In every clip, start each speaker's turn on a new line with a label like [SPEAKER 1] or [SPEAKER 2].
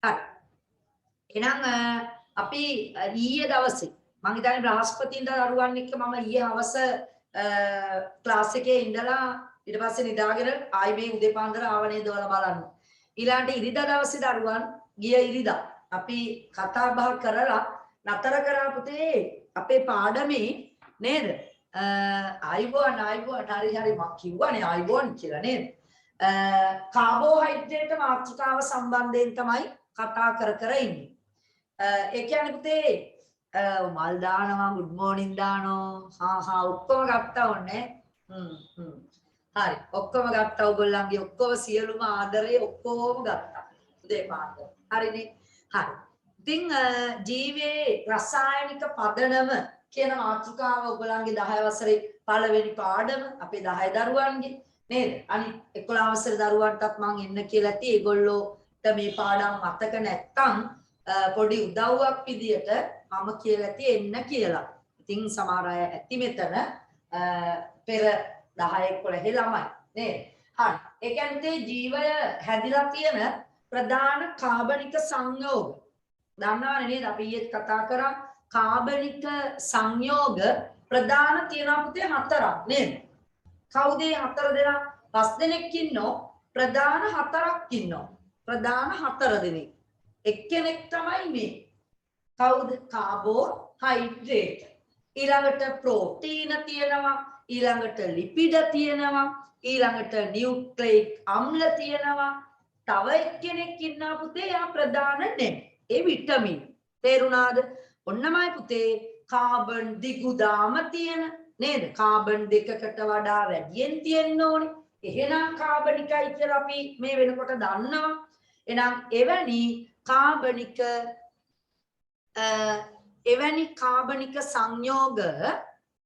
[SPEAKER 1] හරි. එහෙනම් අපි ඊයේ දවසේ මම හිතන්නේ බ්‍රහස්පතින්දා දරුවන් එක්ක මම ඊයේ හවස ක්ලාස් එකේ ඉඳලා ඊට පස්සේ නිදාගෙන ආයි මේ උදේ පාන්දර ආව නේද ඔයාලා බලන්න. ඊළඟට ඉරිදා දවසේ දරුවන් ගිය ඉරිදා අපි කතා බහ කරලා නතර කරා පුතේ අපේ පාඩමේ නේද? ආයිබෝන් හරි මම කිව්වනේ ආයිබෝන් කියලා නේද? කාබෝහයිඩ්‍රේට් මාතෘකාව සම්බන්ධයෙන් තමයි කතා කර ඉන්නේ. ඒ කියන්නේ පුතේ මල් දානවා good morning දානවා ඔක්කොම ගත්තා ඕනේ. හරි ඔක්කොම ගත්තා ඔයගොල්ලන්ගේ ඔක්කොම සියලුම ආදරේ ඔක්කොම ගත්තා. උදේ පාන්දර. හරිනේ. හරි. ඉතින් ජීවයේ රසායනික පදනම කියන මාතෘකාව ඔයගොල්ලන්ගේ 10 වසරේ පළවෙනි පාඩම අපේ 10 දරුවන්ගේ නේද? අනිත් 11 වසරේ දරුවන්ටත් මම එන්න කියලා ඇති. ඒගොල්ලෝට මේ පාඩම් මතක නැත්තම් පොඩි උදව්වක් විදියට මම කියලා ඇති එන්න කියලා. ඉතින් සමහර අය ඇති මෙතන පෙර 10 11 ළමයි නේද? හරි. ඒ කියන්නේ ජීවය හැදිලා තියෙන ප්‍රධාන කාබනික සංයෝග. දන්නවනේ නේද? අපි ඊයේ කතා කරා කාබනික සංයෝග ප්‍රධාන තියෙනවා පුතේ 4ක් නේද? කවුද මේ 4 දෙනා? 5 දෙනෙක් ඉන්නෝ ප්‍රධාන 4ක් ඉන්නෝ. ප්‍රධාන 4 දෙනෙක්. එක්කෙනෙක් තමයි මේ. කවුද? කාබෝහයිඩ්‍රේට්. ඊළඟට ප්‍රෝටීන තියෙනවා, ඊළඟට ලිපිඩ තියෙනවා, ඊළඟට නියුක්ලියික් අම්ල තියෙනවා. තව එක්කෙනෙක් ඉන්නා පුතේ යා ප්‍රධාන නෙමෙයි. ඒ විටමින්. තේරුණාද? ඔන්නමයි පුතේ කාබන් දිගුදාම තියෙන නේද? කාබන් දෙකකට වඩා වැඩියෙන් තියෙන්න ඕනේ. එහෙනම් කාබනිකයි කියලා අපි මේ වෙනකොට දන්නවා. එහෙනම් එවැනි කාබනික සංයෝග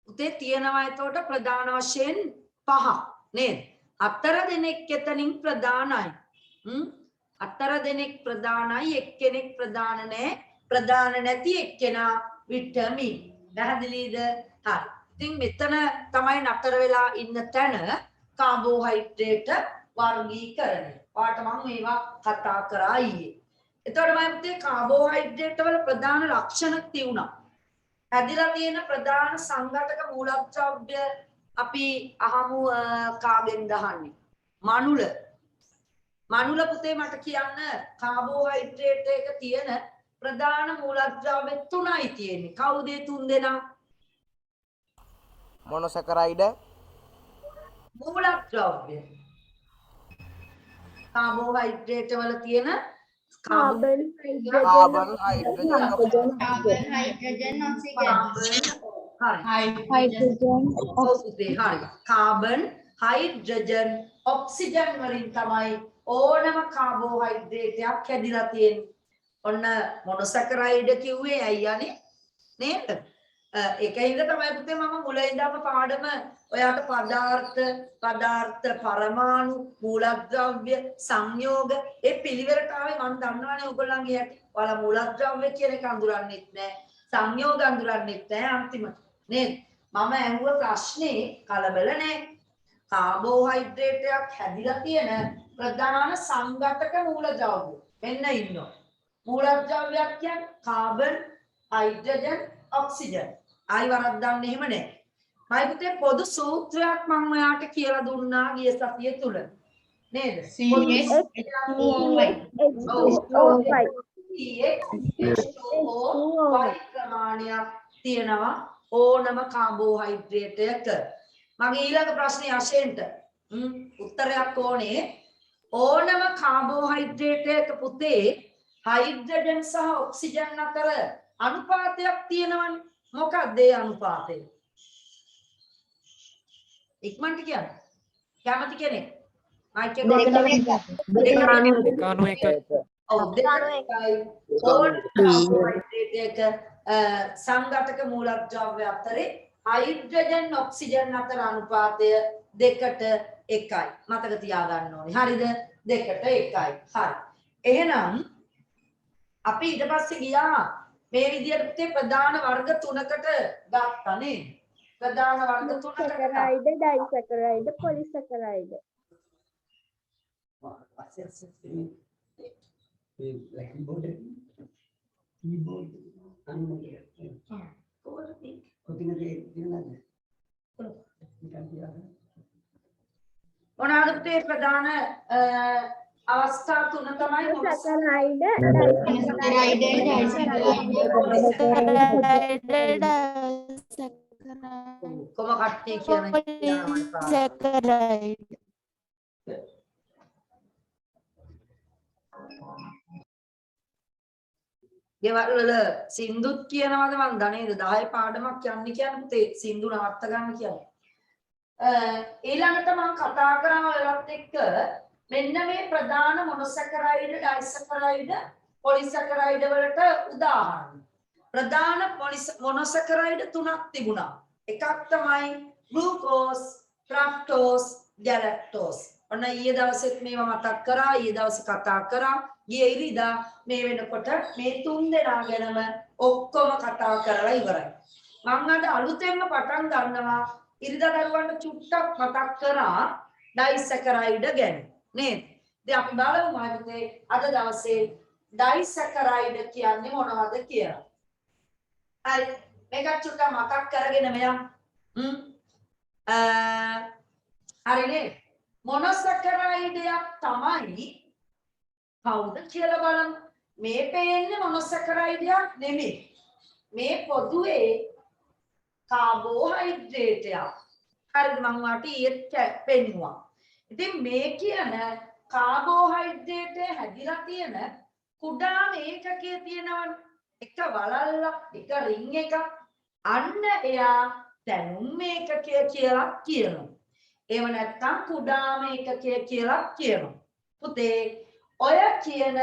[SPEAKER 1] උතේ තියෙනවා. එතකොට ප්‍රධාන වශයෙන් 5 නේද? 4 දෙනෙක් එතනින් ප්‍රධානයි. 4 දෙනෙක් ප්‍රධානයි, එක්කෙනෙක් ප්‍රධාන නැහැ. ප්‍රධාන නැති එක්කෙනා විටමින්. පැහැදිලිද? හරි. ඉතින් මෙතන තමයි නතර වෙලා ඉන්න තැන කාබෝහයිඩ්‍රේට් වර්ගීකරණය. ඔයාලට මම මේවා කතා කරා ඊයේ. එතකොට මම පුතේ කාබෝහයිඩ්‍රේට් වල ප්‍රධාන ලක්ෂණ තියුණා. හැදිලා තියෙන ප්‍රධාන සංඝටක මූලද්‍රව්‍ය අපි අහමු කාගෙන්ද අහන්නේ? මනුල පුතේ මට කියන්න කාබෝහයිඩ්‍රේට් එක තියෙන ප්‍රධාන මූලද්‍රව්‍ය 3යි තියෙන්නේ. කවුද 3 දෙනා?
[SPEAKER 2] මොනොසැකරයිඩ්
[SPEAKER 1] මූලද්‍රව්‍ය. කාබෝහයිඩ්‍රේට් වල තියෙන
[SPEAKER 3] carbon hydrogen
[SPEAKER 1] carbon hydrogen oxygen වලින් තමයි ඕනම කාබෝහයිඩ්‍රේටයක් හැදිලා තියෙන්නේ. ඔන්න මොනොසැකරයිඩ් කිව්වේ අයියානේ නේද? ඒකින්ද තමයි පුතේ මම මුල ඉඳන්ම පාඩම ඔයාට පදාර්ථ පරමාණු මූලද්‍රව්‍ය සංයෝග ඒ පිළිවෙලට ආවේ මම දන්නවනේ ඔයගොල්ලන්ගේ හැටි. ඔයාලා මූලද්‍රව්‍ය කියන එක අඳුරන්නෙත් නැහැ. සංයෝග අඳුරන්නෙත් නැහැ අන්තිමට. නේද? මම අහුව ප්‍රශ්නේ කලබල නැහැ. කාබෝහයිඩ්‍රේටයක් හැදිලා තියෙන ප්‍රධාන සංඝටක මූලද්‍රව්‍ය. මෙන්න ඉන්නවා. මූලද්‍රව්‍යයක් කියන්නේ කාබන්, හයිඩ්‍රජන්, ඔක්සිජන්. ආයි වරද්දන්න එහෙම නැහැ. මයි පුතේ පොදු සූත්‍රයක් මම ඔයාට කියලා දුන්නා ගිය සතිය තුල. නේද? ප්‍රමාණයක් තියෙනවා ඕනම කාබෝහයිඩ්‍රේටයක. මගේ ඊළඟ ප්‍රශ්නේ අශෙන්ට උත්තරයක් ඕනේ. ඕනම කාබෝහයිඩ්‍රේටයක පුතේ හයිඩ්‍රජන් සහ ඔක්සිජන් අතර අනුපාතයක් තියෙනවනේ. මොකක්ද ඒ අනුපාතය? ඉක්මනට කියන්න. කැමති කෙනෙක්? මයික් එක ඔව් 2:1යි. කාබෝහයිඩ්‍රේටයක සංඝටක මූලද්‍රව්‍ය අතරේ හයිඩ්‍රජන් ඔක්සිජන් අතර අනුපාතය 2:1යි. මතක තියාගන්න ඕනේ. හරිද? 2:1යි. හරි. එහෙනම් අපි ඊට පස්සේ ගියා මේ විදියට පුතේ ප්‍රධාන වර්ග 3කට ගත්තා නේද? ප්‍රධාන වර්ග 3කට
[SPEAKER 3] සැකරයිඩ්, ඩයිසැකරයිඩ්, පොලිසැකරයිඩ්.
[SPEAKER 2] keyboard
[SPEAKER 1] මොනවාද පුතේ ප්‍රධාන අවස්ථා තුන තමයි
[SPEAKER 3] Saccharide,
[SPEAKER 1] කොම කට්ටිය කියන ගෙවල් වල සින්දුත් කියනවාද මන් දනේද 10 පාඩමක් යන්නේ කියන්නේ පුතේ සින්දු නවත්ත ගන්න කියන්නේ. ඊළඟට මම කතා කරනවා ඔයලත් එක්ක මෙන්න මේ ප්‍රධාන මොනොසැකරයිඩ් ඩයිසැකරයිඩ් පොලිසැකරයිඩ් වලට උදාහරණ. ප්‍රධාන මොනොසැකරයිඩ් තුනක් තිබුණා. එකක් තමයි ග්ලූකෝස්, ෆ්‍රක්ටෝස්, ගැලැක්ටෝස්. ඔන්න ඊයේ දවසෙත් මේවා මතක් කරා, ඊයේ දවසේ කතා කරා. ගියේ ඉරිදා මේ වෙනකොට මේ තුන් දෙනා ගැනම ඔක්කොම කතා කරලා ඉවරයි. මම අද අලුතෙන්ම පටන් ගන්නවා ඉරිදා දරුවන්ට චුට්ටක් මතක් කරා ඩයිසැකරයිඩ් ගැන. නේද? ඉතින් අපි බලමු මාතේ අද දවසේ ඩයිසැකරයිඩ් කියන්නේ මොනවද කියලා. හරි. මේක චුට්ටක් මතක් කරගෙන මෙයන්. හරිනේ. මොනොසැකරයිඩයක් තමයි කවුද කියලා බලමු. මේ පේන්නේ මොනොසැකරයිඩයක් නෙමෙයි. මේ පොදුවේ කාබෝහයිඩ්‍රේටයක්. හරිද මම වාට ඊට පෙන්නුවා. ඉතින් මේ කියන කාබෝහයිඩ්‍රේට් හැදිලා තියෙන කුඩාම ඒකකයේ තියෙනවනේ. එක වලල්ලක්, එක රින් එකක්. අන්න එයා දැනුම් ඒකකය කියලා කියනවා. ඒව නැත්තම් කුඩාම ඒකකය කියලා කියනවා. පුතේ ඔය කියන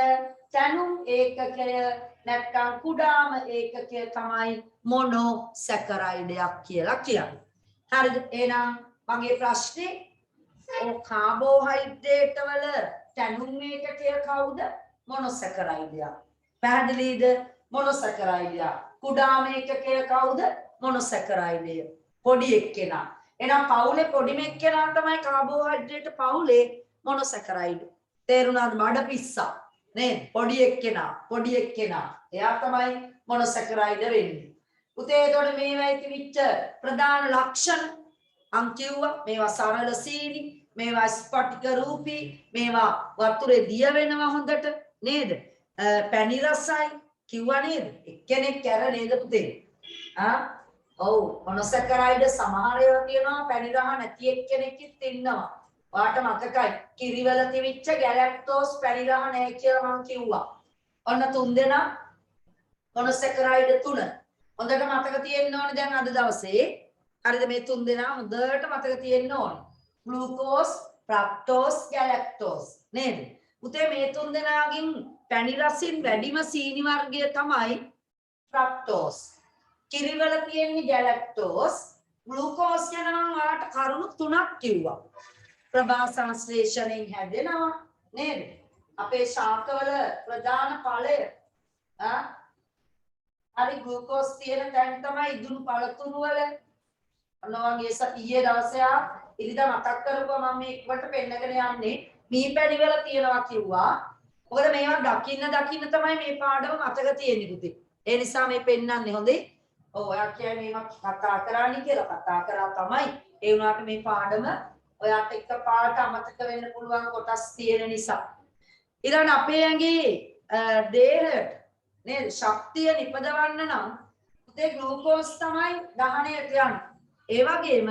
[SPEAKER 1] දැනුම් ඒකකය නැත්තම් කුඩාම ඒකකය තමයි මොනොසැකරයිඩයක් කියලා කියන්නේ. හරිද? එහෙනම් මගේ ප්‍රශ්නේ ඔය කාබෝහයිඩ්‍රේට් වල දැනුම් ඒකකය කවුද? මොනොසැකරයිඩයක්. පැහැදිලිද? මොනොසැකරයිඩයක්. කුඩාම ඒකකය කවුද? මොනොසැකරයිඩය. පොඩි එක්කෙනා. එහෙනම් පවුලේ පොඩිම එක්කෙනා තමයි කාබෝහයිඩ්‍රේට් පවුලේ මොනොසැකරයිඩ්. තේරුණාද? බඩ පිස්සා නේද? පොඩි එක්කෙනා එයා තමයි මොනොසැකරයිඩ් වෙන්නේ. පුතේ එතකොට මේවා තිබිච්ච ප්‍රධාන ලක්ෂණ අන් කිව්වා. මේවා සරල සීනි, මේවා ස්පටික රූපී, මේවා වතුරේ දිය වෙනවා හොඳට නේද? පැණි රසයි කිව්වා නේද? එක්කෙනෙක් කැර නේද පුතේ? ඔව් මොනොසැකරයිඩ් සමහර ඒවා තියෙනවා පැණි රහ නැති එක්කෙනෙක්ත් ඉන්නවා. ඔයාට මතකයි කිරිවල තිබිච්ච ගැලැක්ටෝස් පැණි රහ නැහැ කියලා මම කිව්වා. ඔන්න තුන් දෙනා මොනොසැකරයිඩ් තුන. හොඳට මතක තියෙන්න ඕනේ දැන් අද දවසේ. හරිද? මේ තුන් දෙනා හොඳට මතක තියෙන්න ඕනේ. ග්ලූකෝස්, ෆ්‍රක්ටෝස්, ගැලැක්ටෝස් නේද? පුතේ මේ තුන් දෙනාගෙන් පැණි රසින් වැඩිම සීනි වර්ගය තමයි ෆ්‍රක්ටෝස්. කිරිවල තියෙන්නේ ගැලැක්ටෝස්. ග්ලූකෝස් ගැන මම ඔයාලට කරුණු තුනක් කිව්වා. ප්‍රභා සංශ්ලේෂණයෙන් හැදෙනවා නේද? අපේ ශාකවල ප්‍රධාන ඵලය හරි ග්ලූකෝස් තියෙන තැන් තමයි ඉදුණු පළතුරු වල. අන්න වගේ ඊයේ දවසේ ඉරිදා මතක් කරපුවා මම මේකට පෙන්නගෙන යන්නේ මී පැණි වල තියනවා කිව්වා. මොකද මේවා දකින්න තමයි මේ පාඩම මතක තියෙන්නේ පුතේ. ඒ නිසා මේ පෙන්නන්නේ හොඳේ. ඔව් ඔයා කියන්නේ මේවා කතා කරානි කියලා කතා කරා තමයි. ඒ වුණාට මේ පාඩම ඔයාට එකපාරට අමතක වෙන්න පුළුවන් කොටස් තියෙන නිසා. ඊළඟ අපේ ඇඟේ දේහයට නේද ශක්තිය නිපදවන්න නම් පුතේ ග්ලූකෝස් තමයි දහණයට යන්නේ. ඒ වගේම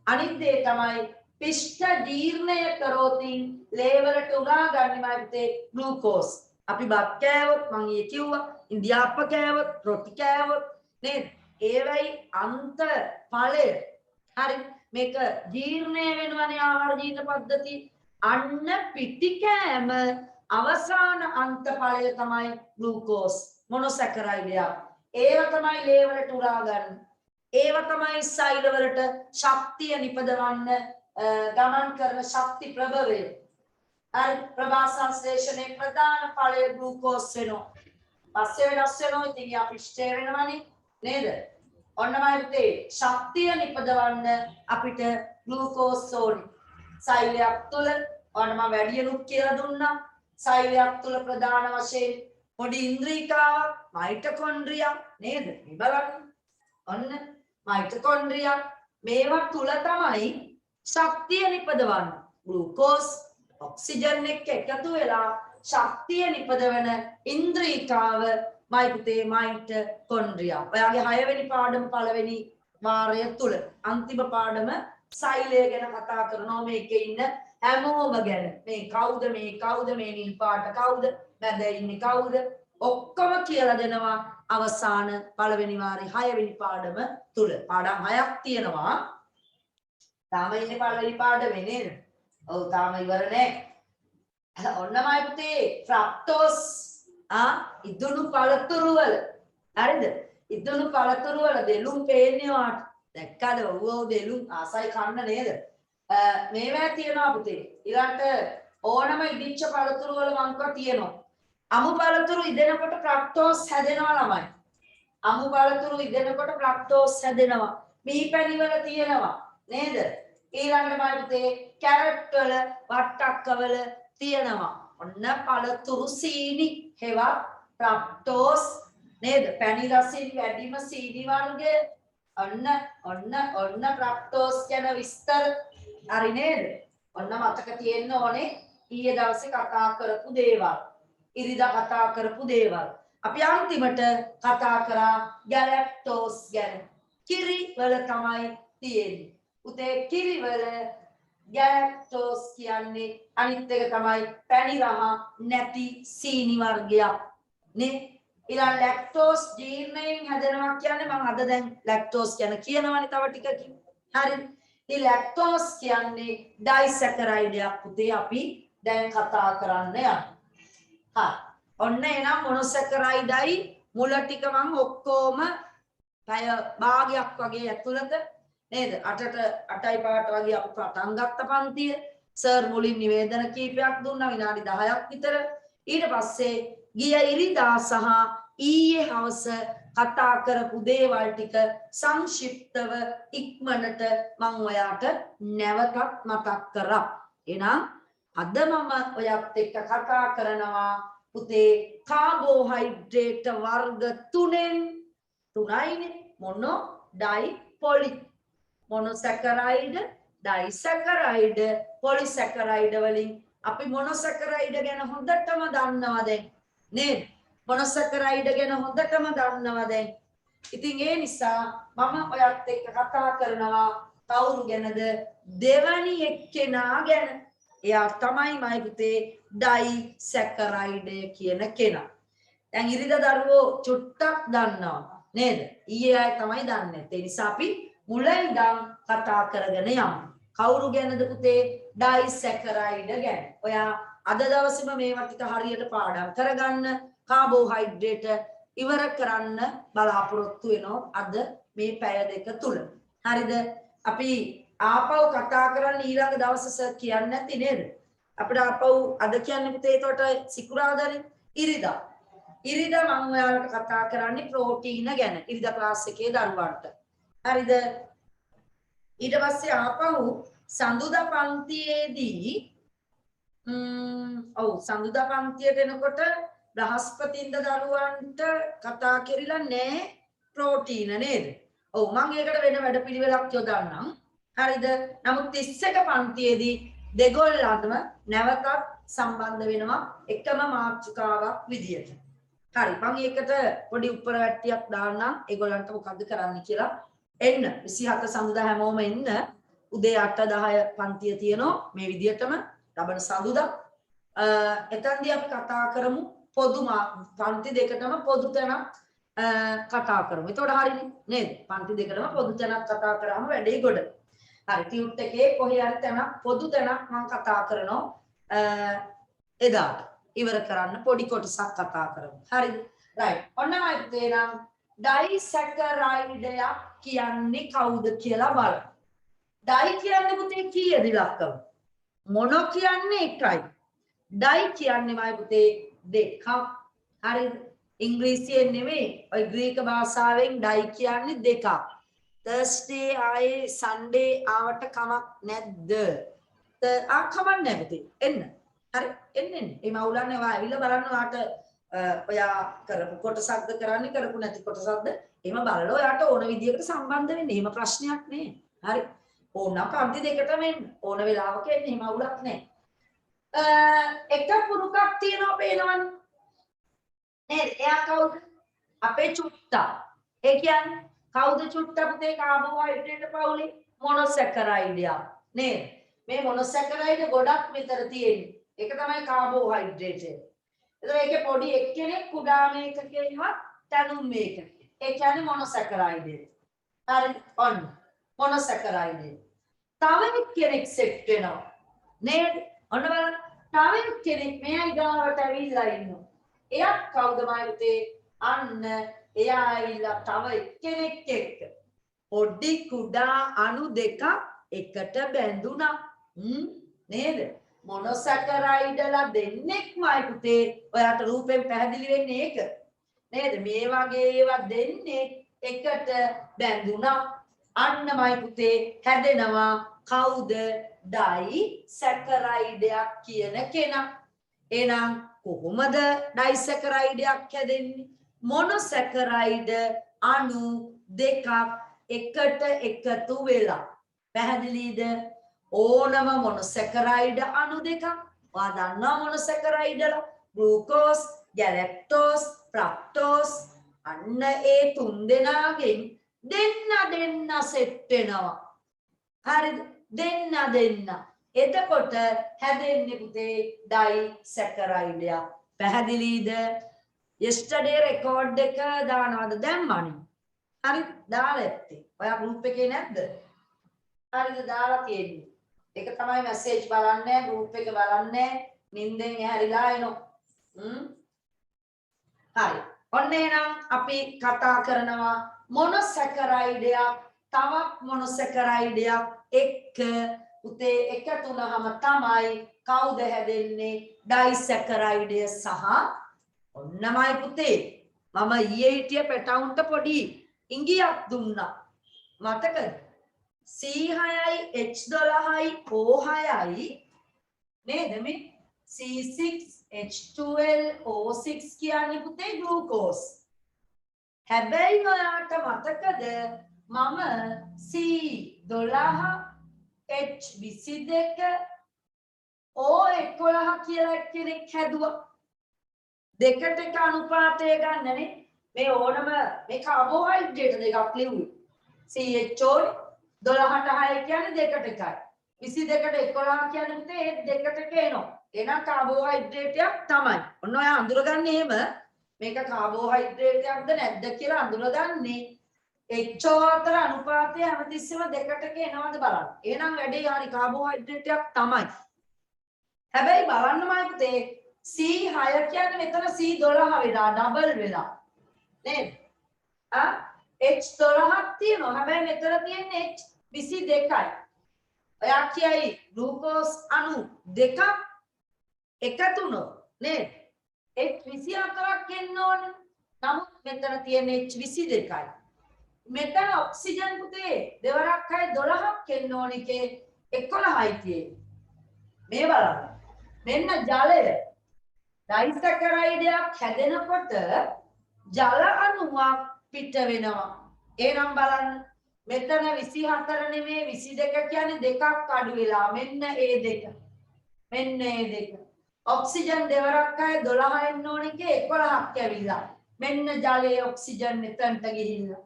[SPEAKER 1] අනිත් දේ තමයි පිෂ්ඨ ජීර්ණය කරෝතින් ලේවලට උගා ගන්නමයි පුතේ ග්ලූකෝස්. අපි බත් කෑවොත් මම ඊයේ කිව්වා ඉන්දියාප්ප කෑවොත් රොටි කෑවොත් නේද? ඒවයි අන්ත ඵලය. හරි මේක ජීර්ණය වෙනවනේ ආහාර ජීර්ණ පද්ධතිය. අන්න පිටිකෑම අවසාන අන්ත ඵලය තමයි ග්ලූකෝස් මොනොසැකරයිඩයක්. ඒව තමයි ලේවලට උරා ගන්න. ඒව තමයි සෛල වලට ශක්තිය නිපදවන්න ගමන් කරන ශක්ති ප්‍රභවය. හරි ප්‍රභා සංශ්ලේෂණයේ ප්‍රධාන ඵලය ග්ලූකෝස් වෙනවා. පස්සේ වෙනස් වෙනවා ඉතින් යා පිෂ්ඨය වෙනවනේ නේද? ඔන්නමයි පුතේ ශක්තිය නිපදවන්න අපිට ග්ලූකෝස් ඕනේ. සෛලයක් තුල ඔන්න මම වැඩියනුත් කියලා දුන්නා. සෛලයක් තුල ප්‍රධාන වශයෙන් පොඩි ඉන්ද්‍රිකාවක් මයිටොකොන්ඩ්‍රියා නේද? මේ බලන්න. ඔන්න මයිටොකොන්ඩ්‍රියා මේවා තුල තමයි ශක්තිය නිපදවන්නේ. ග්ලූකෝස් ඔක්සිජන් එක්ක එකතු වෙලා ශක්තිය නිපදවන ඉන්ද්‍රිකාව මයිපුතේ මයිටොකොන්ඩ්‍රියා. ඔයාගේ 6 වෙනි පාඩම පළවෙනි වාරය තුල අන්තිම පාඩම සෛලය ගැන කතා කරනවා. මේකේ ඉන්න හැමෝම ගැන. මේ කවුද මේ නිල් පාට කවුද? මැද ඉන්නේ කවුද? ඔක්කොම කියලා දෙනවා අවසාන පළවෙනි වාරේ 6 වෙනි පාඩම තුල. පාඩම් 6ක් තියෙනවා. තාම ඉන්නේ පළවෙනි පාඩමේ නේද? ඔව් තාම ඉවර නෑ. ඔන්නමයි පුතේ ෆ්‍රක්ටෝස් ඉදුණු පළතුරු වල. හරිද? ඉදුණු පළතුරු වල දෙලුම් පේන්නේ වාට. දැක්කද? ඔව් දෙලුම් ආසයි කන්න නේද? මේවා තියෙනවා පුතේ. ඊළඟට ඕනම ඉදිච්ච පළතුරු වල මංකව තියෙනවා. අමු පළතුරු ඉදෙනකොට ෆ්‍රක්ටෝස් හැදෙනවා ළමයි. අමු පළතුරු ඉදෙනකොට ෆ්‍රක්ටෝස් හැදෙනවා. මිහි පැණි වල තියෙනවා නේද? ඊළඟට මයි පුතේ කැරට් වල වට්ටක්ක වල තියෙනවා. ඔන්න පළතුරු සීනි හේවා ෆ්‍රක්ටෝස් නේද? පැණි රසයෙන් වැඩිම සීනි වර්ගය. ඔන්න ෆ්‍රක්ටෝස් ගැන විස්තර හරි නේද? ඔන්න මතක තියෙන්න ඕනේ ඊයේ දවසේ කතා කරපු දේවල්. ඉරිදා කතා කරපු දේවල්. අපි අන්තිමට කතා කරා ගැලැක්ටෝස් ගැන. කිරි වල තමයි තියෙන්නේ. උතේ කිරි වල ගැලැක්ටෝස් කියන්නේ අනිත් එක තමයි පැණි රහ නැති සීනි වර්ගයක් නේ. ඊළඟ ලැක්ටෝස් ජීර්ණයෙන් හැදෙනවා කියන්නේ මම අද දැන් ලැක්ටෝස් ගැන කියනවනේ තව ටිකකින්. හරිද? මේ ලැක්ටෝස් කියන්නේ ඩයිසැකරයිඩයක් පුතේ අපි දැන් කතා කරන්න යනවා. ඔන්න එනම් මොනොසැකරයිඩයි මුල ටික මම ඔක්කොම පැය භාගයක් වගේ ඇතුළත නේද 8යි පාට වගේ අපි පටන් ගත්ත පන්තිය සර් මුලින් නිවේදන කීපයක් දුන්නා විනාඩි 10ක් විතර. ඊට පස්සේ ගිය ඉරිදා සහ ඊයේ හවස කතා කරපු දේවල් ටික සංක්ෂිප්තව ඉක්මනට මම ඔයාට නැවතත් මතක් කරා. එහෙනම් අද මම ඔයත් එක්ක කතා කරනවා පුතේ කාබෝහයිඩ්‍රේට් වර්ග තුනයිනේ. මොනෝ ඩයි පොලි. මොනොසැකරයිඩ් ඩයිසැකරයිඩ් පොලිසැකරයිඩ් වලින් අපි මොනොසැකරයිඩ් ගැන හොඳටම දන්නවා දැන් නේද? මොනොසැකරයිඩ් ගැන හොඳටම දන්නවා දැන්. ඉතින් ඒ නිසා මම ඔයත් එක්ක කතා කරනවා කවුරු ගැනද? දෙවනි එක්කෙනා ගැන. එයා තමයි මයි පුතේ ඩයිසැකරයිඩ් කියන කෙනා. දැන් ඉරිදා දරුවෝ චුට්ටක් දන්නවා නේද? ඊයේ අය තමයි දන්නේ. ඒ නිසා අපි මුල ඉඳන් කතා කරගෙන යමු. කවුරු ගැනද පුතේ? ඩයිසැකරයිඩ් ගැන. ඔයා අද දවසේම මේවා ටික හරියට පාඩම් කරගන්න. කාබෝහයිඩ්‍රේට් ඉවර කරන්න බලාපොරොත්තු වෙනවා අද මේ පැය දෙක තුල. හරිද? අපි ආපහු කතා කරන්න ඊළඟ දවසේ සර් කියන්නේ නැති නේද? අපිට ආපහු අද කියන්නේ පුතේ ඒකට සිකුරාදානේ ඉරිදා. ඉරිදා මම ඔයාලට කතා කරන්නේ ප්‍රෝටීන ගැන. ඉරිදා ක්ලාස් එකේ දරුවන්ට. හරිද? ඊට පස්සේ ආපහු සඳුදා පන්තියේදී සඳුදා පන්තියට එනකොට බ්‍රහස්පතින්ද දරුවන්ට කතා කරලා නැහැ ප්‍රෝටීන නේද? ඔව් මම ඒකට වෙන වැඩපිළිවෙලක් යොදන්නම්. හරිද? නමුත් 31 පන්තියේදී දෙගොල්ලන්ම නැවතත් සම්බන්ධ වෙනවා එකම මාතෘකාවක් විදියට. හරි මම ඒකට පොඩි උප්පරවැට්ටියක් දාන්නම් ඒගොල්ලන්ට මොකද්ද කරන්න කියලා. එන්න 27 සඳුදා හැමෝම එන්න. උදේ 8 10 පන්තිය තියෙනවා මේ විදියටම ලබන සඳුදා. එතනදී අපි කතා කරමු පොදු පන්ති දෙකටම පොදු තැනක් කතා කරමු. එතකොට හරිනේ නේද? පන්ති දෙකටම පොදු තැනක් කතා කරාම වැඩේ ගොඩ. හරි ටියුට් එකේ කොහේ හරි තැනක් පොදු තැනක් මම කතා කරනවා. එදාට ඉවර කරන්න පොඩි කොටසක් කතා කරමු. හරිද? රයිට්. ඔන්නමයි තේරෙනම් ඩයිසැකරයිඩයක් කියන්නේ කවුද කියලා බලන්න. ඩයි කියන්නේ පුතේ කීයද ඉලක්කම? මොනෝ කියන්නේ එකයි. ඩයි කියන්නේ මයි පුතේ දෙකක්. හරිද? ඉංග්‍රීසියෙන් නෙමෙයි. ඔය ග්‍රීක භාෂාවෙන් ඩයි කියන්නේ දෙකක්. Thursday ආයේ Sunday ආවට කමක් නැද්ද? කමක් නැහැ පුතේ. එන්න. හරි එන්නේ මේ මවුලන්නේ ඔයා ඇවිල්ලා බලන්න ඔයාට ඔයා කරපු කොටසක්ද කරන්නේ කරපු නැති කොටසක්ද එහෙම බලලා ඔයාට ඕන විදියකට සම්බන්ධ වෙන්න. එහෙම ප්‍රශ්නයක් නෑ. හරි. ඕනනම් පන්ති දෙකටම එන්න. ඕන වෙලාවක එන්න. එහෙම අවුලක් නෑ. එක පුරුකක් තියෙනවා පේනවනේ. නේද? එයා කවුද? අපේ චුට්ටා. ඒ කියන්නේ කවුද චුට්ටා පුතේ? කාබෝහයිඩ්‍රේට් පවුලේ මොනොසැකරයිඩ්යා. නේද? මේ මොනොසැකරයිඩ් ගොඩක් මෙතන තියෙන්නේ. ඒක තමයි කාබෝහයිඩ්‍රේට් එක. එතකොට ඒකේ පොඩි එක්කෙනෙක් කුඩා මේකකේවත් තනුම් මේකක. ඒ කියන්නේ මොනොසැකරයිඩ් එක. හරි ඔන්න මොනොසැකරයිඩ් එක. තව එක්කෙනෙක් සෙට් වෙනවා. නේද? ඔන්න බලන්න. තව එක්කෙනෙක් මෙයයි ගාවට ඇවිල්ලා ඉන්නවා. එයා කවුද මායිතේ? අන්න එයා ඇවිල්ලා තව එක්කෙනෙක් එක්ක පොඩි කුඩා අණු දෙකක් එකට බැඳුණා. නේද? මොනොසැකරයිඩ්ලා දෙන්නෙක්මයි පුතේ. ඔයාට රූපෙන් පැහැදිලි වෙන්නේ ඒක. නේද? මේ වගේ ඒවා දෙන්නේ එකට බැඳුණා. අන්නමයි පුතේ හැදෙනවා කවුද? ඩයිසැකරයිඩයක් කියන කෙනා. එහෙනම් කොහොමද ඩයිසැකරයිඩයක් හැදෙන්නේ? මොනොසැකරයිඩ් අණු දෙකක් එකට එකතු වෙලා. පැහැදිලිද? ඕනම මොනොසැකරයිඩ් අණු දෙකක්. ඔයා දන්නවා මොනොසැකරයිඩ්ලා ග්ලූකෝස්, ගැලැක්ටෝස්, ෆ්‍රක්ටෝස් අන්න ඒ තුන් දෙනාගෙන් දෙන්න සෙට් වෙනවා. හරිද? දෙන්න. එතකොට හැදෙන්නේ පුතේ ඩයිසැකරයිඩයක්. පැහැදිලිද? yesterday record එක දානවද? දැම්මනේ. හරි දාලා ඇත්තේ. ඔයා group එකේ නැද්ද? හරිද දාලා තියෙන්නේ. ඒක තමයි message බලන්නේ, group එක බලන්නේ, නින්දෙන් ඇහැරිලා එනවා. හරි. ඔන්න එහෙනම් අපි කතා කරනවා මොනොසැකරයිඩයක් තවත් මොනොසැකරයිඩයක් එක්ක උතේ එකතු වුණාම තමයි කවුද හැදෙන්නේ? ඩයිසැකරයිඩය සහ ඔන්නමයි පුතේ මම ඊයේ හිටිය පැටවුන්ට පොඩි ඉංගියක් දුන්නා. මතකද? C6යි H12යි O6යි නේද මේ C6H12O6 කියන්නේ පුතේ ග්ලූකෝස්. හැබැයි ඔයාට මතකද මම C12H22 O11 කියලා කෙනෙක් හැදුවා. දෙකට එක අනුපාතය ගන්නනේ. මේ ඕනම මේ කාබෝහයිඩ්‍රේට් දෙකක් ලිව්වේ. CHO 12ට 6 කියන්නේ දෙකට එකයි. 22ට 11 කියන්නේ පුතේ ඒ දෙකට එක එනවා. එහෙනම් කාබෝහයිඩ්‍රේටයක් තමයි. ඔන්න ඔයා අඳුරගන්නේ එහෙම මේක කාබෝහයිඩ්‍රේටයක්ද නැද්ද කියලා අඳුරගන්නේ HO අතර අනුපාතය හැමතිස්සෙම දෙකට එක එනවද බලන්න. එහෙනම් වැඩේ හරි කාබෝහයිඩ්‍රේටයක් තමයි. හැබැයි බලන්නමයි පුතේ C6 කියන්නේ මෙතන C12 වෙලා ඩබල් වෙලා නේද? H12ක් තියෙනවා. හැබැයි මෙතන තියෙන්නේ H22යි. ඔයා කියයි ග්ලූකෝස් අණු දෙකක් එකතුනොත් නේද? H24ක් එන්න ඕනේ. නමුත් මෙතන තියෙන H22යි. මෙතන ඔක්සිජන් පුතේ දෙවරක් හයි 12ක් එන්න ඕනේ කේ 11යි තියෙන්නේ. මේ බලන්න. මෙන්න ජලය ඩයිසැකරයිඩයක් හැදෙනකොට ජල අණුවක් පිට වෙනවා. එහෙනම් බලන්න මෙතන 24 නෙමේ 22 කියන්නේ දෙකක් අඩු වෙලා මෙන්න ඒ දෙක. මෙන්න ඒ දෙක. ඔක්සිජන් දෙවරක් අය 12 එන්න ඕනේ කේ 11ක් ඇවිල්ලා. මෙන්න ජලයේ ඔක්සිජන් මෙතනට ගිහිල්ලා.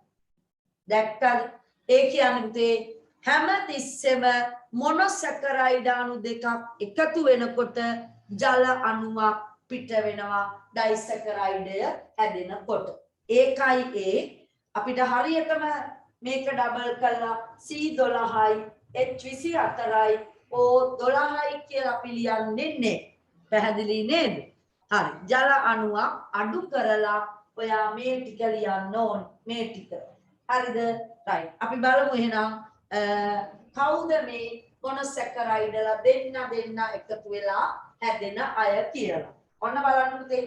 [SPEAKER 1] දැක්කද? ඒ කියන්නේ පුතේ හැම තිස්සෙම මොනොසැකරයිඩ් අණු දෙකක් එකතු වෙනකොට ජල අණුවක් පිට වෙනවා ඩයිසැකරයිඩය හැදෙනකොට. ඒකයි ඒ අපිට හරියටම මේක ඩබල් කරලා C12යි H24යි O12යි කියලා අපි ලියන්නේ. පැහැදිලි නේද? හරි. ජල අණුවක් අඩු කරලා ඔයා මේ ටික ලියන්න ඕන. මේ ටික. හරිද? right. අපි බලමු එහෙනම් කවුද මේ මොනොසැකරයිඩ්ලා දෙන්න එකතු වෙලා හැදෙන අය කියලා. ඔන්න බලන්න පුතේ.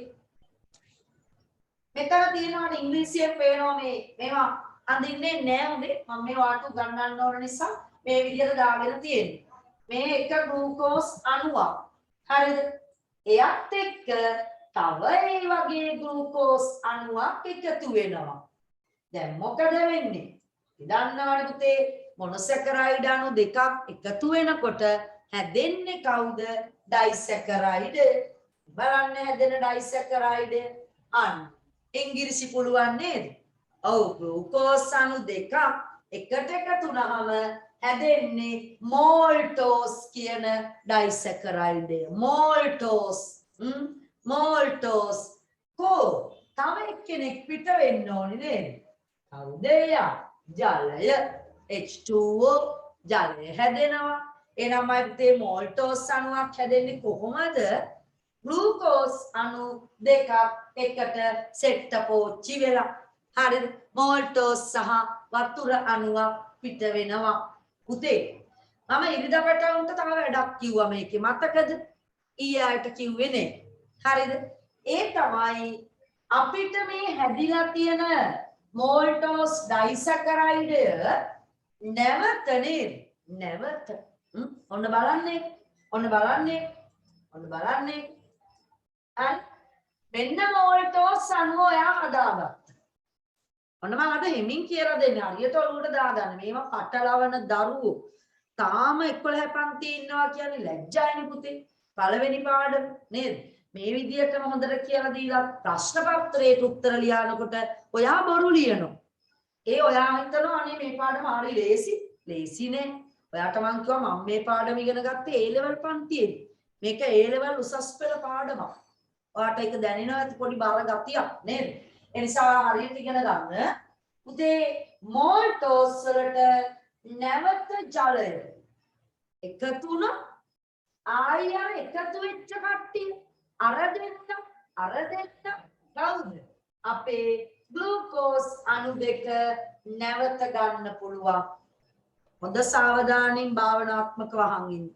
[SPEAKER 1] මෙතන තියෙනවනේ ඉංග්‍රීසියෙන් පේනවා මේවා අඳින්නේ නෑ උදේ. මම මේ වාට උගන්වන්න ඕන නිසා මේ විදිහට දාගෙන තියෙන්නේ. මේ එක ග්ලූකෝස් අණුවක්. හරිද? එයත් එක්ක තව ඒ වගේ ග්ලූකෝස් අණුවක් එකතු වෙනවා. දැන් මොකද වෙන්නේ? දන්නවනේ පුතේ මොනොසැකරයිඩ් අණු දෙකක් එකතු වෙනකොට හැදෙන්නේ කවුද? ඩයිසැකරයිඩ්. බලන්න හැදෙන ඩයිසැකරයිඩ් අන්න. ඉංග්‍රීසි පුළුවන් නේද? ඔව් ග්ලූකෝස් අණු දෙකක් එකට එකතු වුනහම හැදෙන්නේ මෝල්ටෝස් කියන ඩයිසැකරයිඩ්. මෝල්ටෝස් මෝල්ටෝස් කෝ තව එක්කෙනෙක් පිට වෙන්න ඕනේ නේද? කවුද එයා? ජලය H2O ජලය හැදෙනවා. එනම්මයි පුතේ මෝල්ටෝස් අණුවක් හැදෙන්නේ කොහොමද? ග්ලූකෝස් අණු දෙකක් එකට සෙට් පෝච්චි වෙලා. හරිද? මෝල්ටෝස් සහ වතුර අණුවක් පිට වෙනවා. පුතේ මම ඉරිදා පැටවුන්ට තව වැඩක් කිව්වා මේකේ මතකද? ඊයට කිව්වේ නේ. හරිද? ඒ තමයි අපිට මේ හැදිලා තියෙන මෝල්ටෝස් ඩයිසැකරයිඩ් නැවත නේද? නැවත. ඔන්න බලන්නේ. ඔන්න බලන්නේ. ඔන්න බලන්නේ. හරි. මෙන්න මෝල්ටෝස් අණුව ඔයා හදාගත්තා. ඔන්න මම අද හිමින් කියලා දෙන්නේ. හරියට ඔලුවට දාගන්න. මේවා පටලවන දරුවෝ තාම 11 පන්ති ඉන්නවා කියන්නේ ලැජ්ජායිනේ පුතේ. පළවෙනි පාඩම නේද? මේ විදියටම හොඳට කියලා දීලා ප්‍රශ්න පත්‍රයට උත්තර ලියනකොට ඔයා බොරු ලියනවා. ඒ ඔයා හිතනවා අනේ මේ පාඩම හරි ලේසි. ලේසිනේ. ඔයාට මං කිව්වා මම මේ පාඩම ඉගෙන ගත්තේ A level පන්තියේදී. මේක A level උසස් පෙළ පාඩමක්. ඔයාට ඒක දැනෙනවා ඇති පොඩි බර ගතියක් නේද? ඒ නිසා හරියට ඉගෙන ගන්න. පුතේ මෝල්ටෝස් වලට නැවත ජලය එකතු වුණා. ආයෙ අර එකතු වෙච්ච කට්ටිය අර දෙන්න කවුද? අපේ ග්ලූකෝස් අණු දෙක නැවත ගන්න පුළුවන්. හොඳ සාවධානයෙන් භාවනාත්මකව අහන් ඉන්න.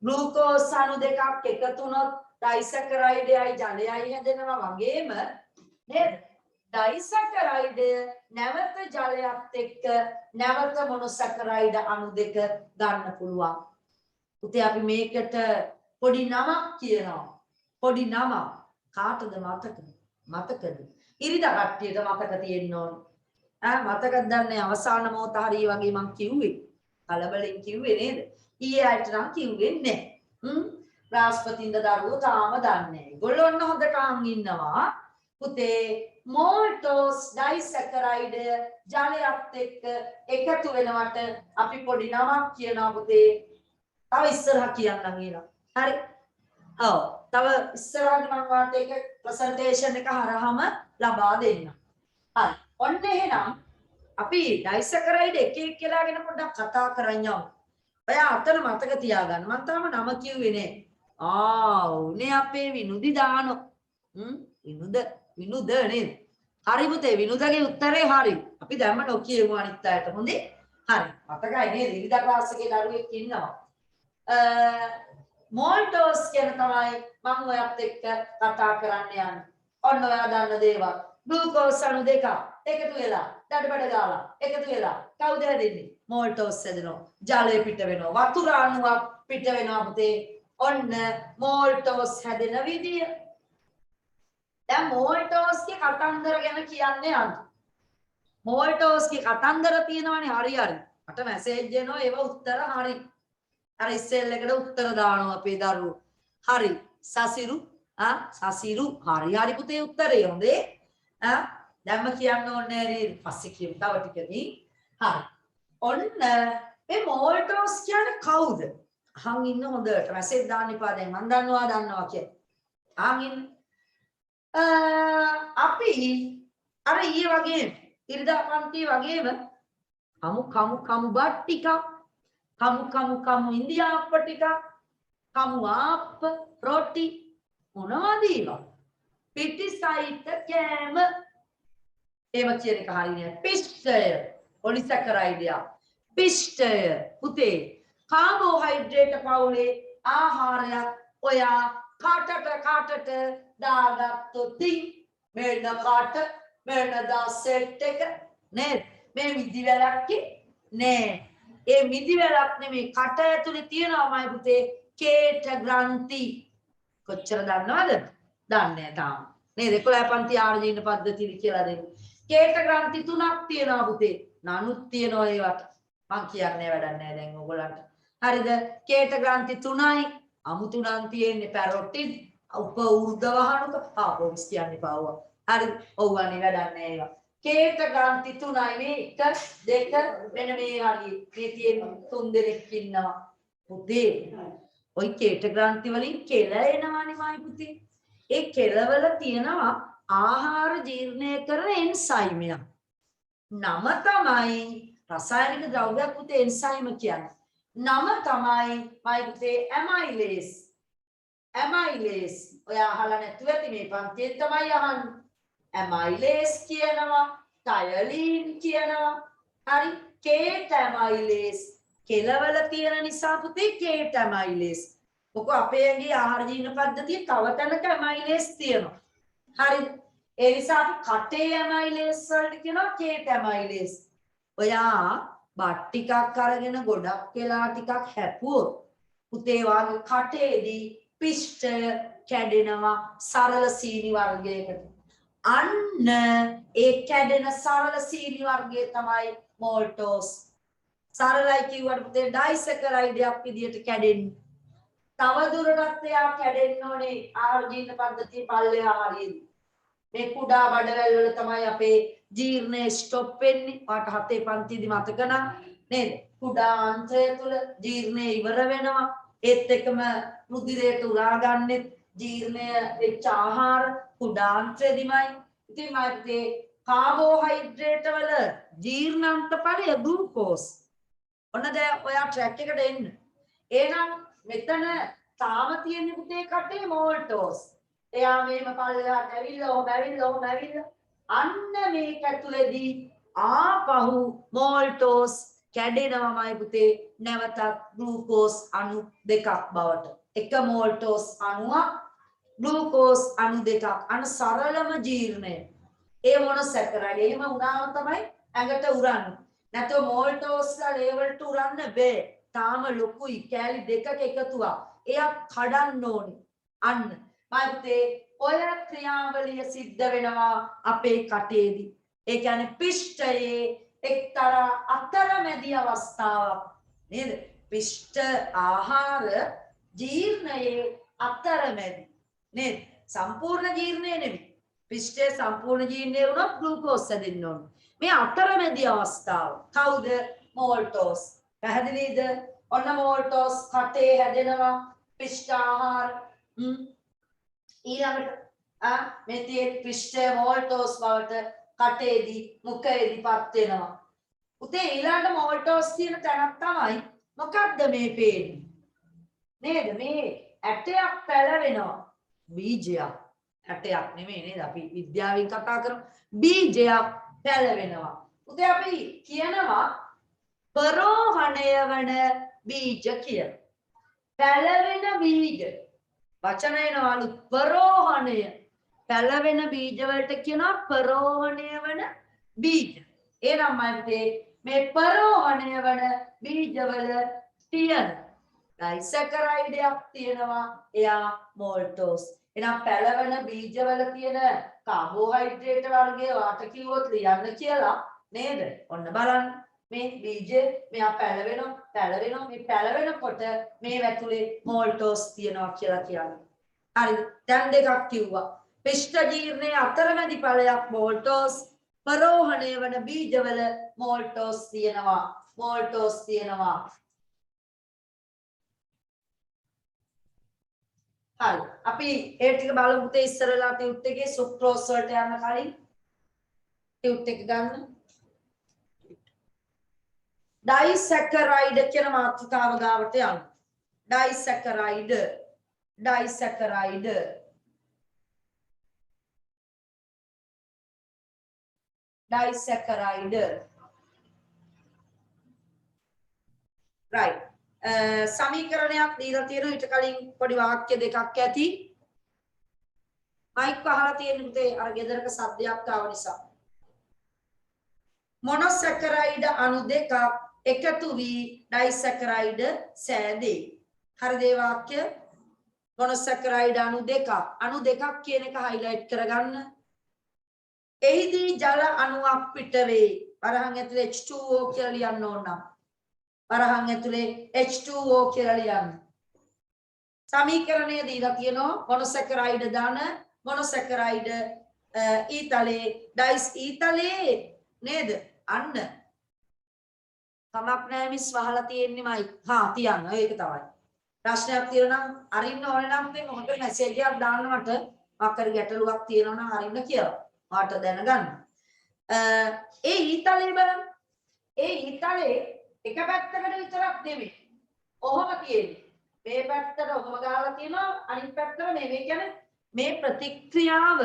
[SPEAKER 1] ග්ලූකෝස් අණු දෙකක් එකතු වුණොත් ඩයිසැකරයිඩයයි ජලයයි හැදෙනවා වගේම නේද? ඩයිසැකරයිඩ් නැවත ජලයත් එක්ක නැවත මොනොසැකරයිඩ් අණු දෙක ගන්න පුළුවන්. පුතේ අපි මේකට පොඩි නමක් කියනවා. පොඩි නම කාටද මතකද? ඉරිදා කට්ටියට මතක තියෙන්න ඕන. මතකද දන්නේ අවසාන මොහොත හරිය වගේ මං කිව්වේ. කලබලෙන් කිව්වේ නේද? ඊයේ ආයත නම් කිව්වේ නැහැ. රාස්පතින්ද දරුවෝ තාම දන්නේ නැහැ. ඒගොල්ලෝ ඔන්න හොඳට අහන් ඉන්නවා. පුතේ මෝල්ටෝස් ඩයිසැකරයිඩ් ජලයත් එක්ක එකතු වෙනවට අපි පොඩි නමක් කියනවා පුතේ. තව ඉස්සරහ කියන්නම් ඊළඟ. හරි. ඔව්. තව ඉස්සරහට මම වාට ඒක ප්‍රසන්ටේෂන් එක හරහාම ලබා දෙන්නම්. හරි. ඔන්න එහෙනම් අපි ඩයිසැකරයිඩ් එක එක කියලා ගැන පොඩ්ඩක් කතා කරන් යමු. ඔයා අතන මතක තියාගන්න. මම තාම නම කිව්වේ නේ. උනේ අපේ විනුදි දානෝ. විනුද නේද? හරි පුතේ විනුදගේ උත්තරේ හරි. අපි දැම්ම නොකියමු අනිත් අයට. හොඳේ? හරි. මතකයි නේද? ඉරිදා ක්ලාස් එකේ දරුවෙක් ඉන්නවා. මෝල්ටෝස් කියන තමයි මම ඔයත් එක්ක කතා කරන්න යන්නේ. ඔන්න ඔයා දන්න දේවල්. ග්ලූකෝස් අණු දෙක එකතු වෙලා දඩබඩ ගාලා එකතු වෙලා කවුද හැදෙන්නේ? මෝල්ටෝස් හැදෙනවා. ජලය පිට වෙනවා. වතුර අණුවක් පිට වෙනවා පුතේ. ඔන්න මෝල්ටෝස් හැදෙන විදිය. දැන් මෝල්ටෝස්ගේ කතන්දර ගැන කියන්නේ අන්න. මෝල්ටෝස්ගේ කතන්දර තියෙනවානේ හරි. මට මැසේජ් එනවා ඒව උත්තර හරි. අර ඉස්සෙල් එකට උත්තර දානවා අපේ දරුවෝ. හරි. සසිරු හරි පුතේ උත්තරේ හොඳේ. දැන්ම කියන්න ඕනේ නේද? පස්සේ කියමු තව ටිකකින්. හරි. ඔන්න මේ මෝල්ටෝස් කියන්නේ කවුද? අහන් ඉන්න හොඳට. මැසේජ් දාන්න එපා දැන්. මම දන්නවා කියලා. අහන් ඉන්න. අපි අර ඊයේ වගේ ඉරිදා පන්ති වගේම කමු බත් ටිකක් කමු ඉන්දියාප්ප ටිකක් කමු ආප්ප රොටි මොනවද ඒවා? පිටිසයිත කෑම ඒව කියන එක හරියන්නේ. පිෂ්ඨය පොලිසැකරයිඩ් පිෂ්ඨය පුතේ කාබෝහයිඩ්‍රේට් පවුලේ ආහාරයක් ඔයා කාටට දාගත්තොත් මෙන්න කාට මෙන්න දාසෙට් එක නේද? මේ මිදිවැලක් නෑ. ඒ මිදිවැලක් නෙමෙයි කට ඇතුලේ තියෙනවාමයි පුතේ කේට ග්‍රන්ථි. කොච්චර දන්නවද? දන්නේ නැහැ තාම. නේද? 11 පන්ති ආර්ජීන පද්ධතිය කියලා දෙන්නේ. කේත ග්‍රන්ථි 3ක් තියෙනවා පුතේ. නනුත් තියෙනවා ඒවට. මං කියන්නේ වැඩක් නැහැ දැන් ඔයගොල්ලන්ට. හරිද? කේත ග්‍රන්ථි 3යි. අමුතු නම් තියෙන්නේ පැරොටින් උප ඌර්ධ වහනුක. පොම්ස් කියන්නේ පාවුවා. හරිද? ඔව්වනේ වැඩක් නැහැ ඒවා. කේත ග්‍රන්ථි 3යි මේ 1 2 මෙන්න මේ හරිය. මේ තියෙන 3 දෙනෙක් ඉන්නවා. පුතේ ඔයි කේත ග්‍රන්ථි වලින් කෙල එනවානේ මයි පුතේ. ඒ කෙලවල තියෙනවා ආහාර ජීර්ණය කරන එන්සයිමයක්. නම තමයි රසායනික ද්‍රව්‍යයක් පුතේ එන්සයිම කියන්නේ. නම තමයි මයි පුතේ ඇමයිලේස්. ඇමයිලේස්. ඔය අහලා නැතුව ඇති මේ පන්තියේ තමයි අහන්නේ. ඇමයිලේස් කියනවා, ටයලින් කියනවා. හරි කේට ඇමයිලේස්. කෙලවල තියෙන නිසා පුතේ කේට ඇමයිලේස්. මොකද අපේ ඇඟේ ආහාර ජීර්ණ පද්ධතිය තව තැනක ඇමයිලේස් තියෙනවා. හරිද? ඒ නිසා අපි කටේ ඇමයිලේස් වලට කියනවා කේට ඇමයිලේස්. ඔයා බත් ටිකක් අරගෙන ගොඩක් වෙලා ටිකක් හැපුවොත් පුතේ වාගේ කටේදී පිෂ්ඨය කැඩෙනවා සරල සීනි වර්ගයකට. අන්න ඒ කැඩෙන සරල සීනි වර්ගය තමයි මෝල්ටෝස්. සරලයි කිව්වට පුතේ ඩයිසැකරයිඩයක් විදියට කැඩෙන්නේ. තව දුරටත් එයා කැඩෙන්න ඕනේ ආහාර ජීර්ණ පද්ධතිය පල්ලෙහා හරියදී. මේ කුඩා බඩවැල් වල තමයි අපේ ජීර්ණය ස්ටොප් වෙන්නේ. පාට 7 පන්තියේදී මතක නම් නේද? කුඩා අන්ත්‍රය තුල ජීර්ණය ඉවර වෙනවා. ඒත් එකම රුධිරයට උරා ගන්නෙ ජීර්ණය වෙච්ච ආහාර කුඩා අන්ත්‍රෙදිමයි. ඉතින් මාතේ කාබෝහයිඩ්‍රේට් වල ජීර්ණාන්ත ඵලය ග්ලූකෝස්. ඔන්න දැන් ඔයා ට්‍රැක් එකට එන්න. එහෙනම් මෙතන තාම තියෙන්නේ පුතේ කටේ මෝල්ටෝස්. එයා මේම පල්ලෙහාට ඇවිල්ලා අන්න මේක ඇතුලේදී ආපහු මෝල්ටෝස් කැඩෙනවමයි පුතේ නැවතත් ග්ලූකෝස් අණු දෙකක් බවට. එක මෝල්ටෝස් අණුවක් ග්ලූකෝස් අණු දෙකක්. අන්න සරලම ජීර්ණය. ඒ මොනොසැකරයිඩ්. එහෙම වුණාම තමයි ඇඟට උරන්නේ. නැත්නම් මෝල්ටෝස්ලා ලේවලට උරන්න බෑ. තාම ලොකුයි කෑලි දෙකක එකතුවක්. එයා කඩන්න ඕනේ. අන්න මයිතේ ඔය ක්‍රියාවලිය සිද්ධ වෙනවා අපේ කටේදී. ඒ කියන්නේ පිෂ්ඨයේ එක්තරා අතරමැදි අවස්ථාවක් නේද? පිෂ්ඨ ආහාර ජීර්ණයේ අතරමැදි නේද? සම්පූර්ණ ජීර්ණය නෙමෙයි. පිෂ්ඨයේ සම්පූර්ණ ජීර්ණය වුණොත් ග්ලූකෝස් හැදෙන්න ඕනේ. මේ අතරමැදි අවස්ථාව කවුද? මෝල්ටෝස්. පැහැදිලිද? ඔන්න මෝල්ටෝස් කටේ හැදෙනවා පිෂ්ඨ ආහාර. ඊළඟට මේ තියෙන පිෂ්ඨය මෝල්ටෝස් බවට කටේදී මුඛයේදීපත් වෙනවා. උතේ ඊළඟට මෝල්ටෝස් තියෙන තැනක් තමයි මොකක්ද මේ පේන්නේ? නේද? මේ ඇටයක් පැලවෙනවා. බීජයක්. ඇටයක් නෙමෙයි නේද? අපි විද්‍යාවෙන් කතා කරමු. බීජයක් පැලවෙනවා. උතේ අපි කියනවා පරෝහණය වන බීජ කියලා. පැලවෙන බීජ. වචන එනවලු පරෝහණය. පැලවෙන බීජ වලට කියනවා පරෝහණය වන බීජ. එනම් මේ පරෝහණය වන බීජවල තියෙන ඩයිසැකරයිඩයක් තියෙනවා. එයා මෝල්ටෝස්. එහෙනම් පැලවෙන බීජවල තියෙන කාබෝහයිඩ්‍රේට් වර්ගය වාට කිව්වොත් ලියන්න කියලා නේද? ඔන්න බලන්න. මේ බීජ මෙයා පැලවෙනවා මේ පැලවෙනකොට මේ ඇතුලේ මෝල්ටෝස් තියෙනවා කියලා කියන්නේ. හරිද? දැන් දෙකක් කිව්වා. පිෂ්ඨ ජීර්ණයේ අතරමැදි ඵලයක් මෝල්ටෝස්. පරෝහණය වන බීජවල මෝල්ටෝස් තියෙනවා. හරි. අපි ඒ ටික බලමු තේ ඉස්සරලා ටියුට් එකේ සුක්‍රෝස් වලට යන්න කලින් ටියුට් එක ගන්න. ඩයිසැකරයිඩ් කියන මාතෘකාව ගාවට යන්න. ඩයිසැකරයිඩ් right. සමීකරණයක් දීලා තියෙනවා ඊට කලින් පොඩි වාක්‍ය දෙකක් ඇති. මයික් අහලා තියෙන පුතේ අර ගෙදරක සද්දයක් ආව නිසා. මොනොසැකරයිඩ් අණු දෙකක් එකතු වී ඩයිසැකරයිඩ් සෑදේ. හරිද ඒ වාක්‍ය? මොනොසැකරයිඩ් අණු දෙකක් කියන එක highlight කරගන්න. එහිදී ජල අණුවක් පිට වේ. වරහන් ඇතුලේ H2O කියලා ලියන්න ඕන නම් වරහන් ඇතුලේ H2O කියලා ලියන්න. සමීකරණය දීලා තියෙනවා මොනොසැකරයිඩ් දාන මොනොසැකරයිඩ් ඊතලේ ඩයිස් ඊතලේ නේද? අන්න කමක් නැහැ මිස් වහලා තියෙන්නේමයි. තියන්න. ඒක තමයි. ප්‍රශ්නයක් තියෙනවා නම් අරින්න ඕනේ නම් මේ මොකට මැසේජ් එකක් දාන්න මට අකර ගැටලුවක් තියෙනවා නම් අරින්න කියලා. මට දැනගන්න. ඒ ඊතලේ බලන්න. ඒ ඊතලේ එක පැත්තකට විතරක් නෙමෙයි. ඔහොම තියෙන්නේ. මේ පැත්තට ඔහොම ගාලා තියෙනවා අනිත් පැත්තට මේ කියන්නේ මේ ප්‍රතික්‍රියාව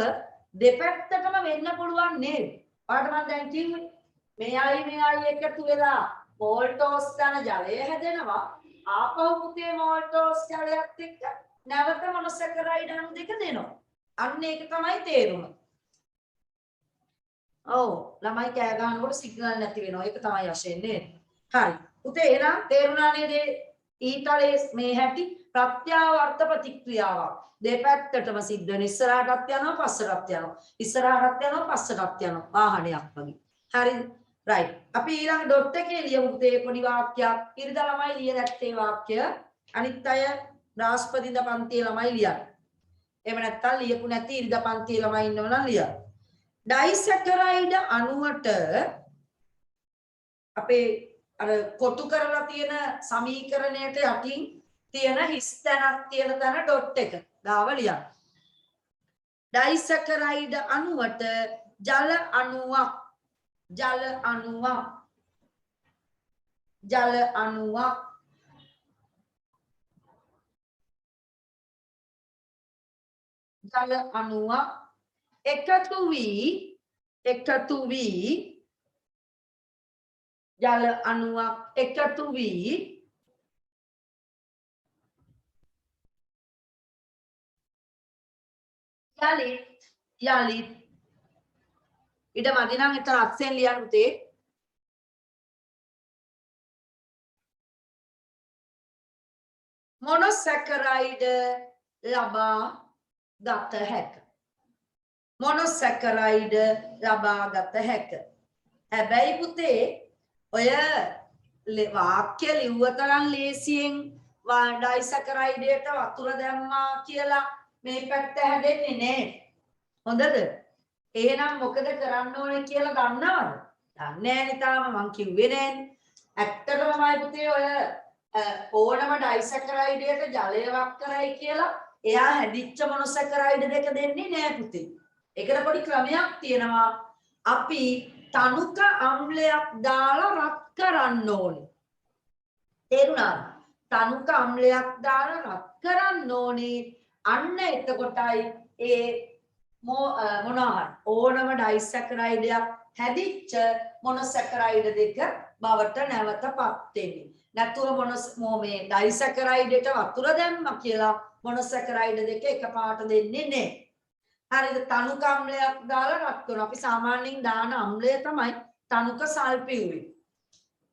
[SPEAKER 1] දෙපැත්තටම වෙන්න පුළුවන් නේද? ඔයාලට මම දැන් කිව්වේ මෙයයි එකතු වෙලා මෝල්ටෝස් යන ජලය හැදෙනවා. ආපහු පුතේ මෝල්ටෝස් ජලයත් එක්ක නැවත මොනොසැකරයිඩ් අණු දෙක දෙනවා. අන්න ඒක තමයි තේරුම. ඔව් ළමයි කෑ ගන්නකොට සිග්නල් නැති වෙනවා. ඒක තමයි වශයෙන් නේද? හරි. පුතේ එහෙනම් තේරුණා නේද? ඊතලයේ මේ හැටි ප්‍රත්‍යාවර්ත ප්‍රතික්‍රියාවක්. දෙපැත්තටම සිද්ධ වෙන ඉස්සරහටත් යනවා පස්සටත් යනවා. ඉස්සරහටත් යනවා පස්සටත් යනවා. වාහනයක් වගේ. හරිද? right. අපි ඊළඟ ඩොට් එකේ ලියමු පුතේ පොඩි වාක්‍යයක්. ඉරිදා ළමයි ලිය නැත්තේ වාක්‍ය. අනිත් අය බ්‍රහස්පතින්දා පන්තියේ ළමයි ලියන්න. එහෙම නැත්නම් ලියපු නැති ඉරිදා පන්තියේ ළමයි ඉන්නව නම් ලියන්න. ඩයිසැකරයිඩ් අණුවට අපේ අර කොටු කරලා තියෙන සමීකරණයට යටින් තියෙන හිස් තැනක් තියෙන තැන ඩොට් එක දාව ලියන්න. ඩයිසැකරයිඩ් අණුවට ජල අණුවක් ජල අණුවක් එකතු වී ජල අණුවක් එකතු වී යලිත් ඉඩ මදි නම් එතන අක්ෂෙන් ලියන්න පුතේ. මොනොසැකරයිඩ් ලබා ගත හැක. මොනොසැකරයිඩ් ලබා ගත හැක. හැබැයි පුතේ ඔය වාක්‍ය ලිව්ව තරම් ලේසියෙන් ඩයිසැකරයිඩයට වතුර දැම්මා කියලා මේ පැත්ත හැදෙන්නේ නෑ. හොඳද? එහෙනම් මොකද කරන්න ඕනේ කියලා දන්නවද? දන්නේ නෑනේ තාම මං කිව්වේ නෑනේ. ඇත්තටමයි පුතේ ඔය ඕනම ඩයිසැකරයිඩයට ජලය වක් කරයි කියලා එයා හැදිච්ච මොනොසැකරයිඩ් දෙක දෙන්නේ නෑ පුතේ. ඒකට පොඩි ක්‍රමයක් තියෙනවා. අපි තනුක අම්ලයක් දාලා රත් කරන්න ඕනේ. තේරුණාද? තනුක අම්ලයක් දාලා රත් කරන්න ඕනේ. අන්න එතකොටයි ඒ මොනවා ඕනම ඩයිසැකරයිඩයක් හැදිච්ච මොනොසැකරයිඩ් දෙක බවට නැවතපත් වෙන්නේ. නැතුව මේ ඩයිසැකරයිඩයට වතුර දැම්මා කියලා මොනොසැකරයිඩ් දෙක එකපාරට දෙන්නේ නැහැ. හරිද? තනුක අම්ලයක් දාලා රත් කරනවා. අපි සාමාන්‍යයෙන් දාන අම්ලය තමයි තනුක සල්ෆියුරික්.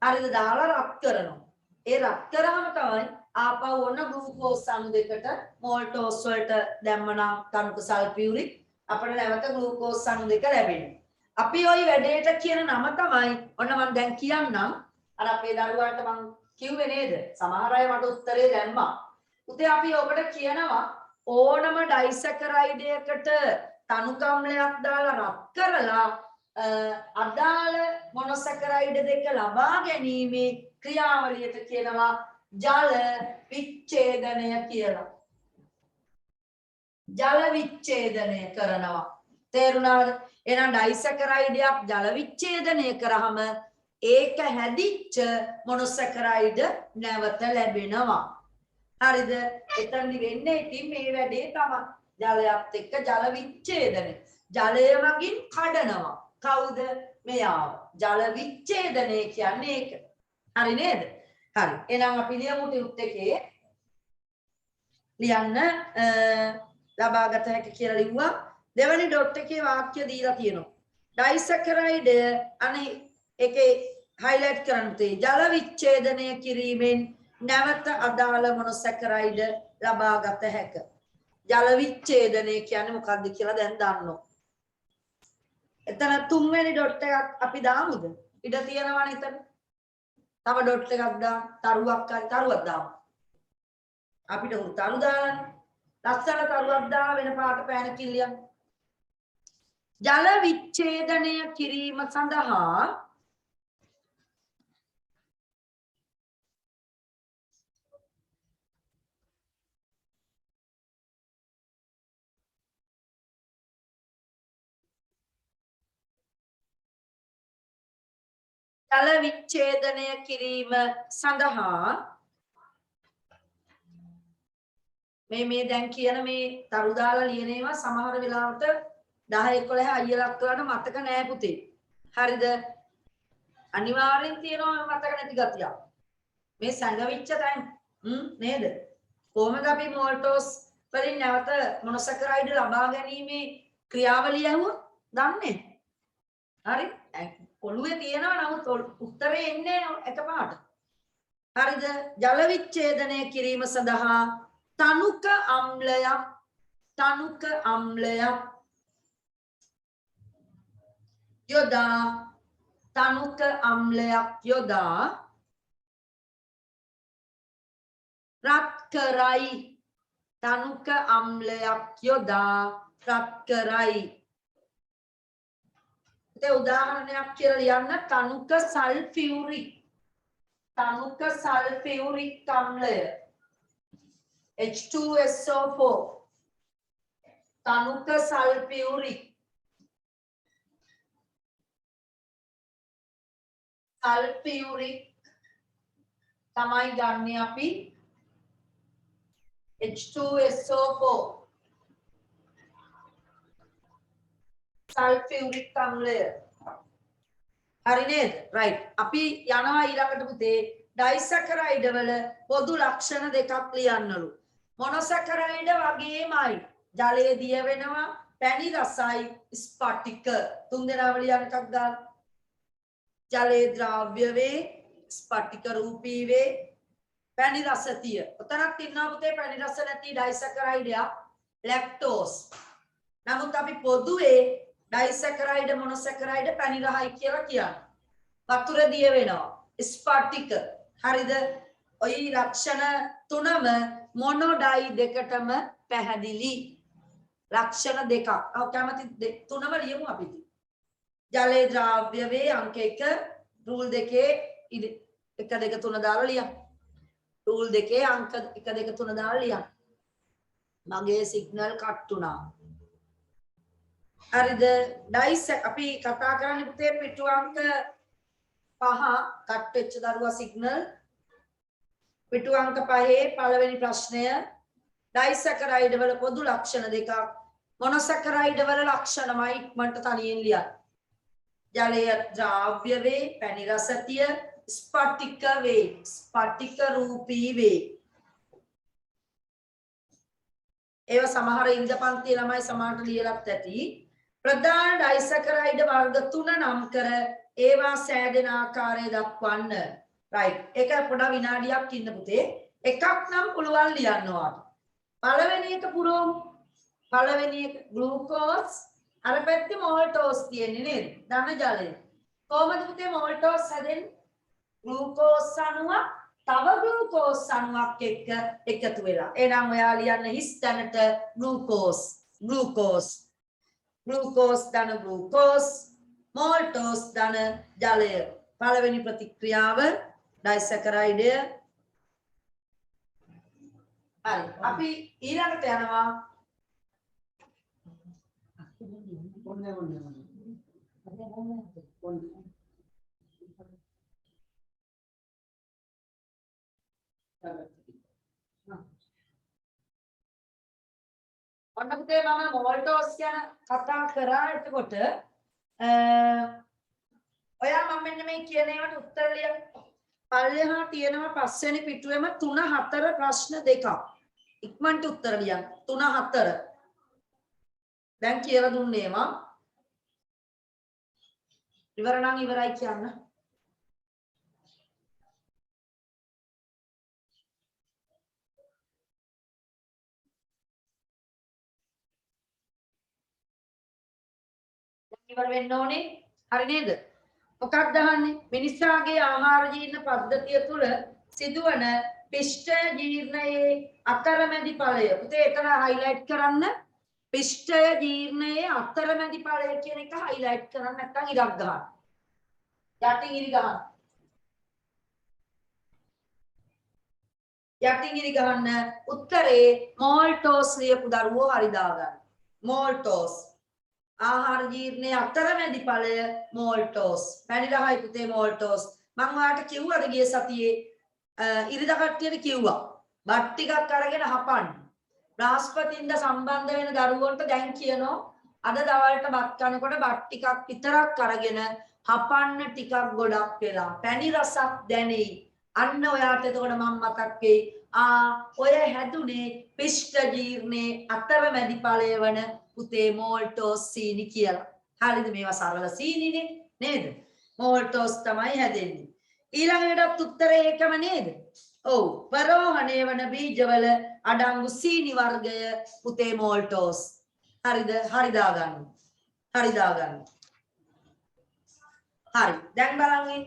[SPEAKER 1] හරිද? දාලා රත් කරනවා. ඒ රත් කරාම තමයි ආපහු ඔන්න ග්ලූකෝස් අණු දෙකට මෝල්ටෝස් වලට දැම්මනම් තනුක සල්ෆියුරික් අපිට නැවත ග්ලූකෝස් අණු දෙක ලැබෙනවා. අපි ওই වැඩේට කියන නම තමයි ඔන්න මම දැන් කියන්නම්. අර අපේ දරුවාට මම කිව්වේ නේද? සමහර අය මට උත්තරේ දැම්මා. පුතේ අපි ඔබට කියනවා ඕනම ඩයිසැකරයිඩයකට තනුක අම්ලයක් දාලා රත් කරලා අදාළ මොනොසැකරයිඩ් දෙක ලබා ගැනීමේ ක්‍රියාවලියට කියනවා ජල විච්ඡේදනය කියලා. ජල විච්ඡේදනය කරනවා. තේරුණාද? එහෙනම් ඩයිසැකරයිඩයක් ජල විච්ඡේදනය කරාම ඒක හැදිච්ච මොනොසැකරයිඩ් නැවත ලැබෙනවා. හරිද? එතනදි වෙන්නේ ඉතින් මේ වැඩේ තමයි. ජලයත් එක්ක ජල විච්ඡේදනය. ජලය මගින් කඩනවා. කවුද? මෙයාව. ජල විච්ඡේදනය කියන්නේ ඒක. හරි නේද? හරි. එහෙනම් අපි ලියමු ටියුට් එකේ ලියන්න ලබාගත හැකි කියලා ලිව්වා. දෙවැනි ඩොට් එකේ වාක්‍ය දීලා තියෙනවා. ඩයිසැකරයිඩ් අනේ ඒකේ highlight කරන්න තේ ජල විච්ඡේදනය කිරීමෙන් නැවත අදාළ මොනොසැකරයිඩ් ලබාගත හැක. ජල විච්ඡේදනය කියන්නේ මොකක්ද කියලා දැන් දන්නවා. එතන තුන්වෙනි ඩොට් එකක් අපි දාමුද? ඉඩ තියෙනවනේ එතන. තව ඩොට් එකක් දාන්න. තරුවක් හරි තරුවක් දාමු. අපිට උරු තරු දාන්න. ලස්සන තරුවක් දාලා වෙන පාට පෑන කිල්ලියක්. ජල විච්ඡේදනය කිරීම සඳහා ජල විච්ඡේදනය කිරීම සඳහා මේ දැන් කියන මේ තරු දාලා ලියන ඒවා සමහර වෙලාවට 10 11 අයියලක් කරලා මතක නෑ පුතේ. හරිද? අනිවාර්යෙන් තියෙනවා මතක නැති ගතියක්. මේ සංගවිච්ච තැන් නේද? කොහොමද අපි මෝල්ටෝස් වලින් නැවත මොනොසැකරයිඩ් ලබා ගැනීමේ ක්‍රියාවලිය ඇහුවොත් දන්නේ. හරි? ඔළුවේ තියෙනවා නමුත් උත්තරේ එන්නේ එකපාරට. හරිද? ජල විච්ඡේදනය කිරීම සඳහා තනුක අම්ලයක් යොදා තනුක අම්ලයක් යොදා රත් කරයි. තනුක අම්ලයක් යොදා රත් කරයි. උදාහරණයක් කියලා ලියන්න තනුක සල්ෆියුරික් අම්ලය H2SO4 තනුක සල්ෆියුරික් තමයි ගන්න අපි H2SO4 සල්ෆියුරික් අම්ලය. හරි නේද? රයිට්. අපි යනවා ඊළඟට පුතේ ඩයිසැකරයිඩ් වල පොදු ලක්ෂණ දෙකක් ලියන්නලු. මොනොසැකරයිඩ් වගේමයි ජලයේ දිය වෙනවා, පැණි රසයි, ස්පටික. තුන් දෙනාම ලියන්න එකක් දාන්න. ජලයේ ද්‍රව්‍ය වේ, ස්පටික රූපී වේ, පැණි රස තිය. ඔතනක් ඉන්නවා පුතේ පැණි රස නැති ඩයිසැකරයිඩ් යක් ලැක්ටෝස්. නමුත් අපි පොදුවේ ඩයිසැකරයිඩ් මොනොසැකරයිඩ් පැණි රහයි කියලා කියන්නේ. වතුර දිය වෙනවා. ස්පටික. හරිද? ඔය ලක්ෂණ තුනම මොනොඩයි දෙකටම පැහැදිලි. ලක්ෂණ දෙකක්. ඔව් කැමති තුනම ලියමු අපි. ජලයේ ද්‍රව්‍ය වේ අංක 1 රූල් දෙකේ 1 2 3 දාලා ලියන්න. රූල් දෙකේ අංක 1 2 3 දාලා ලියන්න. මගේ සිග්නල් කට් වුණා. හරිද? ඩයිසෙක් අපි කතා කරන්නේ පුතේ පිටු අංක 5 කට් වෙච්ච දරුවා සිග්නල් පිටු අංක 5 පළවෙනි ප්‍රශ්නය ඩයිසැකරයිඩ් වල පොදු ලක්ෂණ දෙකක් මොනොසැකරයිඩ් වල ලක්ෂණමයි ඉක්මනට තනියෙන් ලියන්න. ජලය ද්‍රව්‍ය වේ, පැණි රස තිය, ස්පටික වේ, ස්පටික රූපී වේ. ඒව සමහර ඉන්දපන්ති ළමයි සමහරට ලියලත් ඇති. ප්‍රධාන ඩයිසැකරයිඩ් වර්ග 3 නම් කර ඒවා සෑදෙන ආකාරය දක්වන්න. රයිට්. ඒක පොඩ විනාඩියක් ඉන්න පුතේ. එකක් නම් පුළුවන් ලියන්න ඕන. පළවෙනි එක පුරවමු. පළවෙනි එක ග්ලූකෝස් අර පැත්තේ මෝල්ටෝස් තියෙන්නේ නේද? ධන ජලය. කොහොමද පුතේ මෝල්ටෝස් හැදෙන්නේ? ග්ලූකෝස් අණුවක් තව ග්ලූකෝස් අණුවක් එක්ක එකතු වෙලා. එහෙනම් ඔයා ලියන්න හිස් තැනට ග්ලූකෝස් ධන ග්ලූකෝස් මෝල්ටෝස් ධන ජලය. පළවෙනි ප්‍රතික්‍රියාව ඩයිසැකරයිඩය. හරි. අපි ඊළඟට යනවා ඔන්න පුතේ මම මෝල්ටෝස් ගැන කතා කරා. එතකොට ඔයා මම මෙන්න මේ කියන ඒවාට උත්තර ලියන්න. පල්ලෙහා තියෙනවා පස්වෙනි පිටුවේම 3 4 ප්‍රශ්න දෙකක්. ඉක්මනට උත්තර ලියන්න. 3 4. දැන් කියලා දුන්නේ මම. ඉවර නම් ඉවරයි කියන්න. ඉවර වෙන්න ඕනේ. හරි නේද? මොකක්ද අහන්නේ? මිනිසාගේ ආහාර ජීර්ණ පද්ධතිය තුළ සිදුවන පිෂ්ඨ ජීර්ණයේ අතරමැදි ඵලය. පුතේ එතන highlight කරන්න. පිෂ්ඨ ජීර්ණයේ අතරමැදි ඵලය කියන එක highlight කරන්න නැත්නම් ඉරක් ගන්න. යටින් ඉරි ගන්න. යටින් ඉරි ගන්න උත්තරේ මෝල්ටෝස් ලියපු දරුවෝ හරි දාගන්න. මෝල්ටෝස් ආහාර ජීර්ණයේ අතරමැදි ඵලය මෝල්ටෝස්. පැණිරහයි පුතේ මෝල්ටෝස්. මම ඔයාලට කිව්වද ගිය සතියේ ඉරිදා කට්ටියට කිව්වා. බත් ටිකක් අරගෙන හපන්න. බ්‍රහස්පතින්ද සම්බන්ධ වෙන දරුවන්ට දැන් කියනවා අද දවල්ට බත් කනකොට බත් ටිකක් විතරක් අරගෙන හපන්න ටිකක් ගොඩක් වෙලා පැණි රසක් දැනෙයි. අන්න ඔයාට එතකොට මම මතක් වෙයි ඔය හැදුනේ පිෂ්ඨ ජීර්ණේ අතරමැදි ඵලය වන පුතේ මෝල්ටෝස් සීනි කියලා. හරිද? මේවා සරල සීනිනේ නේද? මෝල්ටෝස් තමයි හැදෙන්නේ. ඊළඟටත් උත්තරේ ඒකම නේද? ඔව්. පරෝහණය වන බීජවල අඩංගු සීනි වර්ගය පුතේ මෝල්ටෝස්. හරිද? හරි දාගන්න. හරි දාගන්න. හරි. දැන් බලන්න ඉන්න.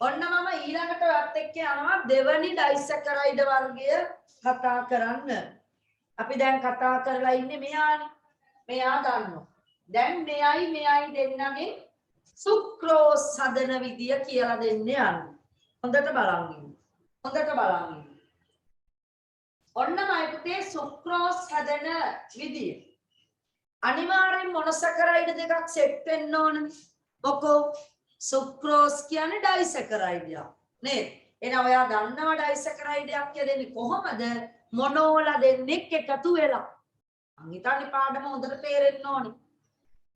[SPEAKER 1] ඔන්න මම ඊළඟට වත් එක්ක යනවා දෙවනි ඩයිසැකරයිඩ් වර්ගය කතා කරන්න. අපි දැන් කතා කරලා ඉන්නේ මෙයානේ. මෙයා දන්නවා. දැන් මෙයයි දෙන්නගේ සුක්‍රෝස් හදන විදිය කියලා දෙන්න යන්න. හොඳට බලන්න ඉන්න. හොඳට බලන්න ඉන්න. ඔන්න මයි පුතේ සුක්‍රෝස් හදන විදිය. අනිවාර්යෙන් මොනොසැකරයිඩ් දෙකක් සෙට් වෙන්න ඕනේ. මොකෝ සුක්‍රෝස් කියන්නේ ඩයිසැකරයිඩ් එකක් නේද? එහෙනම් ඔයා දන්නවා ඩයිසැකරයිඩ් එකක් කියන්නේ කොහොමද? මොනෝලා දෙන්නෙක් එකතු වෙලා. මං හිතන්නේ පාඩම හොඳට තේරෙන්න ඕනේ.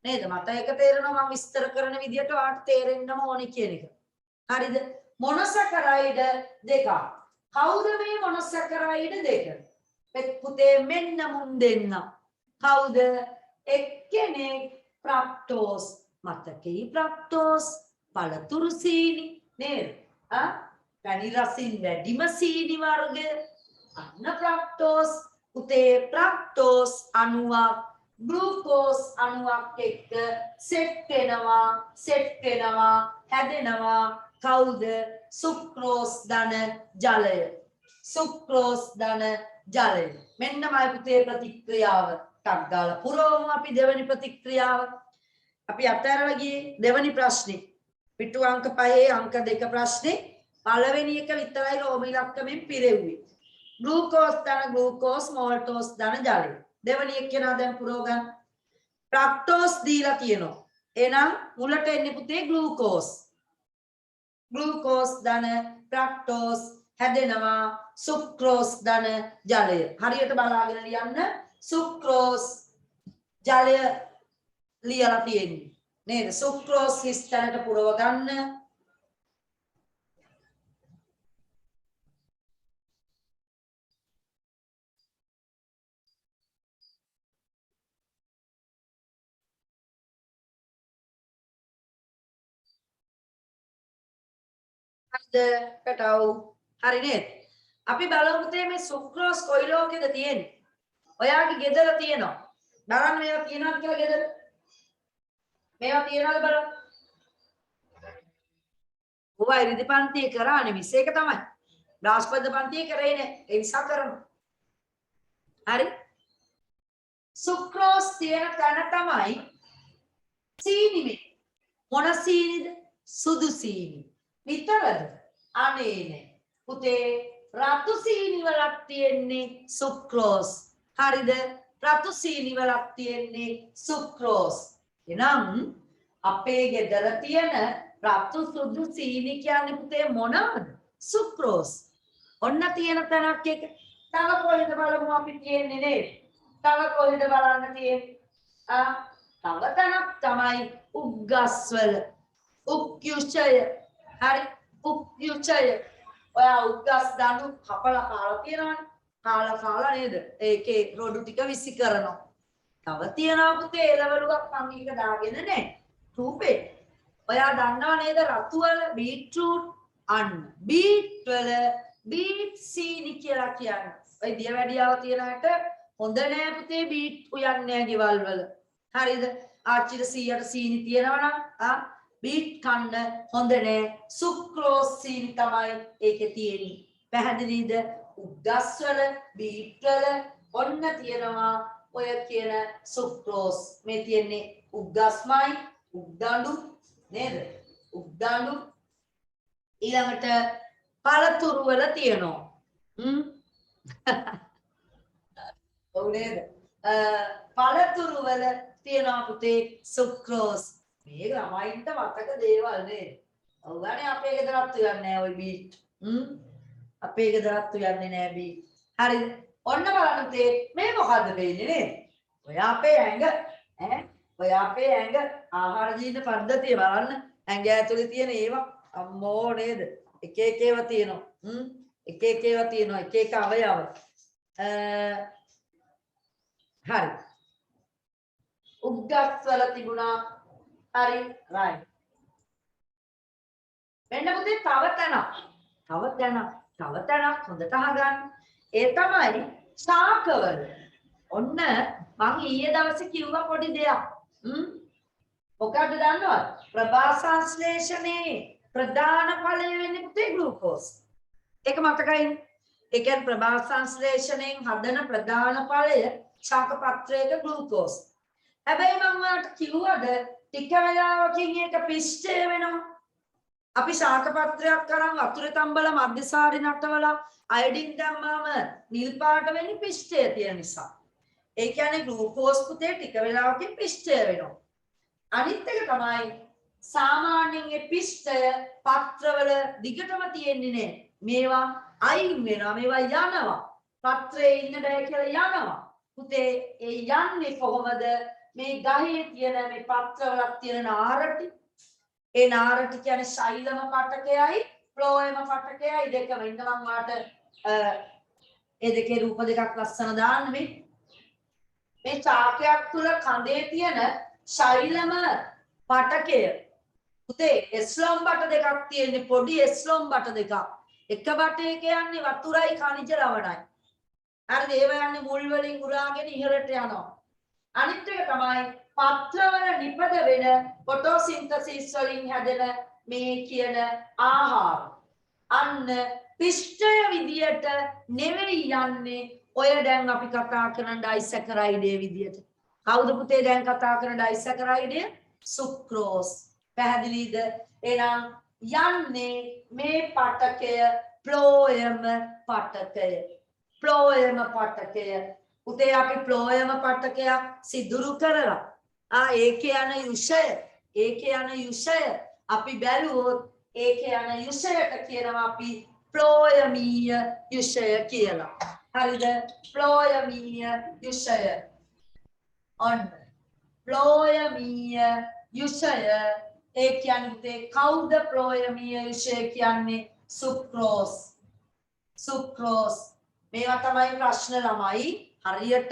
[SPEAKER 1] නේද? මට ඒක තේරෙනවා මම විස්තර කරන විදිහට ඔයාලට තේරෙන්නම ඕනේ කියන එක. හරිද? මොනොසැකරයිඩ් දෙකක්. කවුද මේ මොනොසැකරයිඩ් දෙක? පුතේ මෙන්න මුන් දෙන්න. කවුද? එක්කෙනෙක් ෆ්‍රක්ටෝස්. මතකයි ෆ්‍රක්ටෝස් පළතුරු සීනි නේද? පැණි රසින් වැඩිම සීනි වර්ගය. අන්න ෆ්‍රක්ටෝස්. පුතේ ෆ්‍රක්ටෝස් අණුවක් ග්ලූකෝස් අණුවක් එක්ක සෙට් වෙනවා හැදෙනවා. කවුද? සුක්‍රෝස් ධන ජලය. සුක්‍රෝස් ධන ජලය. මෙන්නමයි පුතේ ප්‍රතික්‍රියාව. ටක් ගාලා පුරවමු අපි දෙවෙනි ප්‍රතික්‍රියාව. අපි අත්හැරලා ගියේ දෙවෙනි ප්‍රශ්නේ. පිටු අංක 5 අංක 2 ප්‍රශ්නේ පළවෙනි එක විතරයි රෝම ඉලක්කමෙන් පිරෙව්වේ. ග්ලූකෝස් ධන ග්ලූකෝස් මෝල්ටෝස් ධන ජලය. දෙවෙනි එක කෙනා දැන් පුරව ගන්න. ෆ්‍රක්ටෝස් දීලා තියෙනවා. එහෙනම් මුලට එන්නේ පුතේ ග්ලූකෝස්. ග්ලූකෝස් ධන ෆ්‍රක්ටෝස් හැදෙනවා සුක්‍රෝස් ධන ජලය. හරියට බලාගෙන ලියන්න. සුක්‍රෝස් ජලය ලියලා තියෙන්නේ නේද? සුක්‍රෝස් හිස්තැනට පුරව ගන්න. පැටව් හරි නේද? අපි බලමු පුතේ මේ සුක්‍රෝස් කොයි ලෝකෙද තියෙන්නේ? ඔයාගේ ගෙදර තියෙනවා. බලන්න මේවා තියෙනවද කියලා ගෙදර? මේවා තියනවද බලන්න. ඔවා ඉරිදි පන්තියේ කරානේ මිස් ඒක තමයි. බ්‍රහස්පති පන්තියේ කරේ නේ. ඒ නිසා කරමු. හරි. සුක්‍රෝස් තියෙන තැන තමයි සීනි මේ. මොන සීනිද? සුදු සීනි. විතරද? අනේ නේ. පුතේ රතු සීනි වලක් තියෙන්නේ සුක්‍රෝස්. හරිද? රතු සීනි වලක් තියෙන්නේ සුක්‍රෝස්. එනම් අපේ ගෙදර තියෙන රතු සුදු සීනි කියන්නේ පුතේ මොනවද? සුක්‍රෝස්. ඔන්න තියෙන තැනක් එක. තව කොහෙද බලමු අපි තියෙන්නේ නේද? තව කොහෙද බලන්න තියෙන්නේ? තව තැනක් තමයි උග්ගස්වල. උක්යුෂය. හරි උක්යුෂය. ඔයා උග්ගස් දඬු කපලා කාලා තියෙනවනේ. කාලා නේද? ඒකේ රොඩු ටික විසි කරනවා. තව තියනවා පුතේ එළවලුවක් මම එක දාගෙන නැහැ. රූපේ. ඔයා දන්නවා නේද රතු වල බීට්‍රූට් අන්න. බීට් වල බීට් සීනි කියලා කියන්නේ. ඔය දියවැඩියාව තියනකට හොඳ නෑ පුතේ බීට් උයන්නේ ගෙවල් වල. හරිද? ආච්චිට 100ට සීනි තියෙනවා නම් බීට් කන්න හොඳ නෑ සුක්‍රෝස් සීනි තමයි ඒකේ තියෙන්නේ පැහැදිලිද උග්ගස් වල බීට් වල ඔන්න තියෙනවා ඔය කියන සුක්‍රෝස් මේ තියෙන්නේ උග්ගස්මයි උග්දඬු නේද උග්දඬු ඊළඟට පළතුරු වල තියෙනවා ඔව් නේද පළතුරු වල තියෙනවා පුතේ සුක්‍රෝස් මේ ළමයින්ට මතක දේවල් නේද ඔව්වනේ අපේ ගෙදරත් උයන්නේ නැහැ ওই බීට් අපේ ගෙදරත් උයන්නේ නැහැ බීට් හරිද ඔන්න බලන්න පුතේ මේ මොකද්ද වෙන්නේ නේද ඔයා අපේ ඇඟ ඔය අපේ ඇඟ ආහාර ජීවන පද්ධතිය බලන්න ඇඟ ඇතුලේ තියෙන ඒවා අම්මෝ නේද එක එක ඒවා තියෙනවා එක එක ඒවා තියෙනවා එක එක අවයව හරි උග්ගස් වල තිබුණා හරි රයිට් මෙන්න පුතේ තව තැනක් හොඳට අහගන්න ඒ තමයි ශාකවල ඔන්න මං ඊයේ දවසේ කිව්වා පොඩි දෙයක් මොකක්ද දන්නවද ප්‍රභා සංශ්ලේෂණේ ප්‍රධාන ඵලය වෙන්නේ පුතේ ග්ලූකෝස් ඒක මතකයිනේ ඒ කියන්නේ ප්‍රභා සංශ්ලේෂණයෙන් හදන ප්‍රධාන ඵලය ශාක පත්‍රයක ග්ලූකෝස් හැබැයි මම ඔයාලට කිව්වද ටික වෙලාවකින් ඒක පිෂ්ඨය වෙනවා අපි ශාක පත්‍රයක් කරන් වතුරේ තම්බලා මධ්‍යසාරි නටවලා අයඩින් දැම්මම නිල් පාට වෙන්නේ පිෂ්ඨය තියෙන නිසා ඒ කියන්නේ ග්ලූකෝස් පුතේ ටික වෙලාවකින් පිෂ්ඨය වෙනවා අනිත් එක තමයි සාමාන්‍යයෙන් මේ පිෂ්ඨය පත්‍රවල දිගටම තියෙන්නේ නෑ මේවා අයින් වෙනවා මේවා යනවා පත්‍රයේ ඉන්න බෑ කියලා යනවා පුතේ ඒ යන්නේ කොහොමද මේ ගහේ තියෙන මේ පත්‍රවලක් තියෙන නාරටි ඒ නාරටි කියන්නේ ශෛලම පටකයයි ෆ්ලෝයම පටකයයි දෙකම ඉන්න මම වාට ඒ දෙකේ රූප දෙකක් ලස්සන දාන්න මේ චාකයක් තුල කඳේ තියෙන ශෛලම පටකය පුතේ එස්ලොම් බට දෙකක් තියෙන්නේ පොඩි එස්ලොම් බට දෙකක් එක බටේ කියන්නේ වතුරයි ඛනිජ ලවණයි හරිද ඒව යන්නේ මුල් වලින් උරාගෙන ඉහළට යනවා අනිත් එක තමයි පත්‍රවල නිපද වෙන ෆොටෝසින්තසිස් වලින් හැදෙන මේ කියන ආහාර අන්න පිෂ්ඨය විදියට නෙවෙයි යන්නේ ඔය දැන් අපි කතා කරන ඩයිසැකරයිඩේ විදියට කවුද පුතේ දැන් කතා කරන ඩයිසැකරයිඩය සුක්‍රෝස් පැහැදිලිද එහෙනම් යන්නේ මේ පටකය ෆ්ලෝයම පටකය පුතේ අපි ෆ්ලෝයම පටකයක් සිදුරු කරලා ඒකේ යන යුෂය අපි බැලුවොත් ඒකේ යන යුෂයට කියනවා අපි ෆ්ලෝයමීය යුෂය කියලා හරිද ෆ්ලෝයමීය යුෂය on ෆ්ලෝයමීය යුෂය ඒ කියන්නේ කවුද ෆ්ලෝයමීය යුෂය කියන්නේ සුක්‍රෝස් මේවා තමයි ප්‍රශ්න ළමයි හරියට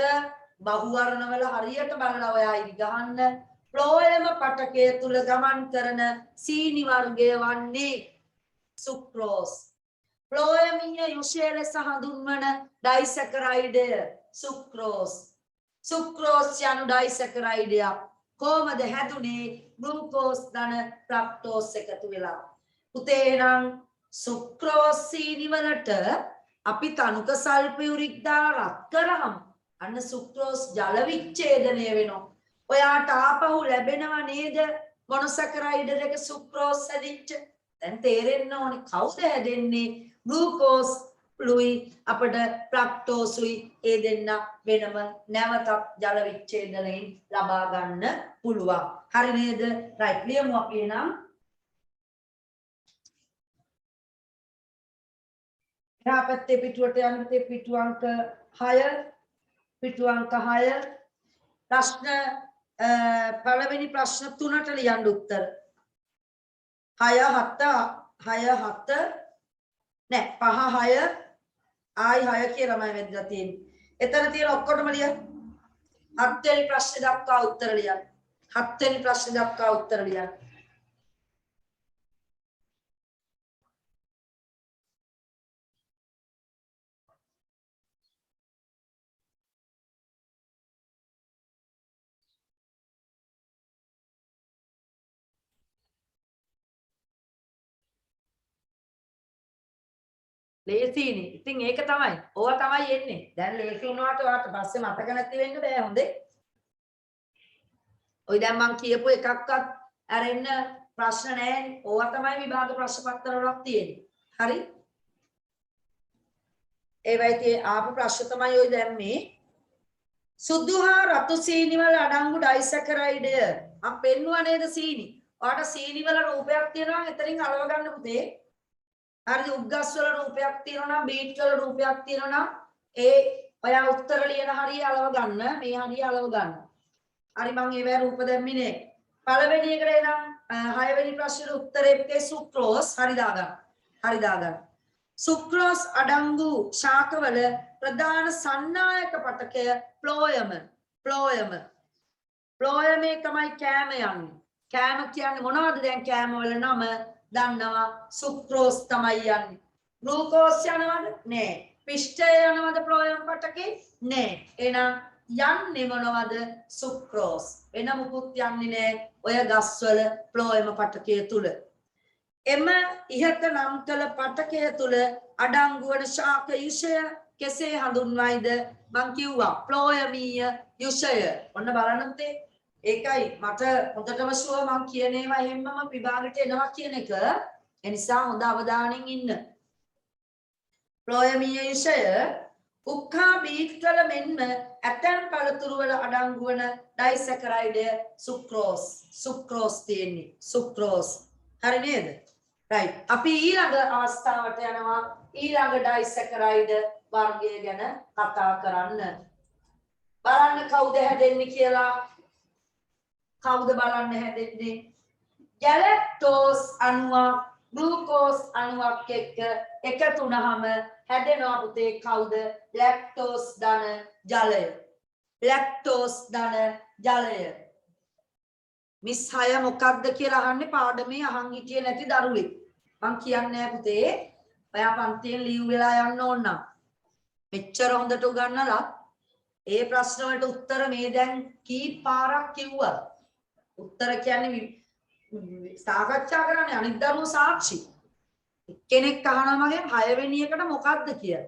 [SPEAKER 1] බහුවර්ණවල හරියට බලලා ඔයා ඉරි ගහන්න ෆ්ලෝයම පටකය තුල ගමන් කරන සීනි වර්ගය වන්නේ සුක්‍රෝස් ෆ්ලෝයමීය යුෂය ලෙස හඳුන්වන ඩයිසැකරයිඩය සුක්‍රෝස් යනු ඩයිසැකරයිඩයක් කොහමද හැදුනේ ග්ලූකෝස් ධන ෆ්‍රක්ටෝස් එකතු වෙලා පුතේ නම් සුක්‍රෝස් සීනි වලට අපි තනුක සල්ෆියුරික් දාලා රත් කරාම අන්න සුක්‍රෝස් ජල විච්ඡේදනය වෙනවා ඔයාට ආපහු ලැබෙනව නේද මොනොසැකරයිඩර් එක සුක්‍රෝස් හැදිච්ච දැන් තේරෙන්න ඕනේ කවුද හැදෙන්නේ ග්ලූකෝස් ෆ්ලුයි අපිට ෆ්‍රක්ටෝස්ුයි ඒ දෙන්න වෙනම නැවතත් ජල විච්ඡේදනයෙන් ලබා ගන්න පුළුවන් හරි නේද රයිට් ලියමු අපි එනම් එහා පැත්තේ පිටුවට යන පිටු අංක 6 ප්‍රශ්න පළවෙනි ප්‍රශ්න 3ට ලියන්න උත්තර 6 නෑ 5 6 ආයි 6 කියලා මම වැදලා තියෙන්නේ එතන තියෙන ඔක්කොටම ලියන්න 7 වෙනි ප්‍රශ්නේ දක්වා උත්තර ලියන්න 7 වෙනි ප්‍රශ්නේ දක්වා උත්තර ලියන්න ලේසියිනේ. ඉතින් ඒක තමයි. ඕවා තමයි එන්නේ. දැන් ලේසි වුණාට ඔයාලට පස්සේ මතක නැති වෙන්න බෑ හොඳේ. ඔය දැන් මං කියපු එකක්වත් අරෙන්න ප්‍රශ්න නැහැනේ. ඕවා තමයි විභාග ප්‍රශ්න පත්‍ර වලක් තියෙන්නේ. හරි? ඒවයිතේ ආපු ප්‍රශ්න තමයි ඔය දැම්මේ. සුදු හා රතු සීනි වල අඩංගු ඩයිසැකරයිඩය. මම පෙන්නුවා නේද සීනි? ඔයාලට සීනි වල රූපයක් තියෙනවා එතනින් අලව ගන්න පුතේ. හරිද? උග්ගස් වල රූපයක් තියෙනවා නම් බීට් වල රූපයක් තියෙනවා නම් ඒ ඔයා උත්තර ලියන හරිය අලව ගන්න. මේ හරිය අලව ගන්න. හරි මම ඒවැ රූප දැම්මේ නේ. පළවෙනි එකට එනම් 6 වෙනි ප්‍රශ්නෙට උත්තරේ පුතේ සුක්‍රෝස්. හරි දාගන්න. හරි දාගන්න. සුක්‍රෝස් අඩංගු ශාකවල ප්‍රධාන සන්නායක පටකය ප්ලෝයම. ප්ලෝයමේ තමයි කෑම යන්නේ. කෑම කියන්නේ මොනවද දැන් කෑම වල නම දන්නවා. සුක්‍රෝස් තමයි යන්නේ. ග්ලූකෝස් යනවද? නෑ. පිෂ්ඨය යනවද ප්ලෝයම පටකේ? නෑ. එහෙනම් යන්නේ මොනවද? සුක්‍රෝස්. වෙන මුකුත් යන්නේ නෑ ඔය ගස්වල ප්ලෝයම පටකය තුල. එම ඉහත නම් කළ පටකය තුල අඩංගු වන ශාක යුෂය කෙසේ හඳුන්වයිද? මං කිව්වා ප්ලෝයමීය යුෂය. ඔන්න බලන්න පුතේ. ඒකයි මට හොඳටම ෂුවර් මං කියන ඒවා හැමම විභාගයට එනවා කියන එක. ඒ නිසා හොඳ අවධානයෙන් ඉන්න. ප්ලෝයමීය යුෂය උක්කා බීට්වල මෙන්ම ඇතැම් පළතුරු වල අඩංගු වන ඩයිසැකරයිඩය සුක්‍රෝස් තියෙන්නේ. සුක්‍රෝස්. හරි නේද? right. අපි ඊළඟ අවස්ථාවට යනවා. ඊළඟ ඩයිසැකරයිඩ වර්ගය ගැන කතා කරන්න. බලන්න කවුද හැදෙන්නේ කියලා. කවුද බලන්න හැදෙන්නේ? ගැලැක්ටෝස් අණුවක් ග්ලූකෝස් අණුවක් එක්ක එකතු වුනහම හැදෙනවා පුතේ කවුද? ලැක්ටෝස් ධන ජලය. ලැක්ටෝස් ධන ජලය. මිස් 6 මොකක්ද කියලා අහන්නේ පාඩමේ අහන් හිටියේ නැති දරුවෙක්. මං කියන්නේ නෑ පුතේ. ඔයා පන්තියෙන් ලීව් වෙලා යන්න ඕන නම්. මෙච්චර හොඳට උගන්නලා ඒ ප්‍රශ්න වලට උත්තර මේ දැන් කී පාරක් කිව්වද? උත්තර කියන්නේ සාකච්ඡා කරන්නේ අනිත් දරුවෝ සාක්ෂි. එක්කෙනෙක් අහනවා මගෙන් 6 වෙනි එකට මොකක්ද කියලා.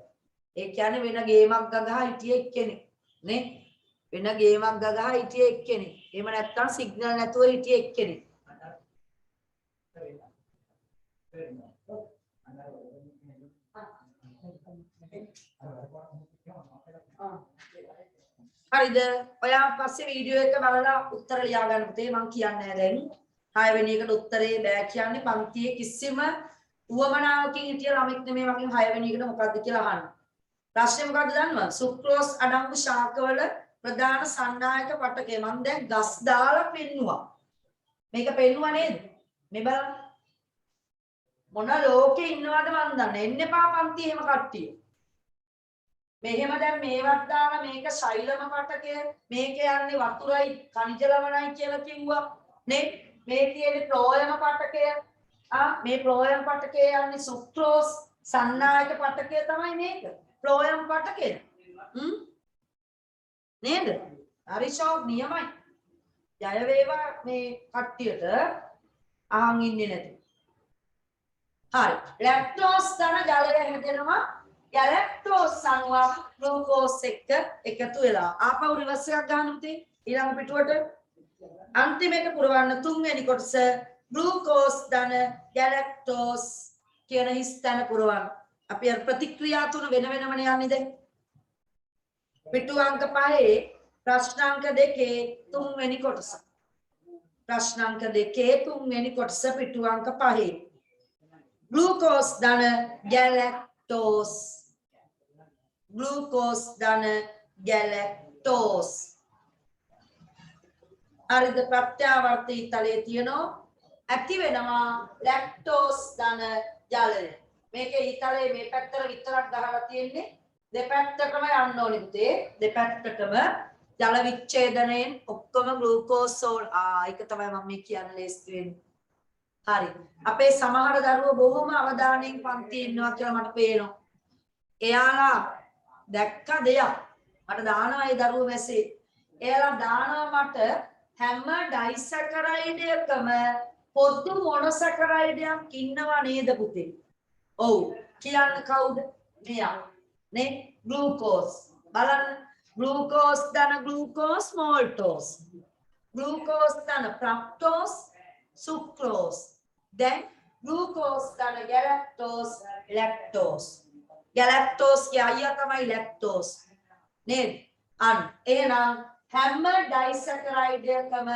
[SPEAKER 1] ඒ කියන්නේ වෙන ගේමක් ගගහා හිටියේ එක්කෙනෙක් නේ. වෙන ගේමක් ගගහා හිටියේ එක්කෙනෙක්. එහෙම නැත්නම් සිග්නල් නැතුව හිටියේ එක්කෙනෙක්. හරිද? ඔයා පස්සේ වීඩියෝ එක බලලා උත්තර ලියා ගන්න පුතේ. මම කියන්නේ දැන් 6 වෙනි එකට උත්තරේ බෑ කියන්නේ පන්තියේ කිසිම උවමනාවකින් හිටිය ළමෙක් නෙමෙයි මගෙන් 6 වෙනි එකට මොකක්ද කියලා අහන්න. ප්‍රශ්නේ මොකක්ද දන්නවද? සුක්‍රෝස් අඩංගු ශාකවල ප්‍රධාන සන්නායක පටකය. මම දැන් ගස් දාලා පෙන්නුවා. මේක පෙන්නුවා නේද? මේ බලන්න. මොන ලෝකේ ඉන්නවද මන් දන්නේ. එන්න එපා පන්ති එහෙම කට්ටිය. මෙහෙම දැන් මේවත් දාලා මේක ශෛලම පටකය. මේක යන්නේ වතුරයි khනිජ ලවණයි කියලා කිව්වා. නේ? මේ තියෙන්නේ ප්ලෝයම පටකය. මේ ප්ලෝයම් පටකය යන්නේ සුක්‍රෝස් සන්නායක පටකය තමයි මේක. ප්ලෝයම් පටකය. නේද? හරි ෂෝක් නියමයි. ජය වේවා මේ කට්ටියට අහන් ඉන්නේ නැති. හරි. ලැක්ටෝස් ධන ජලය හැදෙනවා. ගැලැක්ටෝස් අණුවක් ග්ලූකෝස් එක්ක එකතු වෙලා. ආපහු රිවර්ස් එකක් ගන්න පුතේ. ඊළඟ පිටුවට අන්තිමේට පුරවන්න 3 වෙනි කොටස ග්ලූකෝස් ධන ගැලැක්ටෝස් කියන හිස් තැන පුරවන්න. අපි අර ප්‍රතික්‍රියා තුන වෙන වෙනමනේ යන්නේ දැන්. පිටු අංක 5 ප්‍රශ්න අංක 2 3 වෙනි කොටස. ප්‍රශ්න අංක 2 3 වෙනි කොටස පිටු අංක 5. ග්ලූකෝස් ධන ගැලැක්ටෝස්. ග්ලූකෝස් ධන ගැලැක්ටෝස්. හරිද? ප්‍රත්‍යාවර්තී තලයේ තියෙනවා ඇති වෙනවා ලැක්ටෝස් ධන ජලය. මේකේ ඊතලයේ මේ පැත්තට විතරක් ගහලා තියෙන්නේ. දෙපැත්තටම යන්න ඕනේ පුතේ. දෙපැත්තටම ජල විච්ඡේදනයෙන් ඔක්කොම ග්ලූකෝස් ඒක තමයි මම මේ කියන්න ලේස්ති වෙන්නේ. හරි. අපේ සමහර දරුවෝ බොහොම අවධානයෙන් පන්තියේ ඉන්නවා කියලා මට පේනවා. එයාලා දැක්ක දෙයක් මට දානවා ඒ දරුවෝ මැසේජ්. එයාලා දානවා මට හැම ඩයිසැකරයිඩයකම පොදු මොනොසැකරයිඩයක් ඉන්නවා නේද පුතේ? ඔව්. කියන්න කවුද? මෙයා. නේ glucose. බලන්න glucose ධන glucose maltose. glucose ධන fructose sucrose. then glucose ධන galactose lactose. galactose කිය අයියා තමයි lactose. නේද? අන්න එහෙනම් හැම ඩයිසැකරයිඩ් එකම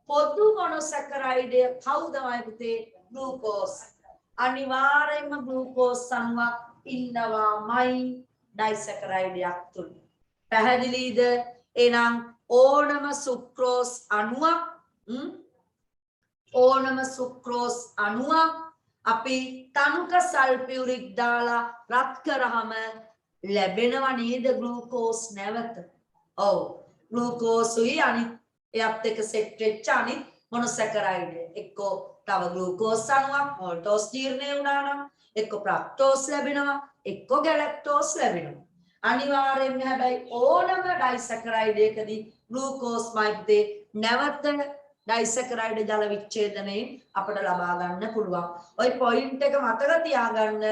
[SPEAKER 1] පොදු මොනොසැකරයිඩ් එක කවුදමයි පුතේ? glucose. අනිවාර්යයෙන්ම glucose අණුවක් ඉන්නවාමයි ඩයිසැකරයිඩ් එකක් තුල. පැහැදිලිද? එහෙනම් ඕනම සුක්‍රෝස් අණුවක් අපි තනුක සල්ෆියුරික් දාලා රත් කරාම ලැබෙනව නේද ග්ලූකෝස් නැවත? ඔව් ග්ලූකෝස් උයි අනිත් එයත් එක්ක සෙට් වෙච්ච අනිත් මොනොසැකරයිඩ් එක්කෝ තව ග්ලූකෝස් අණුවක් මෝල්ටෝස් ජීර්ණය වුණා නම් එක්කෝ ෆ්‍රක්ටෝස් ලැබෙනවා එක්කෝ ගැලැක්ටෝස් ලැබෙනවා. අනිවාර්යෙන්ම හැබැයි ඕනම ඩයිසැකරයිඩ් එකදී ග්ලූකෝස් මයිප්තේ නැවත ඩයිසැකරයිඩ් ජල විච්ඡේදනයෙන් අපිට ලබා ගන්න පුළුවන්. ওই පොයින්ට් එක මතක තියාගන්න.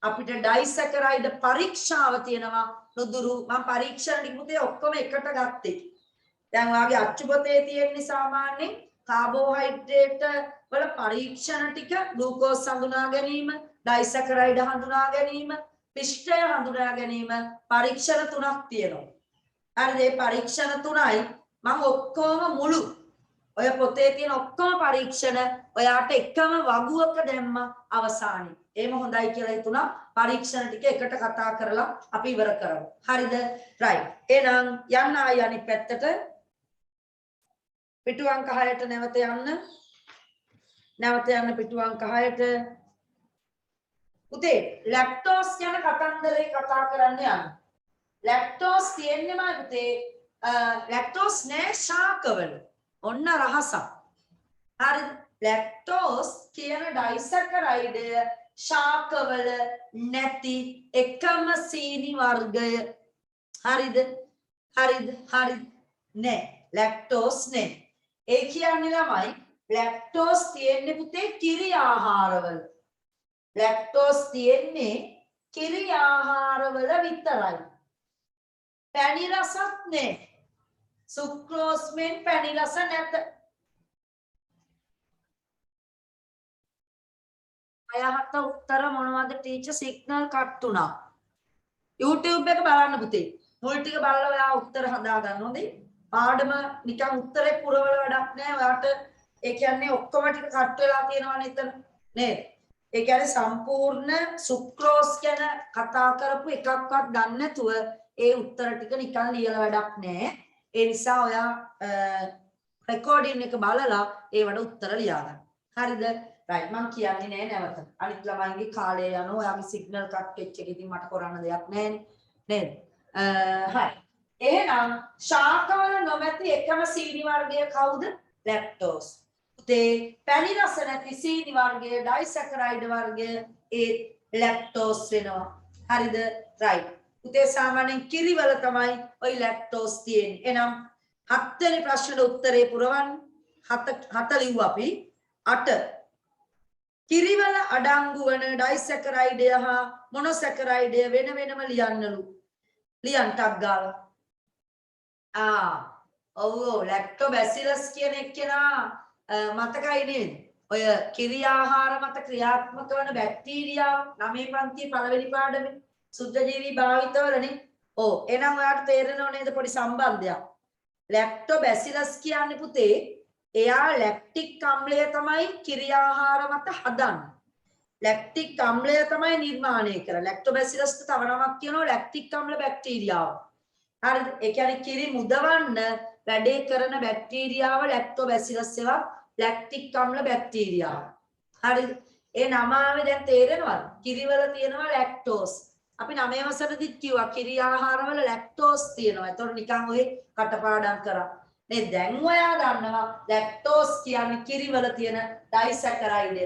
[SPEAKER 1] අපිට ඩයිසැකරයිඩ් පරීක්ෂාව තියෙනවා නුදුරු. මම පරීක්ෂණ ටික ඔක්කොම එකට ගත්තේ. දැන් ඔයාගේ අච්චු පොතේ තියෙන්නේ සාමාන්‍යයෙන් කාබෝහයිඩ්‍රේට් වල පරීක්ෂණ ටික ග්ලූකෝස් හඳුනා ගැනීම, ඩයිසැකරයිඩ් හඳුනා ගැනීම, පිෂ්ඨය හඳුනා ගැනීම පරීක්ෂණ 3ක් තියෙනවා. හරිද? මේ පරීක්ෂණ 3යි මම ඔක්කොම මුළු ඔය පොතේ තියෙන ඔක්කොම පරීක්ෂණ ඔයාට එකම වගුවක දැම්ම අවසානයේ. එහෙම හොඳයි කියලා හිතුණා. පරීක්ෂණ ටික එකට කතා කරලා අපි ඉවර කරමු. හරිද? right. එහෙනම් යන්න ආය අනිත් පැත්තට. පිටු අංක 6ට නැවත යන්න. නැවත යන්න පිටු අංක 6ට. පුතේ ලැක්ටෝස් යන කතන්දරේ කතා කරන්න යන්න. ලැක්ටෝස් තියෙන්නේම පුතේ ලැක්ටෝස් නෑ ශාකවල. ඔන්න රහසක්. හරිද? ලැක්ටෝස් කියන ඩයිසැකරයිඩ් ශාකවල නැති එකම සීනි වර්ගය. හරිද? හරිද? හරිද? නෑ. ලැක්ටෝස් නෑ. ඒ කියන්නේ ළමයි ලැක්ටෝස් තියෙන්නේ පුතේ කිරි ආහාරවල. ලැක්ටෝස් තියෙන්නේ කිරි ආහාරවල විතරයි. පැණි රසත් නෑ. සුක්‍රෝස් මෙන් පැණි රස නැත. අයහත උත්තර මොනවද ටීචර්? සිග්නල් කට් වුණා. YouTube එක බලන්න පුතේ. මුල් ටික බලලා ඔයා උත්තර හදා ගන්න හොඳේ. පාඩම නිකන් උත්තරේ පුරවල වැඩක් නෑ. ඔයාට ඒ කියන්නේ ඔක්කොම ටික කට් වෙලා තියෙනවනේ එතන. නේද? ඒ කියන්නේ සම්පූර්ණ සුක්‍රෝස් ගැන කතා කරපු එකක්වත් ගන්න නැතුව ඒ උත්තර ටික නිකන් ලියලා වැඩක් නෑ. ඒ නිසා ඔයා රෙකෝඩින් එක බලලා ඒවට උත්තර ලියා ගන්න. හරිද? right මම කියන්නේ නෑ නැවත. අනිත් ළමයින්ගේ කාලය යනවා. ඔයාගේ සිග්නල් කට් වෙච්ච එක ඉතින් මට කරන්න දෙයක් නෑනේ. නේද? හරි. එහෙනම් ශාකවල නොමැති එකම සීනි වර්ගය කවුද? ලැක්ටෝස්. පුතේ පැණි රස නැති සීනි වර්ගය ඩයිසැකරයිඩ් වර්ගය ඒ ලැක්ටෝස් වෙනවා. හරිද? right. පුතේ සාමාන්‍යයෙන් කිරිවල තමයි ওই ලැක්ටෝස් තියෙන්නේ. එහෙනම් 7 වෙනි ප්‍රශ්නෙට උත්තරේ පුරවන්න. 7 ලිව්ව අපි. 8 කිරිවල අඩංගු වන ඩයිසැකරයිඩ් හා මොනොසැකරයිඩ් වෙන වෙනම ලියන්නලු. ලියන්ටක් ගාලා. ඔව් ලැක්ටෝබැසිලස් කියන එක්කෙනා මතකයි නේද? ඔය කිරි ආහාර මත ක්‍රියාත්මක වන බැක්ටීරියාව 9 පන්තියේ පළවෙනි පාඩමේ සුද්ධ ජීවි භාවිතවලනේ. ඔව් එහෙනම් ඔයාලට තේරෙනව නේද පොඩි සම්බන්ධයක්. ලැක්ටෝබැසිලස් කියන්නේ පුතේ එයා ලැක්ටික් අම්ලය තමයි කිරි ආහාර මත හදන්නේ. ලැක්ටික් අම්ලය තමයි නිර්මාණය කරන්නේ. ලැක්ටෝබැසිලස්ට තව නමක් කියනවා ලැක්ටික් අම්ල බැක්ටීරියාව. හරිද? ඒ කියන්නේ කිරි මුදවන්න වැඩේ කරන බැක්ටීරියාව ලැක්ටෝබැසිලස් ඒවා ලැක්ටික් අම්ල බැක්ටීරියාව. හරිද? ඒ නමාවේ දැන් තේරෙනවද? කිරිවල තියෙනවා ලැක්ටෝස්. අපි 9 වසරේදීත් කිව්වා කිරි ආහාරවල ලැක්ටෝස් තියෙනවා. ඒතකොට නිකන් ඔය කටපාඩම් කරා. මේ දැන් ඔයා දන්නවා ලැක්ටෝස් කියන්නේ කිරිවල තියෙන ඩයිසැකරයිඩ්.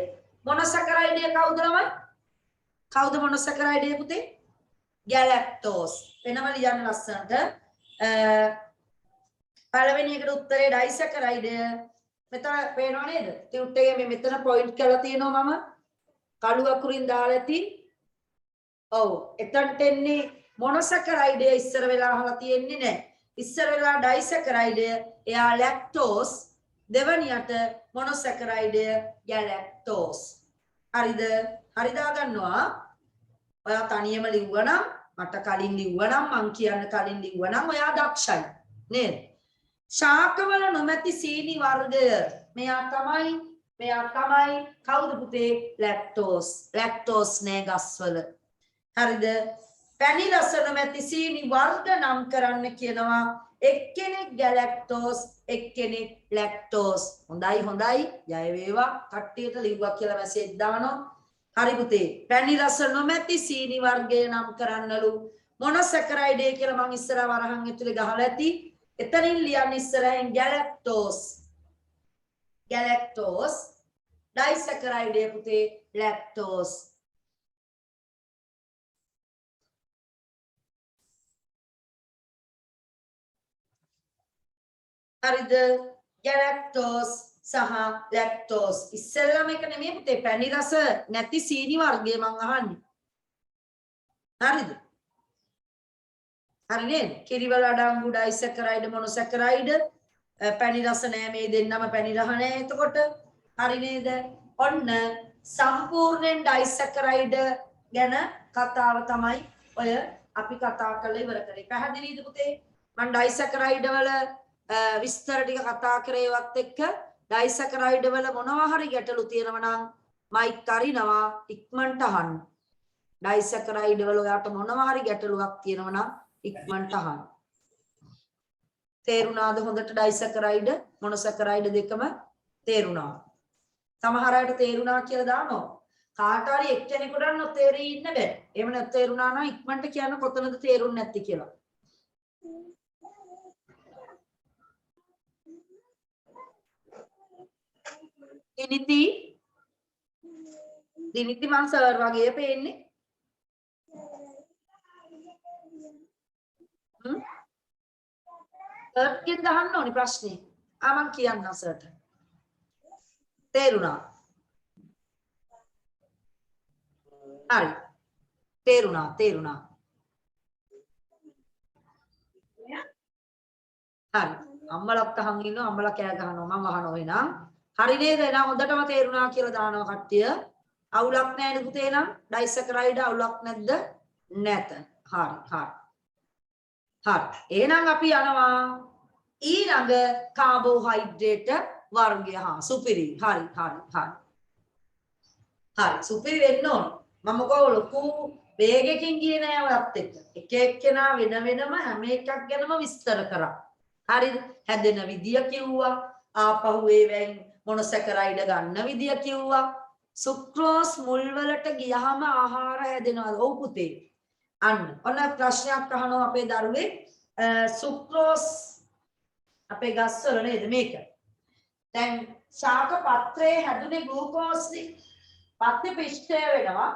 [SPEAKER 1] මොනොසැකරයිඩ් කවුද ළමයි? කවුද මොනොසැකරයිඩ් පුතේ? ගැලැක්ටෝස්. වෙනම ලියන්න ලස්සනට. පළවෙනි එකට උත්තරේ ඩයිසැකරයිඩ්. මෙතන පේනව නේද? ටියුට් එකේ මේ මෙතන පොයින්ට් කරලා තියෙනවා මම. කළු අකුරින් දාලා ඇති. ඔව් එතනට එන්නේ මොනොසැකරයිඩය ඉස්සර වෙලා අහලා තියෙන්නේ නැහැ. ඉස්සර වෙලා ඩයිසැකරයිඩය එයා ලැක්ටෝස් දෙවනියට මොනොසැකරයිඩය ගැලැක්ටෝස්. හරිද? හරි දාගන්නවා. ඔයා තනියම ලිව්වනම් මට කලින් ලිව්වනම් මං කියන්න කලින් ලිව්වනම් ඔයා දක්ෂයි නේද? ශාකවල නොමැති සීනි වර්ගය මෙයා තමයි කවුද පුතේ? ලැක්ටෝස්. ලැක්ටෝස් නෑ ගස්වල. හරිද? පැණි රස නොමැති සීනි වර්ග නම් කරන්න කියනවා. එක්කෙනෙක් ගැලැක්ටෝස් එක්කෙනෙක් ලැක්ටෝස්. හොඳයි ජය වේවා කට්ටියට ලිව්වා කියලා මැසේජ් දානවා. හරි පුතේ පැණි රස නොමැති සීනි වර්ගය නම් කරන්නලු මොනොසැකරයිඩ් කියලා මම ඉස්සරහ වරහන් ඇතුලේ ගහලා ඇති. එතනින් ලියන්න ඉස්සරහින් ගැලැක්ටෝස් ඩයිසැකරයිඩ් පුතේ ලැක්ටෝස්. හරිද? ගැලැක්ටෝස් සහ ලැක්ටෝස් ඉස්සෙල්ලාම එක නෙමෙයි පුතේ පැණි රස නැති සීනි වර්ගය මං අහන්නේ. හරිද? හරි නේද? කිරිවල අඩංගු ඩයිසැකරයිඩ් මොනොසැකරයිඩ් පැණි රස නෑ මේ දෙන්නම පැණි රහ නෑ. එතකොට හරි නේද? ඔන්න සම්පූර්ණයෙන් ඩයිසැකරයිඩ් ගැන කතාව තමයි ඔය අපි කතා කරලා ඉවර කරේ. පැහැදිලිද පුතේ? මං ඩයිසැකරයිඩ් වල විස්තර ටික කතා කරේවත් එක්ක ඩයිසැකරයිඩ් වල මොනවා හරි ගැටලු තියෙනවා නම් මයික් අරිනවා ඉක්මනට අහන්න. ඩයිසැකරයිඩ් වල ඔයාට මොනවා හරි ගැටලුවක් තියෙනවා නම් ඉක්මනට අහන්න. තේරුණාද හොඳට ඩයිසැකරයිඩ් මොනොසැකරයිඩ් දෙකම තේරුණා. සමහර අයට තේරුණා කියලා දානවා. කාට හරි එක්කෙනෙකුට නොතේරී ඉන්න බෑ. එහෙම නැත්නම් තේරුණා නම් ඉක්මනට කියන්න කොතනද තේරුන්නේ නැති කියලා. දිනිති මං සර් වගේ පේන්නේ. සර්ට් කින් දහන්න ඕනි ප්‍රශ්නේ. මං කියන්න සර්ට්. තේරුණා? හරි. තේරුණා. හරි. අම්මලත් අහන් ඉන්නවා අම්මලා කෑ ගහනවා මං අහනවා එහෙනම්. හරි නේද? එහෙනම් හොඳටම තේරුණා කියලා දානවා කට්ටිය. අවුලක් නැහැ නේ පුතේ නම් ඩයිසැකරයිඩ් අවුලක් නැද්ද? නැත. හරි. එහෙනම් අපි යනවා ඊළඟ කාබෝහයිඩ්‍රේට් වර්ගය. සුපිරි. හරි. සුපිරි වෙන්න ඕන. මම කව ලොකු වේගකින් ගියේ නෑ ඔයත් එක්ක. එක එක්කෙනා වෙනම හැම එකක් ගැනම විස්තර කරා. හරිද? හැදෙන විදිය කිව්වා. ආපහු ඒවෙන් මොනොසැකරයිඩ් ගන්න විදිය කිව්වා. සුක්‍රෝස් මුල් වලට ගියහම ආහාර හැදෙනවා. ඔව් පුතේ. ඔන්න ප්‍රශ්නයක් අහනවා අපේ දරුවේ. සුක්‍රෝස් අපේ ගස්වල නේද මේක? දැන් ශාක පත්‍රයේ හැදුනේ ග්ලූකෝස්නේ. පත්‍ය පිෂ්ඨය වෙනවා.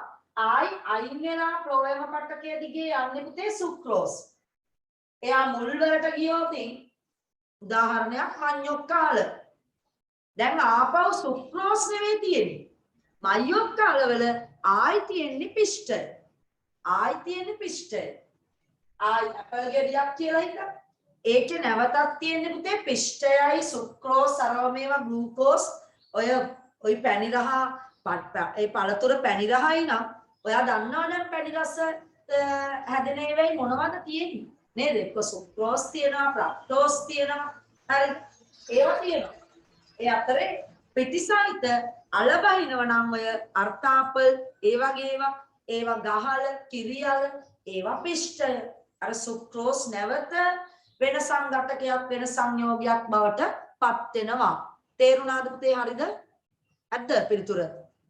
[SPEAKER 1] අයින් වෙලා ෆ්ලෝයම පට්ටකය දිගේ යන්නේ පුතේ සුක්‍රෝස්. එයා මුල් වලට ගියොත් උදාහරණයක් මඤ්ඤොක්කාල. දැන් ආපහු සුක්‍රෝස් නෙවෙයි තියෙන්නේ. මඤ්ඤොක්කාල වල ආයි තියෙන්නේ පිෂ්ඨය. අපල් ගෙඩියක් කියලා හිතන්න. ඒකේ නැවතත් තියෙන්නේ පුතේ පිෂ්ඨයයි සුක්‍රෝස් අරව මේවා ග්ලූකෝස් ඔය පැණි රහ ඒ පළතුර පැණි රහයි නම් ඔයා දන්නවනේ පැණි රස හැදෙන ඒවායි මොනවද තියෙන්නේ නේද? එක්ක සුක්‍රෝස් තියෙනවා, ෆ්‍රක්ටෝස් තියෙනවා. හරි. ඒවා තියෙනවා. ඒ අතරේ පිටිසහිත අලබහිනව නම් ඔය අර්ථාපල් ඒ වගේ ඒවා ගහල, කිරියල් ඒවා පිෂ්ඨය. අර සුක්‍රෝස් නැවත වෙන සංඝටකයක් වෙන සංයෝගයක් බවට පත් වෙනවා. තේරුණාද පුතේ? හරිද? අද්ද පිළිතුර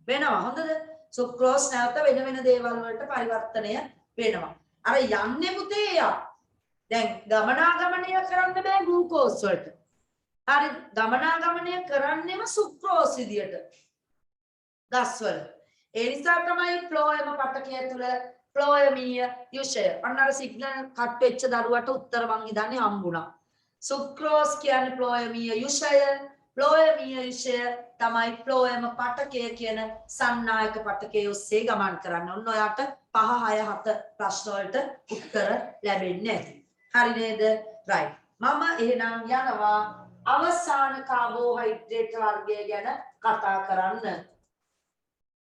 [SPEAKER 1] වෙනවා. හොඳද? සුක්‍රෝස් නැවත වෙන දේවල් වලට පරිවර්තනය වෙනවා. අර යන්නේ පුතේ යා. දැන් ගමනාගමනය කරන්න බෑ ග්ලූකෝස් වලට. හරි. ගමනාගමනය කරන්නෙම සුක්‍රෝස් විදියට. ගස්වල. ඒ නිසා තමයි ෆ්ලෝයම පටකය තුල ෆ්ලෝයමීය යුෂය. අන්න අර සිග්නල් කට් වෙච්ච දරුවට උත්තර මං හිතන්නේ හම්බුණා. සුක්‍රෝස් කියන්නේ ෆ්ලෝයමීය යුෂය. ෆ්ලෝයමීයශය තමයි ෆ්ලෝයම පටකය කියන සන්නායක පටකයේ ඔස්සේ ගමන් කරන්න. ඔන්න ඔයාට 5 6 7 ප්‍රශ්න වලට උත්තර ලැබෙන්නේ නැති. හරි නේද? right. මම එහෙනම් යනවා අවසාන කාබෝහයිඩ්‍රේට් වර්ගය ගැන කතා කරන්න.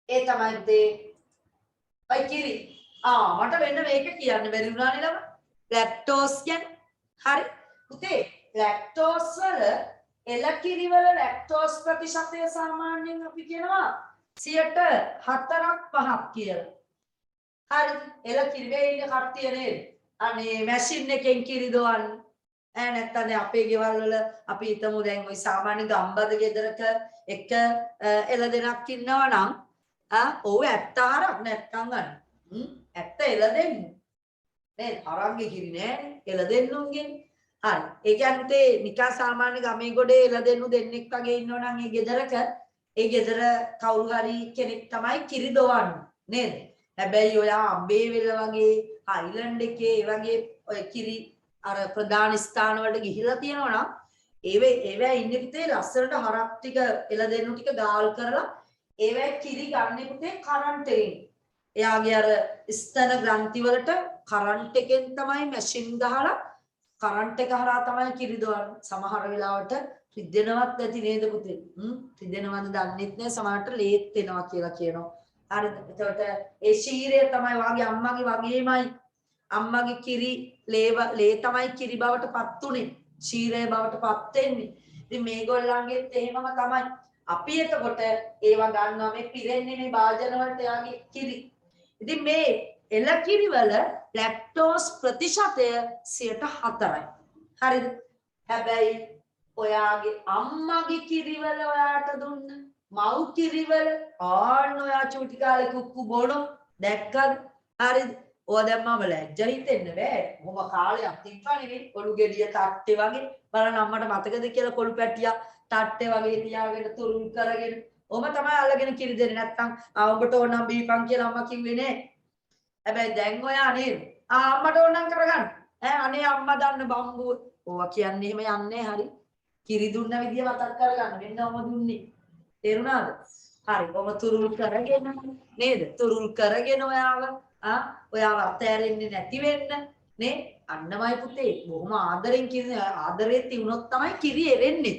[SPEAKER 1] ඒ තමයි දෙයි කිරි. මට වෙන්න මේක කියන්න බැරි වුණානේ ළම. ලැක්ටෝස් කියන්නේ. හරි. පුතේ ලැක්ටෝස් වල එළකිරි වල ලැක්ටෝස් ප්‍රතිශතය සාමාන්‍යයෙන් අපි කියනවා 4ක් 5ක් කියලා. හරි. එළකිරි වෙයි ඉන්න කට්ටිය නේද? අනේ මැෂින් එකෙන් කිරි දොවන්නේ. නැත්තම් අපේ ගෙවල් වල අපි හිතමු දැන් ওই සාමාන්‍ය ගම්බද ගෙදරක එක එළ දෙනක් ඉන්නවා නම් ඔව් 74ක් නැත්තම් ගන්න. 70 එළ දෙන්න. නේද? අරන්ගේ කිරි නෑනේ එළ දෙන්නුන්ගෙන්. හරි. ඒ කියන්නේ නිකන් සාමාන්‍ය ගමේ ගොඩේ එළ දෙන්නු දෙන්නෙක් වගේ ඉන්නවා නම් ඒ ගෙදරක ඒ ගෙදර කවුරු හරි කෙනෙක් තමයි කිරි දොවන්නේ. නේද? හැබැයි ඔයා අම්බේ වෙල වගේ අයිලන්ඩ් එකේ ඒ වගේ ඔය කිරි අර ප්‍රධාන ස්ථාන වලට ගිහිල්ලා තියෙනවා නම් ඒවැ ඉන්නේ පුතේ ලස්සනට හරක් ටික එළ දෙන්නු ටික ගාල් කරලා ඒවැ කිරි ගන්න පුතේ කරන්ට් එකෙන්. එයාගේ අර ස්තන ග්‍රන්ථි වලට කරන්ට් එකෙන් තමයි මැෂින් ගහලා කරන්ට් එක හරහා තමයි කිරි දොවන්නේ. සමහර වෙලාවට රිදෙනවත් නැති නේද පුතේ? රිදෙනවද දන්නෙත් නැහැ. සමහරට ලේත් වෙනවා කියලා කියනවා. හරිද? එතකොට ඒ ශීරය තමයි වාගේ අම්මගේ වගේමයි අම්මගේ කිරි ලේ තමයි කිරි බවට පත් උනේ. ශීරය බවට පත් වෙන්නේ. ඉතින් මේගොල්ලන්ගෙත් එහෙමම තමයි. අපි එතකොට ඒවා ගන්නවා මේ පිරෙන්නේ මේ භාජන වලට යාගේ කිරි. ඉතින් මේ එළ කිරි වල ලැක්ටෝස් ප්‍රතිශතය 4යි. හරිද? හැබැයි ඔයාගේ අම්මගේ කිරි වල ඔයාට දුන්න මව් කිරි වල ඔයා චූටි කාලේ කුක්කු බොනෝ දැක්කද? හරිද? ඔය දැන් මම ලැජ්ජ හිතෙන්න බෑ. කොහොම කාලයක් තිබ්බනේ නේ කොළු ගෙඩිය තට්ටේ වගේ. බලන්න අම්මට මතකද කියලා කොළු පැටියා තට්ටේ වගේ තියාගෙන තුරුල් කරගෙන. ඔහම තමයි අල්ලගෙන කිරි දෙන්නේ. නැත්තම් උඹට ඕනම් බීපන් කියලා අම්මා කිව්වේ නේ. හැබැයි දැන් ඔයා නේද? අම්මට ඕනම් කරගන්න. අනේ අම්මා දන්න බම්බුව. ඔවා කියන්නේ එහෙම යන්නේ හරි. කිරි දුන්න විදිය මතක් කරගන්න. මෙන්න ඔම දුන්නේ. තේරුණාද? හරි. ඔම තුරුල් කරගෙන නේද? තුරුල් කරගෙන ඔයාව ඔයාව අතෑරෙන්නේ නැති වෙන්න නේ අන්නමයි පුතේ බොහොම ආදරෙන් කිරි ආදරේ තියුණොත් තමයි කිරි එරෙන්නේ.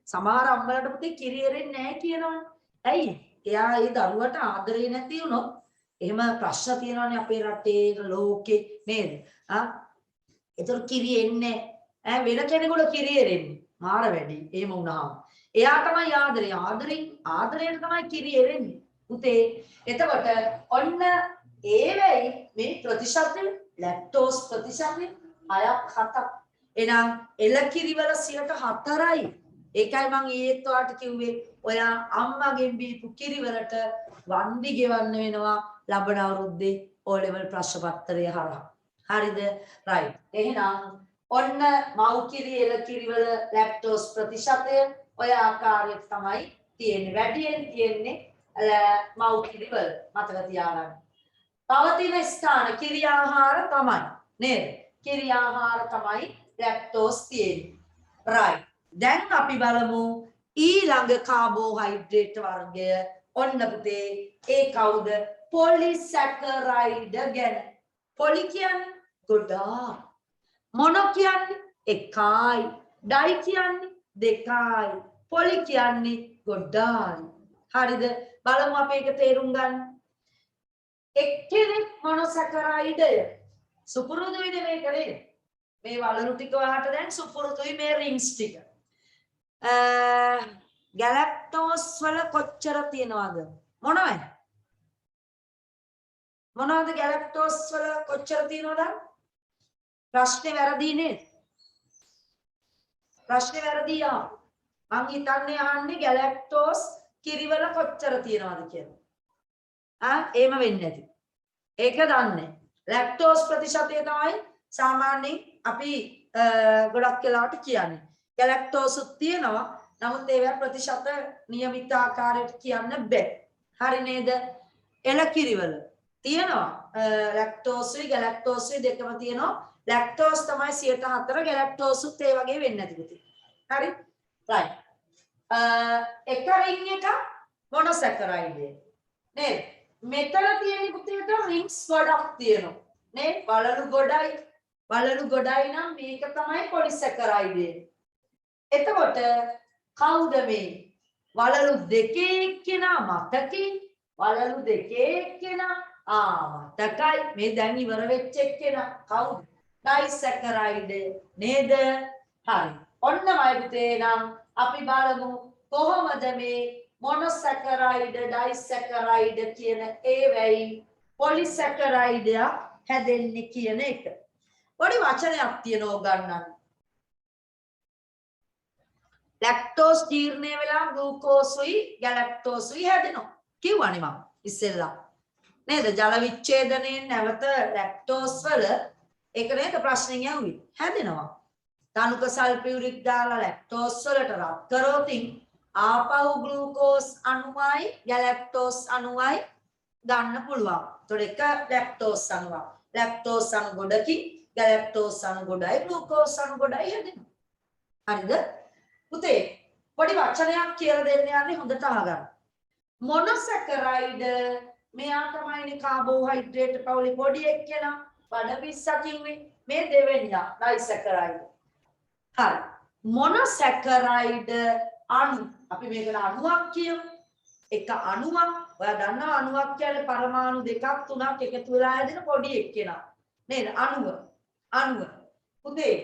[SPEAKER 1] සමහර අම්මලාට පුතේ කිරි එරෙන්නේ නැහැ කියනවනේ. ඇයි? එයා ඒ දරුවට ආදරේ නැති වුණොත් එහෙම ප්‍රශ්න තියෙනවානේ අපේ රටේ ලෝකේ නේද? ඒතර කිරි එන්නේ වෙන කෙනෙකුට කිරි එරෙන්නේ. මාර වැඩි. එහෙම වුණාම එයා තමයි ආදරයෙන් තමයි කිරි එරෙන්නේ. පුතේ එතකොට ඔන්න ඒවැයි මේ ප්‍රතිශතය ලැක්ටෝස් ප්‍රතිශතය 6ක් 7ක්. එහෙනම් එළකිරි වල 4යි. ඒකයි මම ඊයේත් ඔයාලට කිව්වේ ඔයා අම්මගෙන් බීපු කිරි වලට වන්දි ගෙවන්න වෙනවා ලබන අවුරුද්දේ O level ප්‍රශ්න පත්‍රය හරහා. හරිද? right. එහෙනම් ඔන්න මව් කිරි එළකිරි වල ලැක්ටෝස් ප්‍රතිශතය ඔය ආකාරයට තමයි තියෙන්නේ. වැඩියෙන් තියෙන්නේ මව් කිරි වල. මතක තියාගන්න. පවතින ස්ථාන කිරි ආහාර තමයි නේද? කිරි ආහාර තමයි ලැක්ටෝස් තියෙන්නේ. right. දැන් අපි බලමු ඊළඟ කාබෝහයිඩ්‍රේට් වර්ගය. ඔන්න පුතේ ඒ කවුද? පොලිසැකරයිඩ් ගැන. පොලි කියන්නේ ගොඩාක්. මොනෝ කියන්නේ එකයි. ඩයි කියන්නේ දෙකයි. පොලි කියන්නේ ගොඩායි. හරිද? බලමු අපි ඒක තේරුම් ගන්න. එක්කෙනෙක් මොනොසැකරයිඩය සුපුරුදුයිද මේක නේද? මේ වලලු ටික ඔයාලට දැන් සුපුරුදුයි මේ රින්ග්ස් ටික. ගැලැක්ටෝස් වල කොච්චර තියෙනවද? මොනවද ගැලැක්ටෝස් වල කොච්චර තියෙනවද? ප්‍රශ්නේ වැරදි නේද? ප්‍රශ්නේ වැරදි මං හිතන්නේ අහන්නේ ගැලැක්ටෝස් කිරි වල කොච්චර තියෙනවද කියලා. එහෙම වෙන්නේ නැති. ඒක දන්නේ. ලැක්ටෝස් ප්‍රතිශතය තමයි සාමාන්‍යයෙන් අපි ගොඩක් වෙලාවට කියන්නේ. ගැලැක්ටෝසුත් තියෙනවා. නමුත් ඒවා ප්‍රතිශත નિયમિત ආකාරයට කියන්න බෑ. හරි නේද? එළකිරි වල තියෙනවා. ලැක්ටෝස්යි ගැලැක්ටෝස්යි දෙකම තියෙනවා. ලැක්ටෝස් තමයි 4%. ගැලැක්ටෝසුත් ඒ වගේ වෙන්නේ නැති පුතේ. හරි? right. එක ring එක මොනොසැකරයිඩ් නේද? මෙතන තියෙන පුතේට rings ගොඩක් තියෙනවා නේ? වලලු ගොඩයි නම් මේක තමයි පොලිසැකරයිඩ්. එතකොට කවුද මේ වලලු දෙකේ එක්කෙනා මතකේ? වලලු දෙකේ එක්කෙනා මතකයි. මේ දැන් ඉවර වෙච්ච එක්කෙනා කවුද? ඩයිසැකරයිඩ් නේද? හරි. ඔන්නමයි පුතේ නම් අපි බලමු කොහොමද මේ මොනොසැකරයිඩ් ඩයිසැකරයිඩ් කියන ඒවැයි පොලිසැකරයිඩ් හැදෙන්නේ කියන එක. පොඩි වචනයක් තියෙනවා ගන්නන්න. ලැක්ටෝස් ජීර්ණය වෙලා ග්ලූකෝසුයි ගැලැක්ටෝසුයි හැදෙනවා. කිව්වනේ මම ඉස්සෙල්ලා. නේද? ජල විච්ඡේදනයෙන් නැවත ලැක්ටෝස් වල ඒක නේද ප්‍රශ්නෙන් යන්නේ. හැදෙනවා. තනුක සල්ෆියුරික් දාලා ලැක්ටෝස් වලට රත් කරොතින් ආපහු ග්ලූකෝස් අණුවයි ගැලැක්ටෝස් අණුවයි ගන්න පුළුවන්. ඒතකොට එක ලැක්ටෝස් අණුවක්. ලැක්ටෝස් අණු ගොඩකින් ගැලැක්ටෝස් අණු ගොඩයි ග්ලූකෝස් අණු ගොඩයි හැදෙනවා. හරිද? පුතේ පොඩි වචනයක් කියලා දෙන්න යන්නේ හොඳට අහගන්න. මොනොසැකරයිඩ් මෙයා තමයිනේ කාබෝහයිඩ්‍රේට් පවුලේ පොඩි එක්කෙනා බඩ පිස්සකින් මේ දෙවෙනියා ඩයිසැකරයිඩ්. හරි. මොනොසැකරයිඩ් අණු අපි මේකට අණුවක් කියමු. එක අණුවක් ඔයා දන්නවා අණුවක් කියන්නේ පරමාණු දෙකක් තුනක් එකතු වෙලා හැදෙන පොඩි එක්කෙනා නේද? අණුව. පුතේ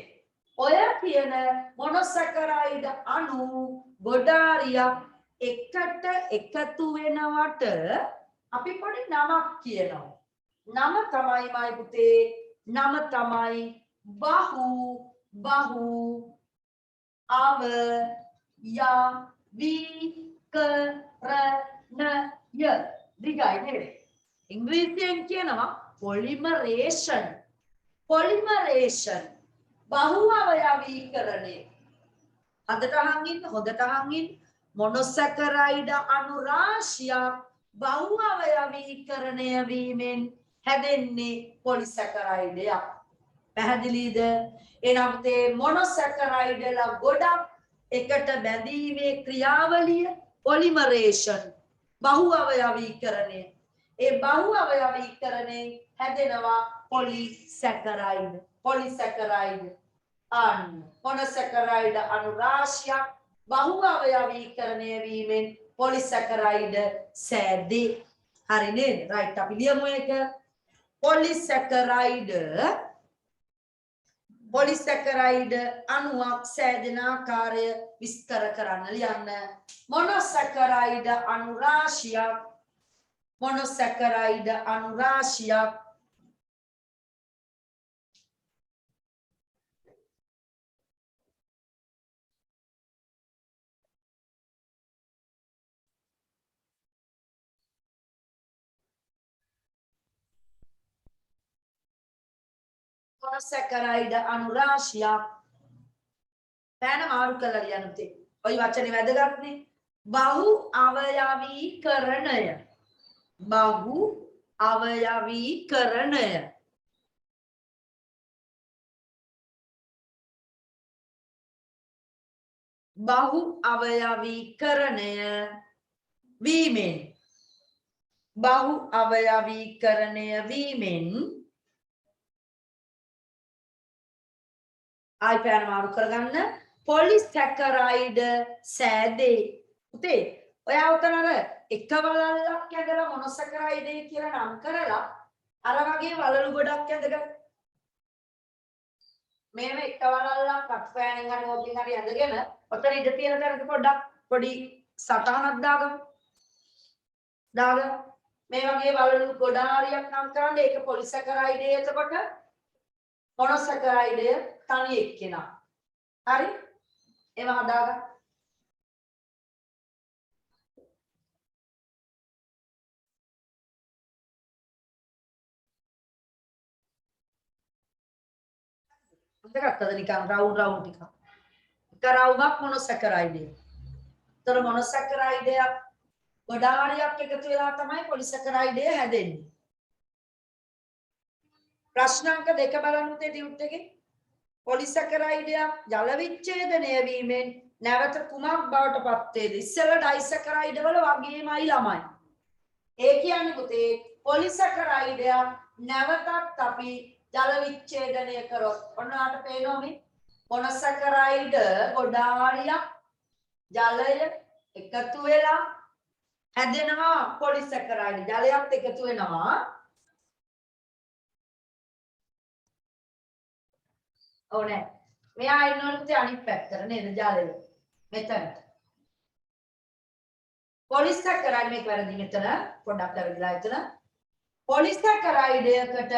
[SPEAKER 1] ඔය කියන මොනොසැකරයිඩ් අණු ගොඩාරියක් එකට එකතු වෙනවට අපි පොඩි නමක් කියනවා. නම තමයි පුතේ නම තමයි බහු අවයවීකරණය. දිගයි නේද? ඉංග්‍රීසියෙන් කියනවා පොලිමරේෂන්. බහු අවයවීකරණය. හොඳට අහන් මොනොසැකරයිඩ් අණු රාශියක් බහු අවයවීකරණය වීමෙන් හැදෙන්නේ පොලිසැකරයිඩයක්. පැහැදිලිද? එනම් තේ මොනොසැකරයිඩ්ලා ගොඩක් එකට බැඳීමේ ක්‍රියාවලිය පොලිමරේෂන් බහු අවයවීකරණය. ඒ බහු අවයවීකරණයෙන් හැදෙනවා පොලිසැකරයිඩ්. මොනොසැකරයිඩ් අණු රාශියක් බහු අවයවීකරණය වීමෙන් පොලිසැකරයිඩ් සෑදේ. හරි නේද? රයිට් අපි ලියමු එක. පොලිසැකරයිඩ් අණුවක් සෑදෙන ආකාරය විස්තර කරන්න ලියන්න. මොනොසැකරයිඩ් අණු රාශියක් පෑන මාරු කරලා ලියන්න තේ. ඔය වචනේ වැදගත්නේ. බහු අවයවීකරණය. බහු අවයවීකරණය වීමෙන් ආයි පෑන මාරු කරගන්න පොලිසැකරයිඩ් සෑදේ. පුතේ ඔයා උතන අර එක වලල්ලක් ඇදලා මොනොසැකරයිඩ් කියලා නම් කරලා අර වගේ වලලු ගොඩක් ඇදගෙන මේව එක වලල්ලක් අත් පෑනෙන් හරි ඕකෙන් හරි ඇදගෙන ඔතන ඉඳ තියෙන තැනක පොඩ්ඩක් පොඩි සටහනක් දාගමු. මේ වගේ වලලු ගොඩාරියක් නම් කරන්න ඒක පොලිසැකරයිඩ්. එතකොට මොනොසැකරයිඩ් තනි එක්කෙනා. හරි? ඒව හදාගන්න. හොඳට නිකන් රවුම් ටිකක්. එක රවුමක් මොනොසැකරයිඩ්. ඒතර මොනොසැකරයිඩයක් ගොඩාරියක් එකතු වෙලා තමයි පොලිසැකරයිඩ් හැදෙන්නේ. ප්‍රශ්න අංක 2 බලන්න උතේ ටියුට් එකේ. පොලිසැකරයිඩයක් ජල විච්ඡේදනය වීමෙන් නැවත කුමක් බවට පත් වේද? ඉස්සෙල්ලා ඩයිසැකරයිඩ් වල වගේමයි ළමයි. ඒ කියන්නේ පුතේ පොලිසැකරයිඩයක් නැවතත් අපි ජල විච්ඡේදනය කරොත් ඔන්නවට පේනවා මේ මොනොසැකරයිඩ් ගොඩාරියක් ජලය එකතු වෙලා හැදෙනවා පොලිසැකරයිඩ් ජලයත් එකතු වෙනවා. ඕනේ මෙයා ඉන්නවලුත් අනිත් පැත්තට නේද ජලය මෙතන පොලිසැකරයිඩ් මේක වැරදි මෙතන පොඩ්ඩක් වැරදිලා එතන පොලිසැකරයිඩයකට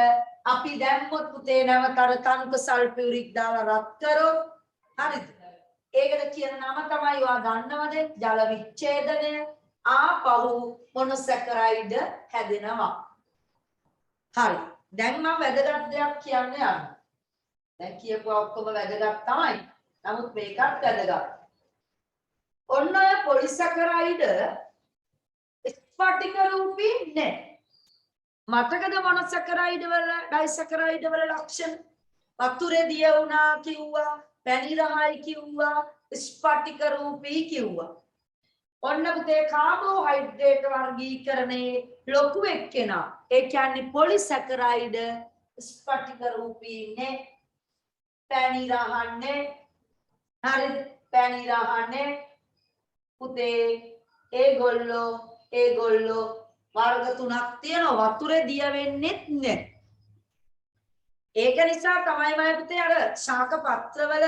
[SPEAKER 1] අපි දැම්මොත් පුතේ නැවත අර තන්ක සල්ෆියුරික් දාලා රත් කරොත් හරිද ඒකට කියන නම තමයි ඔයා දන්නවද ජල විච්ඡේදනය ආපහු මොනොසැකරයිඩ් හැදෙනවා. හරි දැන් මම වැදගත් දෙයක් කියන්න යනවා. දැන් කියපුවා ඔක්කොම වැදගත් තමයි. නමුත් මේකත් වැදගත්. ඔන්න ඔය පොලිසැකරයිඩ් ස්ෆටික රූපී නැහැ. මතකද මොනොසැකරයිඩ් වල ඩයිසැකරයිඩ් වල ලක්ෂණ? වතුරේ දිය වුණා කිව්වා, පැණි රහයි කිව්වා, ස්ෆටික රූපී කිව්වා. ඔන්න පුතේ කාබෝහයිඩ්‍රේට් වර්ගීකරණයේ ලොකු එක්කෙනා. ඒ කියන්නේ පොලිසැකරයිඩ් ස්ෆටික රූපී නේ. පැණි රහන්නේ හරිද? පැණි රහන්නේ පුතේ ඒගොල්ලෝ වර්ග තුනක් තියෙනවා. වතුරේ දිය වෙන්නේත් නැහැ. ඒක නිසා තමයි මම පුතේ අර ශාක පත්‍රවල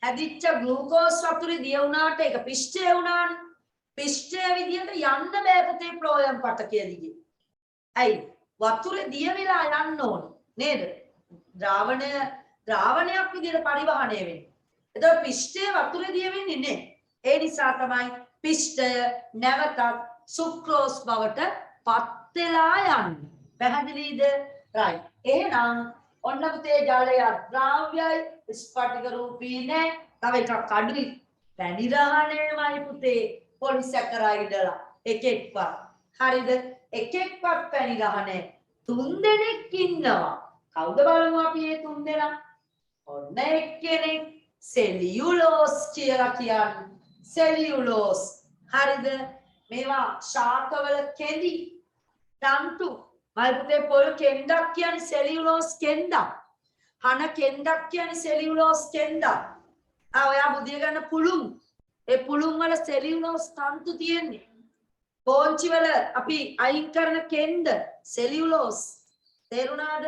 [SPEAKER 1] හැදිච්ච ග්ලූකෝස් වතුරේ දිය වුණාට ඒක පිෂ්ඨය වුණානේ. පිෂ්ඨය විදියට යන්න බෑ පුතේ ෆ්ලෝයම් පටකය දිගේ. ඇයි? වතුරේ දිය වෙලා යන්න ඕන නේද? ද්‍රාවණයක් විදියට පරිවහණය වෙන්නේ. එතකොට පිෂ්ඨය වතුරේ දිය වෙන්නේ නැහැ. ඒ නිසා තමයි පිෂ්ඨය නැවතත් සුක්‍රෝස් බවට පත් වෙලා යන්නේ. පැහැදිලිද? right. එහෙනම් ඔන්න පුතේ ජලය ද්‍රාව්‍යයි ස්ෆටික රූපී නැහැ. තව එකක් අඩුයි. පැණි රහණයමයි පුතේ පොලිසැකරයිඩ්ලා එකෙක්වත්. හරිද? එකෙක්වත් පැණි රහණේ 3 දෙනෙක් ඉන්නවා. කවුද බලමු අපි මේ 3 දෙනා? ඔන්න එක්කෙනෙක් සෙලියුලෝස් කියලා කියන්නේ. සෙලියුලෝස්. හරිද? මේවා ශාකවල කෙඳි තන්තු මල් පුතේ පොල් කෙන්දක් කියන්නේ සෙලියුලෝස් කෙන්දක්. හන කෙන්දක් කියන්නේ සෙලියුලෝස් කෙන්දක්. ඔයා බුදිය ගන්න පුළුන්. ඒ පුළුන් වල සෙලියුලෝස් තන්තු තියෙන්නේ. පෝංචි වල අපි අයින් කරන කෙන්ද සෙලියුලෝස්. තේරුණාද?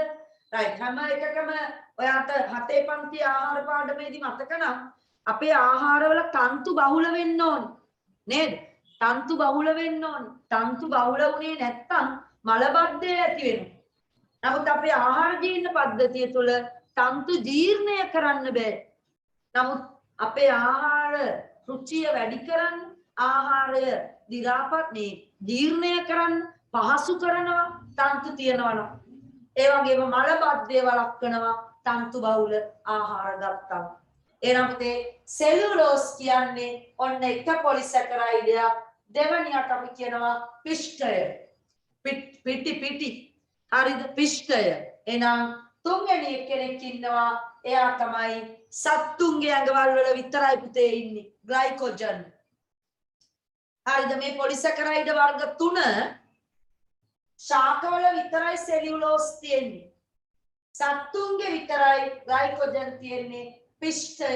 [SPEAKER 1] right. හැම එකකම ඔයාට 7 පන්ති ආහාර පාඩමේදී මතක නම් අපේ ආහාරවල තන්තු බහුල වෙන්න ඕනේ. නේද? තන්තු බහුල වෙන්න ඕනේ. තන්තු බහුල වුණේ නැත්නම් මලබද්ධය ඇති වෙනවා. නමුත් අපේ ආහාර ජීර්ණ පද්ධතිය තුළ තන්තු ජීර්ණය කරන්න බෑ. නමුත් අපේ ආහාර රුචිය වැඩි කරන්න, ආහාරය දි รา පත් මේ ජීර්ණය කරන්න පහසු කරනවා තන්තු තියනවා නම්. ඒ වගේම මලබද්ධය වළක්වනවා තන්තු බහුල ආහාර ගත්තා. එනම් පුතේ සෙලියුලෝස් කියන්නේ ඔන්න එක පොලිසැකරයිඩයක්. දෙවනියට අපි කියනවා පිෂ්ඨය. පිටි හරිද? පිෂ්ඨය. එහෙනම් තුන්වෙනි කෙනෙක් ඉන්නවා. එයා තමයි සත්තුන්ගේ ඇඟවල් වල විතරයි පුතේ ඉන්නේ. ග්ලයිකෝජන්. හරිද? මේ පොලිසැකරයිඩ් වර්ග 3 ශාකවල විතරයි සෙලියුලෝස් තියෙන්නේ. සත්තුන්ගේ විතරයි ග්ලයිකෝජන් තියෙන්නේ. පිෂ්ඨය.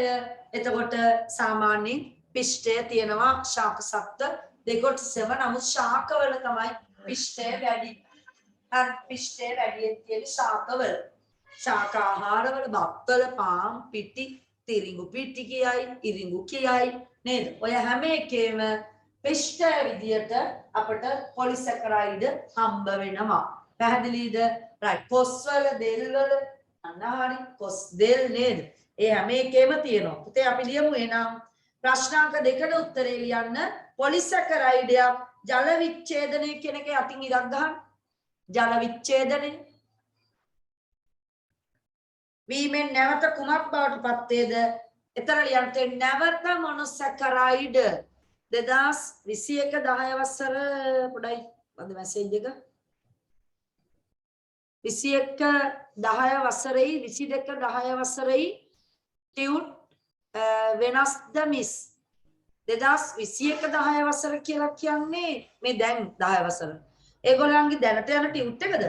[SPEAKER 1] එතකොට සාමාන්‍යයෙන් පිෂ්ඨය තියෙනවා ශාක සත්ත්ව දෙකොටසම. නමුත් ශාකවල තමයි පිෂ්ඨය වැඩි. හරි පිෂ්ඨය වැඩි තියෙන්නේ ශාකවල. ශාක ආහාරවල බත්වල පාන් පිටි තිරිඟු පිටි කියයි ඉරිඟු කියයි නේද? ඔය හැම එකේම පිෂ්ඨය විදියට අපට පොලිසැකරයිඩ් හම්බ වෙනවා. පැහැදිලිද? right. කොස්වල දෙල්වල අනහරි කොස් දෙල් නේද? ඒ හැම එකේම තියෙනවා. පුතේ අපි ලියමු එහෙනම් ප්‍රශ්නාංක 2ට උත්තරේ ලියන්න. පොලිසැකරයිඩයක් ජල විච්ඡේදනය කියන එක යටින් ඉරක් ගන්න. ජල විච්ඡේදනය වීමෙන් නැවත කුමක් බවට පත් වේද? එතන ලියන්න නැවත මොනොසැකරයිඩ් 2021 10 වසර පොඩයි වද මැසේජ් එක 21 10 වසරේ 22 10 වසරේ ටියුට් වෙනස්ද මිස් 2021 10 වසර කියලා කියන්නේ මේ දැන් 10 වසර. ඒගොල්ලන්ගේ දැනට යන ටියුට් එකද?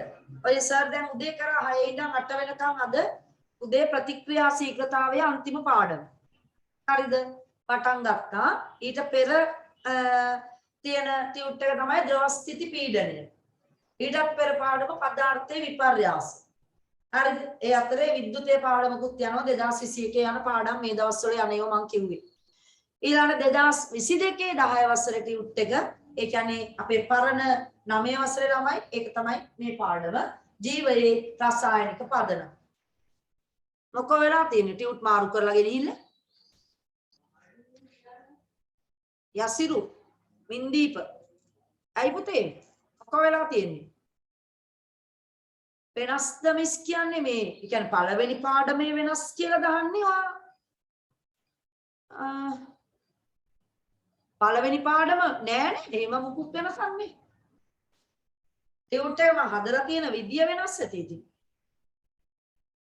[SPEAKER 1] ඔය සර් දැන් උදේ කරා 6 ඉඳන් 8 වෙනකම් අද උදේ ප්‍රතික්‍රියා ශීඝ්‍රතාවය අන්තිම පාඩම. හරිද? පටන් ගත්තා. ඊට පෙර තියෙන ටියුට් එක තමයි ද්‍රව ස්ථිති පීඩනය. ඊට පෙර පාඩම පදාර්ථයේ විපර්යාස. හරිද? ඒ අතරේ විද්‍යුතයේ පාඩමකුත් යනවා 2021 යන පාඩම් මේ දවස්වල යන්නේව මම කිව්වේ. ඊළඟ 2022 10 වසරේ ටියුට් එක ඒ කියන්නේ අපේ පරණ 9 වසරේ ළමයි ඒක තමයි මේ පාඩම ජීවයේ රසායනික පදනම. මොකෝ වෙලා තියෙන්නේ ටියුට් මාරු කරලා ගෙනිහිල්ලා යසිරු මින්දීප අයි පුතේ මොකෝ වෙලා තියෙන්නේ වෙනස්ද මිස් කියන්නේ මේ ඒ කියන්නේ පළවෙනි පාඩමේ වෙනස් කියලා දාන්නේ පළවෙනි පාඩම නෑනේ එහෙම මුකුත් වෙනසක් නේ ටියුට් එක මම හදලා තියෙන විදිය වෙනස් ඇති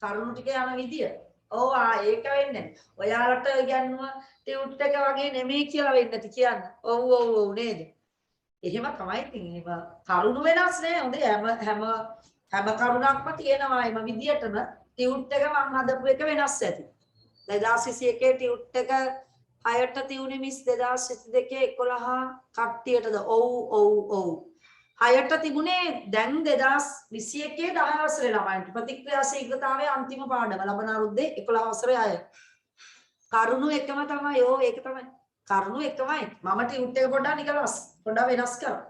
[SPEAKER 1] කරුණු ටික යන විදිය ඔව් ඒක වෙන්නේ ඔයාලට ඉගෙනුව ටියුට් එක වගේ නෙමෙයි කියලා වෙන්නේ නැති කියන්න ඔව් නේද එහෙම තමයි තියෙන්නේ කරුණු වෙනස් නෑ හොඳේ හැම කරුණක්ම තියෙනවා එම විදියටම ටියුට් එක මම හදපු එක වෙනස් ඇති 2021 ටියුට් එක 6ට තියුනේ මිස් 2022 11 කට්ටියටද ඔව් 6ට තිබුණේ දැන් 2021 10 වසරේ ළමයින්ට ප්‍රතික්‍රියා ශීඝ්‍රතාවයේ අන්තිම පාඩම ලබන අවුරුද්දේ 11 වසරේ අය කරුණු එකම තමයි ඒක තමයි කරුණු එකමයි මම ටියුට් එක පොඩ්ඩක් වෙනස් කරා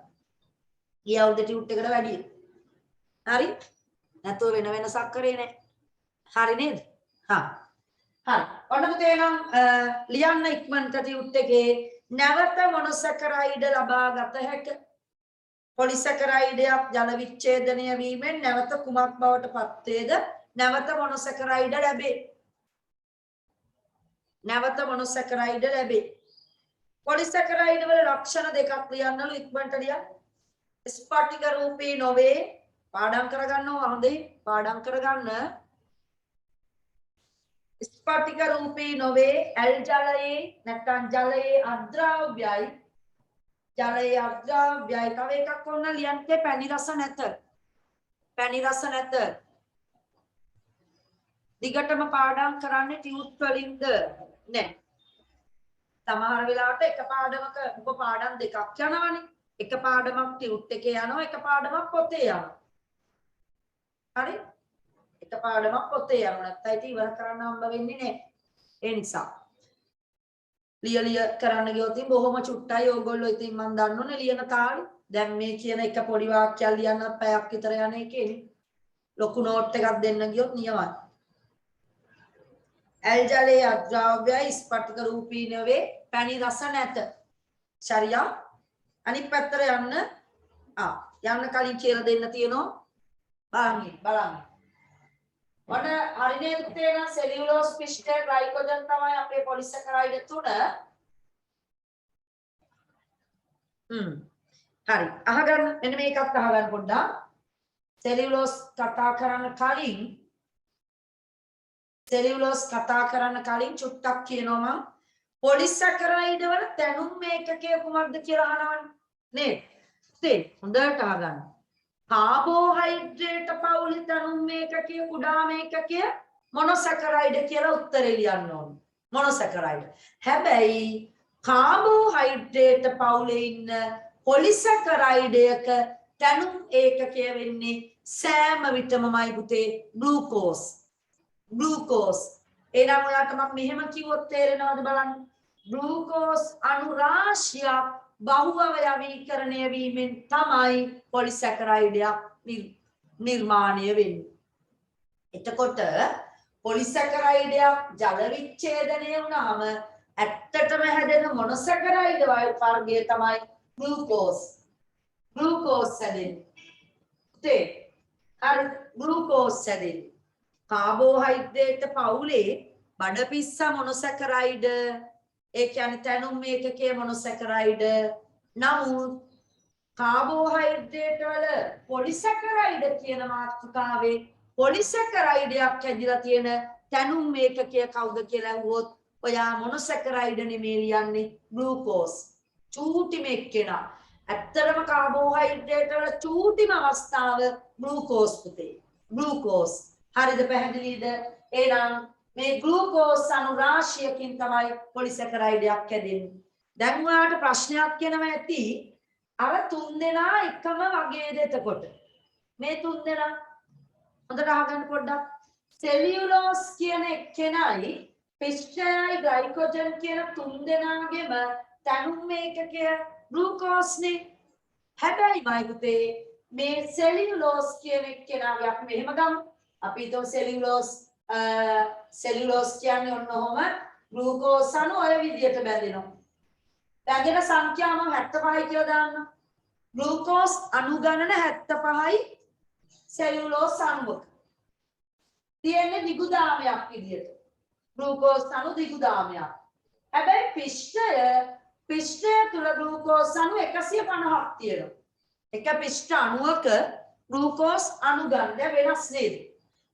[SPEAKER 1] ඊ අවුරුද්දේ ටියුට් එකට වැඩි හරි නැතුව වෙන වෙනසක් කරේ නැහැ හරි නේද හරි ඔන්න පුතේ නම් ලියන්න ඉක්මනට ටියුට් එකේ නැවත මොනොසැකරයිඩ් ලබා ගත හැක පොලිසැකරයිඩයක් ජල විච්ඡේදනය වීමෙන් නැවත කුමක් බවට පත් වේද නැවත මොනොසැකරයිඩ ලැබේ පොලිසැකරයිඩ වල ලක්ෂණ දෙකක් ලියන්නලු ඉක්මනට ලියන්න ස්පටික රූපී නොවේ පාඩම් කරගන්නවා හොඳේ පාඩම් කරගන්න ස්පටික රූපී නොවේ ඇල් ජලයේ නැත්නම් ජලයේ අද්‍රව්‍යයි තව එකක් ඕන ලියන්න පැණි රස නැත දිගටම පාඩම් කරන්න ටියුට් වලින්ද නෑ සමහර වෙලාවට එක පාඩමක පාඩම් දෙකක් යනවනේ එක පාඩමක් ටියුට් එකේ යනවා එක පාඩමක් පොතේ යනවා හරි එක පාඩමක් පොතේ යනවා නැත්නම් ඉතින් ඉවර කරන්න හම්බ වෙන්නේ නැහැ ඒ නිසා ලියලිය කරන්න ගියොත් බොහොම චුට්ටයි ඕගොල්ලෝ ඉතින් මම දන්නෝනේ ලියන තාලේ දැන් මේ කියන එක පොඩි වාක්‍යයක් ලියන්න පැයක් විතර යන එකේ ලොකු නෝට් එකක් දෙන්න ගියොත් නියමයි ඇල් ජලයේ අද්‍රව්‍යයි ස්පටික රූපී නෙවේ පැණි රස නැත ශරියා අනිත් පැත්තට යන්න කලින් කියලා දෙන්න තියෙනවා බලන්න ඔන්න හරි නේද පුතේ නම් සෙලියුලෝස් පිෂ්ඨය ග්ලයිකෝජන් තමයි අපේ පොලිසැකරයිඩ් තුන හරි අහගන්න මෙන්න මේකත් අහගන්න පොඩ්ඩක් සෙලියුලෝස් කතා කරන්න කලින් චුට්ටක් කියනවා මම පොලිසැකරයිඩ් වල තැනුම් මේකකය කුමක්ද කියලා අහනවනේ නේද පුතේ හොඳට අහගන්න කාබෝහයිඩ්‍රේට් පවුලේ තැනුම් මේකකය කුඩා මේකකය මොනොසැකරයිඩ් කියලා උත්තරේ ලියන්න ඕනේ මොනොසැකරයිඩ් හැබැයි කාබෝහයිඩ්‍රේට් පවුලේ ඉන්න පොලිසැකරයිඩයක තැනුම් ඒකකය වෙන්නේ සෑම විටමමයි පුතේ ග්ලූකෝස් එහෙනම් ඔයාලට මම මෙහෙම කිව්වොත් තේරෙනවද බලන්න ග්ලූකෝස් අණු රාශියක් බහුවවයවීකරණය වීමෙන් තමයි පොලිසැකරයිඩයක් නිර්මාණය වෙන්නේ. එතකොට පොලිසැකරයිඩයක් ජල විච්ඡේදනය වුණාම ඇත්තටම හැදෙන මොනොසැකරයිඩ් වර්ගය තමයි ග්ලූකෝස් හැදෙන්නේ. හරි ග්ලූකෝස් හැදෙන්නේ. කාබෝහයිඩ්‍රේට් පවුලේ බඩපිස්සා මොනොසැකරයිඩ් ඒ කියන්නේ තැනුම් මේකකයේ මොනොසැකරයිඩ් නමුත් කාබෝහයිඩ්‍රේට් වල පොලිසැකරයිඩ් කියන මාතෘකාවේ පොලිසැකරයිඩයක් හැදිලා තියෙන තැනුම් මේකකය කවුද කියලා අහුවොත් ඔයා මොනොසැකරයිඩ් නෙමේ ලියන්නේ ග්ලූකෝස්. චූටිම එක්කෙනා. ඇත්තටම කාබෝහයිඩ්‍රේට් වල චූටිම අවස්ථාව ග්ලූකෝස් පුතේ. ග්ලූකෝස්. හරිද පැහැදිලිද? එහෙනම් මේ ග්ලූකෝස් අණු රාශියකින් තමයි පොලිසැකරයිඩයක් හැදෙන්නේ. දැන් ඔයාලට ප්‍රශ්නයක් කියනවා ඇති. අර තුන් දෙනා එකම වගේද එතකොට? මේ තුන් දෙනා හොඳට අහගන්න පොඩ්ඩක්. සෙලියුලෝස් කියන එක්කෙනයි පිස්ටයයි ග්ලයිකෝජන් කියන තුන් දෙනාගේම තනුම් ඒකකය ග්ලූකෝස්නේ. හැබැයි මයි පුතේ මේ සෙලියුලෝස් කියන එක්කෙනාගේ අපි මෙහෙම ගමු. අපි හිතමු සෙලියුලෝස් කියන්නේ ඔන්න ඔහම ග්ලූකෝස් අණු ඔය විදියට බැඳෙනවා. බැඳෙන සංඛ්‍යාව මම 75යි කියලා දාන්නම්. ග්ලූකෝස් අණු ගණන 75යි සෙලියුලෝස් අණුවක. තියෙන්නේ දිගුදාමයක් විදියට. ග්ලූකෝස් අණු දිගුදාමයක්. හැබැයි පිෂ්ඨය තුල ග්ලූකෝස් අණු 150ක් තියෙනවා. එක පිෂ්ඨ අණුවක ග්ලූකෝස් අණු ගණන වෙනස් නේද?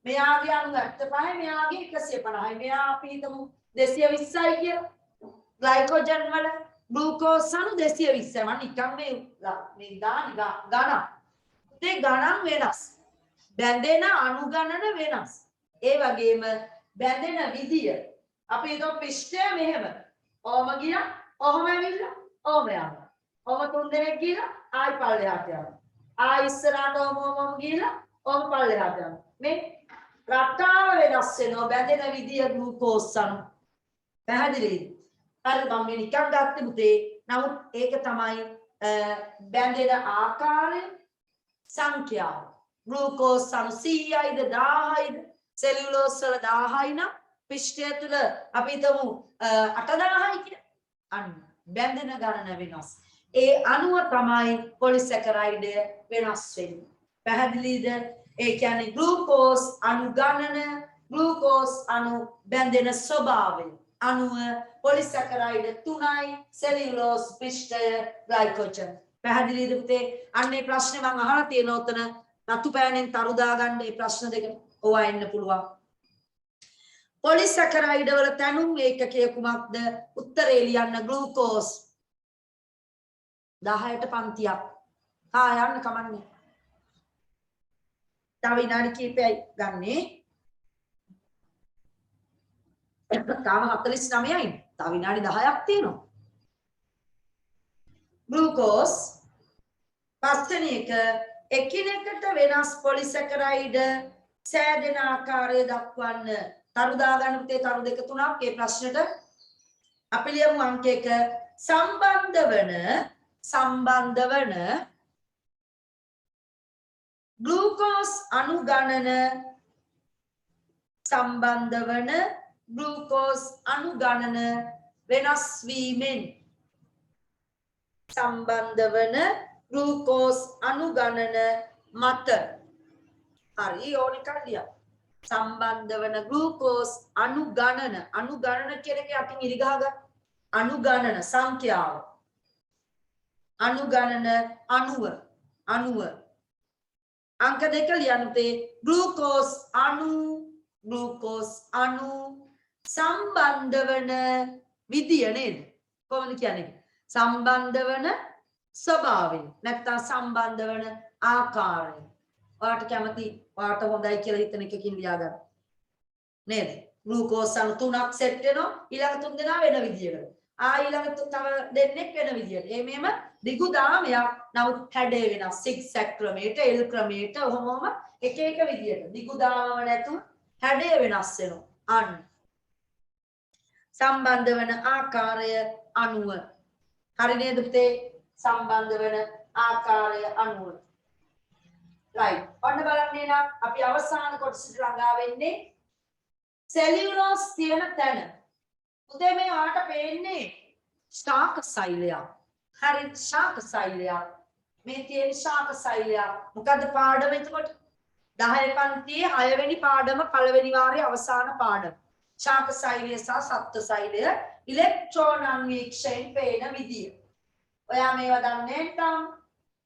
[SPEAKER 1] මෙයාගේ අණු 75යි මෙයාගේ 150යි. මෙයා අපි හිතමු 220යි කියලා. ග්ලයිකෝජන් වල ග්ලූකෝස් අණු 220යි. මම නිකන් මේ ගණන්. ඒ ගණන් වෙනස්. බැඳෙන අණු ගණන වෙනස්. ඒ වගේම බැඳෙන විදිය අපි හිතමු පිෂ්ඨය මෙහෙම. ඔහම ගියා, ඔහම ඇවිල්ලා, ඔහම යනවා. ඔහම තුන් දෙනෙක් ගිහලා ආයි පල්ලෙහාට යනවා. ආයි ඉස්සරහට ඔහම ගිහලා ඔහම පල්ලෙහාට යනවා. මේ රටාව වෙනස් වෙනවා බැඳෙන විදිය ග්ලූකෝස් අණු. පැහැදිලිද? හරි මම මේ නිකන් ගත්තේ පුතේ. නමුත් ඒක තමයි බැඳෙන ආකාරය සංඛ්‍යාව. ග්ලූකෝස් අණු 100යිද 1000යිද සෙලියුලෝස් වල 1000යි නම් පිෂ්ඨය තුල අපි හිතමු 8000යි කියලා. අන්න බැඳෙන ගණන වෙනස්. ඒ අණුව තමයි පොලිසැකරයිඩ් වෙනස් වෙන්නේ. පැහැදිලිද? ඒ කියන්නේ ග්ලූකෝස් අණු ගණන, ග්ලූකෝස් අණු බැඳෙන ස්වභාවය. අණුව පොලිසැකරයිඩ් 3යි, සෙලියුලෝස් පිෂ්ඨය ග්ලයිකෝජන්. පැහැදිලිද පුතේ? අන්නේ ප්‍රශ්නේ මම අහලා තියෙනවා උතන. නතු පෑනෙන් තරු දාගන්න මේ ප්‍රශ්න දෙක ඕවා එන්න පුළුවන්. පොලිසැකරයිඩ් වල තනුම් ඒකකය කුමක්ද? උත්තරේ ලියන්න ග්ලූකෝස්. 10ට පන්තියක්. යන්න කමන්නේ. තව විනාඩි කිහිපයයි ගන්නේ. තාම 49යි. තව විනාඩි 10ක් තියෙනවා. ග්ලූකෝස් පස්වෙනි එක එකිනෙකට වෙනස් පොලිසැකරයිඩ් සෑදෙන ආකාරය දක්වන්න. තරු දාගන්න පුතේ තරු දෙක තුනක් මේ ප්‍රශ්නෙට. අපි ලියමු අංක 1 සම්බන්ධ වන ග්ලූකෝස් අණු ගණන සම්බන්ධ වන ග්ලූකෝස් අණු ගණන වෙනස් වීමෙන් සම්බන්ධ වන ග්ලූකෝස් අණු ගණන මත. හරි ඕනිකක් ලියන්න. සම්බන්ධ වන ග්ලූකෝස් අණු ගණන කියන එක අතින් ඉරි ගහගන්න. අණු ගණන සංඛ්‍යාව. අණු ගණන අණුව. අංක 2 ලියන්න තේ ග්ලූකෝස් අණු සම්බන්ධ වන විදිය නේද? කොහොමද කියන්නේ? සම්බන්ධ වන ස්වභාවය නැත්නම් සම්බන්ධ වන ආකාරය. ඔයාලට කැමති ඔයාලට හොඳයි කියලා හිතන එකකින් ලියා ගන්න. නේද? ග්ලූකෝස් අණු 3ක් සෙට් වෙනවා. ඊළඟ 3 දෙනා වෙන විදියකට. ඊළඟ තව දෙන්නෙක් වෙන විදියට. මේම දිගු දාමයක්. නමුත් හැඩය වෙනස්. සිග්සැග් ක්‍රමයට, එල් ක්‍රමයට ඔහොමම එක එක විදියට. දිගු දාමම නැතුව හැඩය වෙනස් වෙනවා. අන්න. සම්බන්ධ වන ආකාරය අණුව. හරි නේද පුතේ? සම්බන්ධ වන ආකාරය අණුව. right. ඔන්න බලන්න එහෙනම් අපි අවසාන කොටසට ළඟා වෙන්නේ සෙලියුලෝස් තියෙන තැන. පුතේ මේ ඔයාලට පේන්නේ ශාක සෛලයක්. හරි ශාක සෛලයක්. මේ තියෙන ශාක සෛලයක්. මොකද්ද පාඩම එතකොට? 10 පන්තියේ 6 වෙනි පාඩම පළවෙනි වාරයේ අවසාන පාඩම. ශාක සෛලය සහ සත්ත්ව සෛලය ඉලෙක්ට්‍රෝන අන්වීක්ෂයෙන් පේන විදිය. ඔයා මේවා දන්නේ නැත්නම්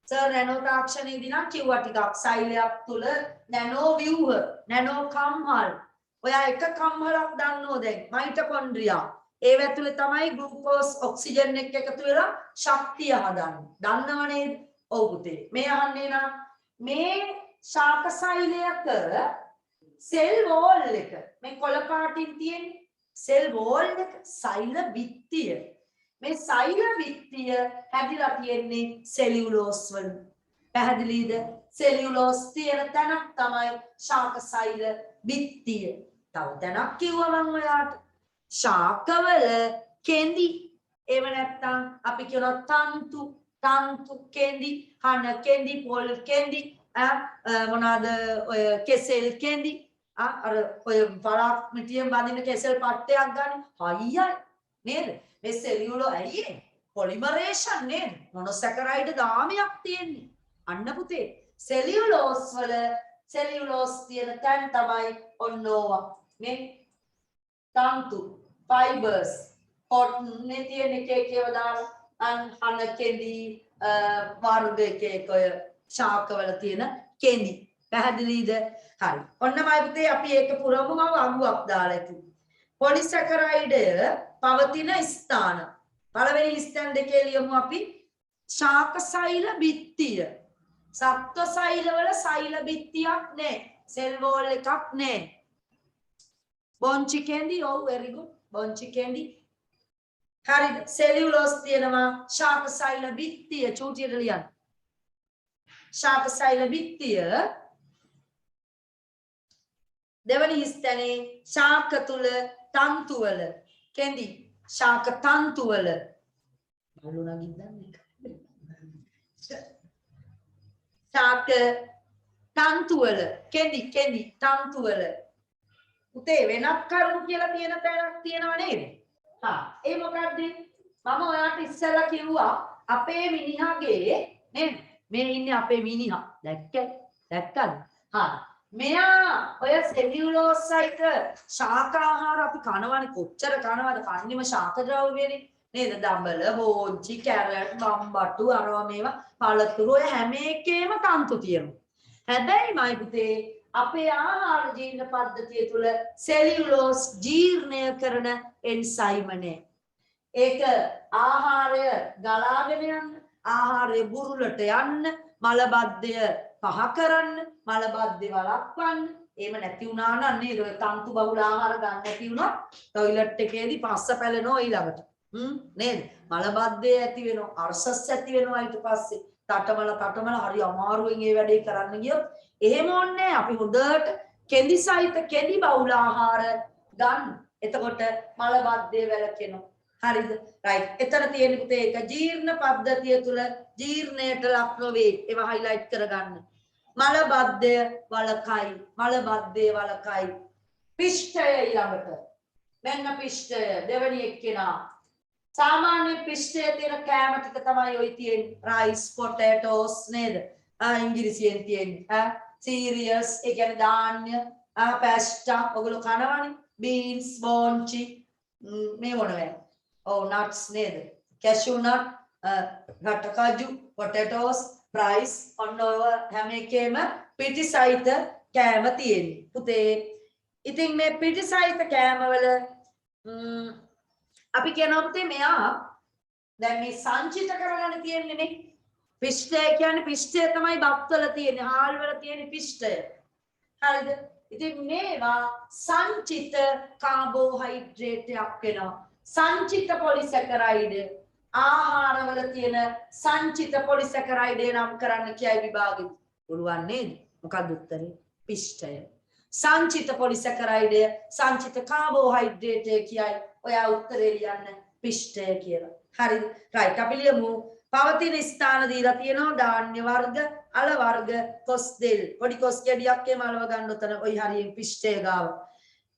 [SPEAKER 1] සර් නැනෝ තාක්ෂණයේදී නම් කිව්වා ටිකක් සෛලයක් තුල නැනෝ ව්‍යුහ නැනෝ කම්හල්. ඔයා එක කම්හලක් දන්නෝ දැන් මයිටොකොන්ඩ්‍රියා ඒ ඇතුලේ තමයි ග්ලූකෝස් ඔක්සිජන් එක එකතු වෙලා ශක්තිය හදන්නේ. දන්නව නේද? ඔව් පුතේ. මේ අහන්නේ නම් මේ ශාක සෛලයක සෙල් වෝල් එක මේ කොළ පාටින් තියෙන්නේ සෙල් වෝල් එක සෛල බිත්තිය. මේ සෛල බිත්තිය හැදිලා තියෙන්නේ සෙලියුලෝස් වලින්. පැහැදිලිද? සෙලියුලෝස් තියෙන තැනක් තමයි ශාක සෛල බිත්තිය. තව තැනක් කිව්වා මම ඔයාට. ශාකවල කෙඳි ඒව නැත්තම් අපි කියනවා තන්තු කෙඳි, හන කෙඳි, පොල් කෙඳි, මොනවාද ඔය කෙසෙල් කෙඳි, අර ඔය වලක් මිටියෙන් බඳින කෙසෙල් පට්ටයක් ගන්න. හයියයි නේද? මේ සෙලියුලෝ ඇයි පොලිමරේෂන් නේද? මොනොසැකරයිඩ් දාමයක් තියෙන්නේ. අන්න පුතේ සෙලියුලෝස් වල සෙලියුලෝස් තියෙන තැන් තමයි ඔන්නෝවා. මේ තන්තු fibers cotton මේ තියෙන එක එකව දාලා හන කෙඳි වර්ග එක එක ඔය ශාකවල තියෙන කෙඳි. පැහැදිලිද? හරි. ඔන්නමයි පුතේ අපි ඒක පුරවමු මම අඟුවක් දාලා කිව්වා. පොලිසැකරයිඩය පවතින ස්ථාන. පළවෙනි ස්ථාන දෙකේ ලියමු අපි ශාක සෛල බිත්තිය. සත්ව සෛල වල සෛල බිත්තියක් නැහැ. සෙල් වෝල් එකක් නැහැ. බොන්චි කෙඳි ඔව් very good. බොන්චි කෙඳි. හරිද? සෙලියුලෝස් තියෙනවා ශාක සෛල බිත්තිය චූටියට ලියන්න. ශාක සෛල බිත්තිය දෙවනි ස්ථානේ ශාක තුල තන්තු වල කෙඳි ශාක තන්තු වල බලු නගින්නන්නේ ශාක තන්තු වල කෙඳි තන්තු වල උතේ වෙනත් කරුණු කියලා තියෙන තැනක් තියෙනව නේද? ඒ මොකද්ද? මම ඔයාලට ඉස්සෙල්ලා කිව්වා අපේ මිනිහාගේ නේද? මේ ඉන්නේ අපේ මිනිහා. දැක්කද? මෙයා ඔය සෙලියුලෝස් සහිත ශාක ආහාර අපි කනවනේ කොච්චර කනවද? කන්නේම ශාක ද්‍රව්‍යනේ නේද? දඹල, බෝංචි, කැරට්, බම්බටු, අරවා මේවා පළතුරු ඔය හැම එකේම තන්තු තියෙනවා. හැබැයි මයි පුතේ අපේ ආහාර ජීර්ණ පද්ධතිය තුල සෙලියුලෝස් ජීර්ණය කරන එන්සයිම නැහැ. ඒක ආහාරය ගලාගෙන යන්න, ආහාරය බුරුලට යන්න, මල බද්ධය පහ කරන්න, මල බද්ධය වළක්වන්න. එහෙම නැති වුණා නම් නේද ඔය තන්තු බහුල ආහාර ගන්න නැති වුණොත් টয়ලට් එකේදී පස්ස පැලෙනවා ඊළඟට. නේද? මල බද්ධය ඇති වෙනවා, අර්ශස් ඇති වෙනවා ඊට පස්සේ. තටමල හරි අමාරුවෙන් ඒ වැඩේ කරන්න ගියොත් එහෙම ඕනේ අපි හොඳට කෙඳි සහිත කෙඳි බහුල ආහාර ගන්න. එතකොට මල බද්ධය වැළකෙනවා. හරිද? රයිට්. එතන තියෙන පුතේ ඒක ජීර්ණ පද්ධතිය තුල ජීර්ණයට ලක් නොවේ. ඒවා highlight කරගන්න. මල බද්ධය වලකයි. පිෂ්ඨය ඊළඟට. මෙන්න පිෂ්ඨය දෙවැනි එක්කෙනා. සාමාන්‍ය පිෂ්ඨයේ තියෙන කෑම ටික තමයි ඔය තියෙන්නේ. රයිස්, පොටේටෝස් නේද? ඉංග්‍රීසියෙන් තියෙන්නේ. සීරියස් ඒ කියන්නේ ධාන්‍ය, පැස්ටා ඔයගොල්ලෝ කනවනේ. බීන්ස්, බෝන්චි මේ මොනවද? Oh, nuts නේද? cashew nut, රටකජු, potatoes, rice ඔන්න ඔය හැම එකේම පිටි සහිත කෑම තියෙන්නේ. පුතේ ඉතින් මේ පිටි සහිත කෑම වල අපි කියනවා පුතේ මෙයා දැන් මේ සංචිත කරගෙන තියෙන්නේ නේ. පිෂ්ඨය කියන්නේ පිෂ්ඨය තමයි බත් වල තියෙන්නේ, හාල් වල තියෙන පිෂ්ඨය. හරිද? ඉතින් මේවා සංචිත කාබෝහයිඩ්‍රේටයක් වෙනවා. සංචිත පොලිසැකරයිඩ් ආහාරවල තියෙන සංචිත පොලිසැකරයිඩ් නම් කරන්න කියයි විභාගෙත්. පුළුවන් නේද? මොකක්ද උත්තරේ? පිෂ්ඨය. සංචිත පොලිසැකරයිඩ් සංචිත කාබෝහයිඩ්‍රේට් කියයි. ඔයා උත්තරේ ලියන්න පිෂ්ඨය කියලා. හරිද? රයිට්. අපි ලියමු පවතින ස්ථාන දීලා තියෙනවා ධාන්‍ය වර්ග, අල වර්ග, කොස් දෙල්. පොඩි කොස් ගෙඩියක් එම අලව ගන්න උතන ඔයි හරියෙන් පිෂ්ඨය ගාව.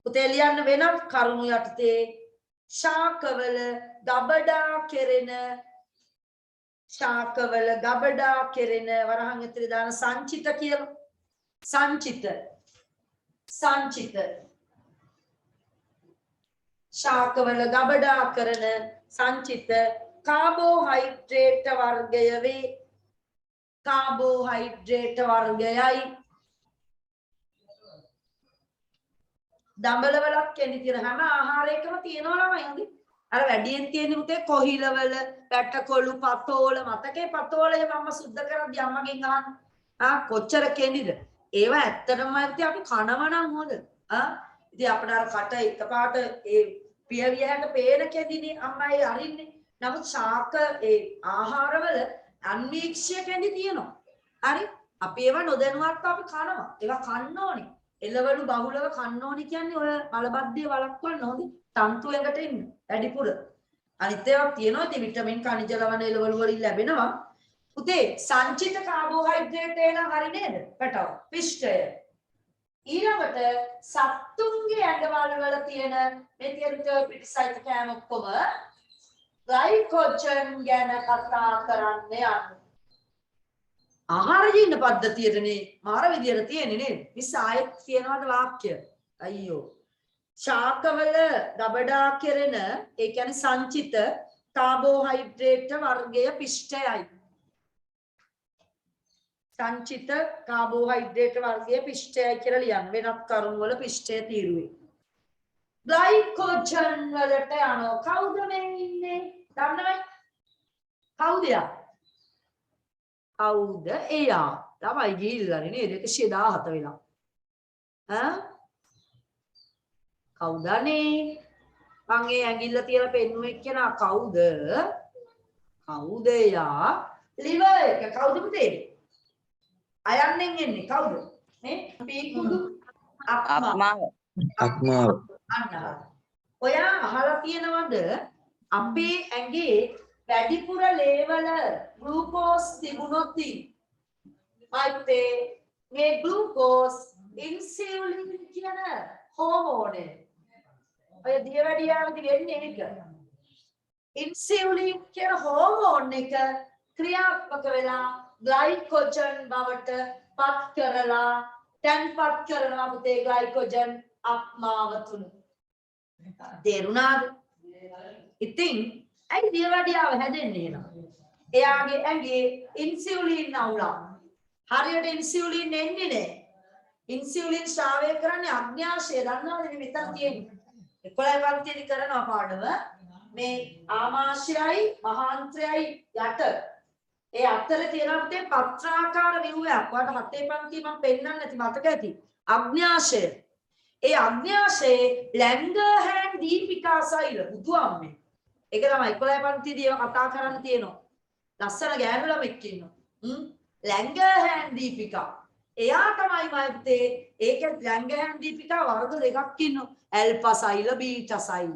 [SPEAKER 1] පුතේ ලියන්න වෙනත් කරුණු යටතේ ශාකවල ගබඩා කෙරෙන වරහන් ඇතුලේ දාන සංචිත කියලා. සංචිත ශාකවල ගබඩා කරන සංචිත කාබෝහයිඩ්‍රේට් වර්ගය වේ. කාබෝහයිඩ්‍රේට් වර්ගයයි දඹල වලක් කෙඳි තියෙන හැම ආහාරයකම තියෙනවා ළමයි හොඳයි. අර වැඩියෙන් තියෙන පුතේ කොහිලවල පැටකොළු පතෝල මතකේ පතෝලේ මම සුද්ධ කරද්දී අම්මගෙන් අහන්න කොච්චර කෙනිද ඒවා ඇත්තටම ඉතින් අපි කනවා නම් හොඳ ඉතින් අපිට අර කට එකපාරට ඒ පියවියකට පේන කෙදිනේ අම්මා ඒ අරින්නේ නමුත් ශාක ඒ ආහාරවල අන්වීක්ෂය කෙඳි තියෙනවා හරි අපි ඒවා නොදැනුවත්ව අපි කනවා ඒවා කන්න ඕනේ එළවලු බහුලව කන්න ඕනේ කියන්නේ ඔය මලබද්ධිය වළක්වන්න හොඳ තන්තු එකට ඉන්න වැඩිපුර අනිත් ඒවා තියෙනවා ඉතින් විටමින් khනිජ ලවණ එළවලු වලින් ලැබෙනවා පුතේ සංචිත කාබෝහයිඩ්‍රේට් එන හරි නේද පැටව පිෂ්ඨය ඊළඟට සත්තුන්ගේ ඇඟවල වල තියෙන මේ තියෙන පිටිසයිත කෑම ඔක්කොම ග්ලයිකෝජන් ගැන කතා කරන්න යන්න ආහාර ජීර්ණ පද්ධතියටනේ මාර විදියට තියෙන්නේ නේද මිස් ආයෙත් කියනවාද වාක්‍ය අයියෝ ශාකවල ගබඩා කෙරෙන ඒ කියන්නේ සංචිත කාබෝහයිඩ්‍රේට් වර්ගය පිෂ්ඨයයි සංචිත කාබෝහයිඩ්‍රේට් වර්ගයේ පිෂ්ඨයයි කියලා ලියන්න වෙනත් කරුණු වල පිෂ්ඨය තීරුවේ ග්ලයිකෝජන් වලට යනවා කවුද මේ ඉන්නේ දන්නවද කවුද එයා තමයි ගිහිල්ලානේ නේද 117 වෙලා කවුදනේ මං ඒ ඇඟිල්ල තියලා පෙන්නුවේ කියනවා කවුද එයා liver එක කවුද පුතේ අයන්නෙන් එන්නේ කවුද මේ පීකුඩු අක්මාව අන්න ඔයා අහලා තියෙනවද අපේ ඇඟේ වැඩිපුර ලේවල ග්ලූකෝස් තිබුණොත් මයිත්තේ මේ ග්ලූකෝස් ඉන්සියුලින් කියන හෝමෝනේ ඔය දියවැඩියාවදී වෙන්නේ ඒක ඉන්සියුලින් කියන හෝමෝන් එක ක්‍රියාත්මක වෙලා ග්ලයිකෝජන් බවට පත් කරලා තැන්පත් කරනවා පුතේ ග්ලයිකෝජන් අක්මාව තුන තේරුණාද ඉතින් ඇයි දියවැඩියාව හැදෙන්නේ එහෙනම් එයාගේ ඇඟේ ඉන්සියුලින් අවුලක් හරියට ඉන්සියුලින් එන්නේ නැහැ ඉන්සියුලින් ශ්‍රාවය කරන්නේ අග්න්‍යාශය දන්නවද මේ මෙතන තියෙන්නේ 11 පන්තියේදී කරනවා පාඩම මේ ආමාශයයි මහාන්ත්‍රයයි යට ඒ අතර තියෙනවා පුතේ පත්‍රාකාර ව්‍යුහයක් ඔයාලට 7 පන්තිය මම පෙන්නන්න නැති මතක ඇති අග්න්‍යාශය ඒ අග්න්‍යාශයේ ලැංගර්හෑන් දීපිකා සෛල බුදුම්මේ ඒක තමයි 11 පන්තියේදී ඒවා කතා කරන්න තියෙනවා ලස්සන ගෑනු ළමෙක් ඉන්නවා ලැංගර්හෑන් දීපිකා එයා තමයි මයිත්තේ ඒක ලැංගර්හෑන් දීපිකා වර්ග දෙකක් ඉන්නවා ඇල්ෆා සෛල බීටා සෛල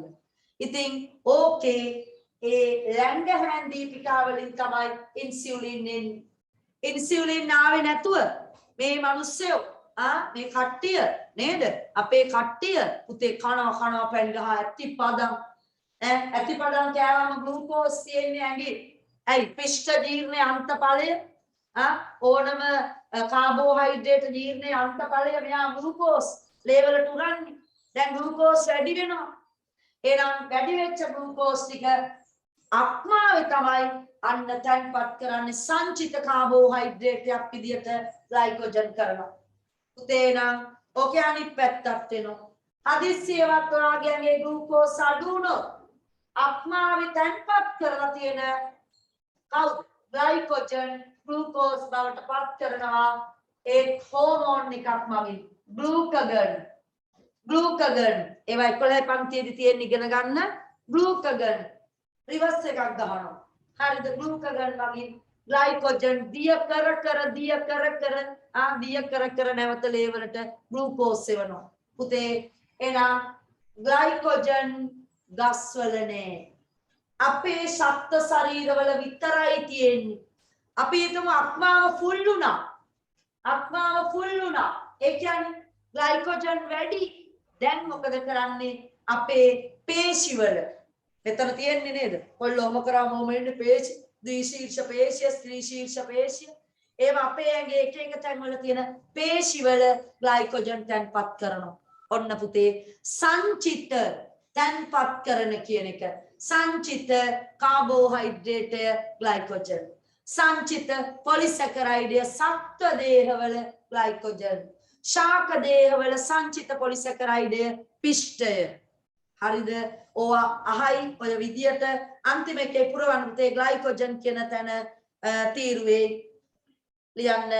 [SPEAKER 1] ඉතින් ඕකේ ඒ ලැංගර්හෑන් දීපිකා වලින් තමයි ඉන්සියුලින් එන්නේ ඉන්සියුලින් ආවේ නැතුව මේ මිනිස්සු මේ කට්ටිය නේද අපේ කට්ටිය පුතේ කනවා පැණි ගහ ඇතිපදම් ඇතිපදම් කෑවම ග්ලූකෝස් තියෙන්නේ ඇඟේ ඇයි පිෂ්ඨ ජීර්ණයේ අන්තඵලය ඕනම කාබෝහයිඩ්‍රේට් ජීර්ණයේ අන්තඵලය මෙයා ග්ලූකෝස් ලේවලට උරන්නේ දැන් ග්ලූකෝස් වැඩි වෙනවා එහෙනම් වැඩි වෙච්ච ග්ලූකෝස් ටික අක්මාවේ තමයි අන්න තැන්පත් කරන්නේ සංචිත කාබෝහයිඩ්‍රේට් එකක් විදියට ග්ලයිකෝජන් කරනවා පුතේ නම් ඕකේ අනිත් පැත්තට එනවා හදිස්සියවත් ඔයාගේ ග්ලූකෝස් අඩු වුණොත් අක්මාවේ තැන්පත් කරලා තියෙන කවුද ග්ලයිකෝජන් ග්ලූකෝස් බවට පත් කරනවා ඒ හෝමෝන් එකක් මගින් ග්ලූකගන් ඒවා 11 පන්තියේදී තියෙන ඉගෙන ගන්න ග්ලූකගන් රිවර්ස් එකක් ගහනවා හරිද ග්ලූකගන් මගින් ග්ලයිකෝජන් දිය කර නැවත ලේවලට ග්ලූකෝස් එවනවා පුතේ එහෙනම් ග්ලයිකෝජන් ගස්වලනේ අපේ ශක්ත ශරීරවල විතරයි තියෙන්නේ අපි හිතමු අක්මාව ෆුල් වුණා ඒ කියන්නේ ග්ලයිකෝජන් වැඩි දැන් මොකද කරන්නේ අපේ පේශිවල මෙතන තියෙන්නේ නේද කොල්ලොම කරාම ඔම ඉන්නේ පේශි ද්විශීර්ෂ පේශිය ත්‍රිශීර්ෂ පේශිය ඒවා අපේ ඇඟේ එක තැන් වල තියෙන පේශිවල ග්ලයිකෝජන් තැන්පත් කරනවා ඔන්න පුතේ සංචිත තැන්පත් කරන කියන එක සංචිත කාබෝහයිඩ්‍රේට් ග්ලයිකෝජන් සංචිත පොලිසැකරයිඩය සත්ව දේහවල ග්ලයිකෝජන් ශාක දේහවල සංචිත පොලිසැකරයිඩය පිෂ්ඨය හරිද? ඕවා අහයි ඔය විදියට අන්තිම එකේ පුරවන්න පුතේ ග්ලයිකෝජන් කියන තැන තීරුවේ ලියන්න.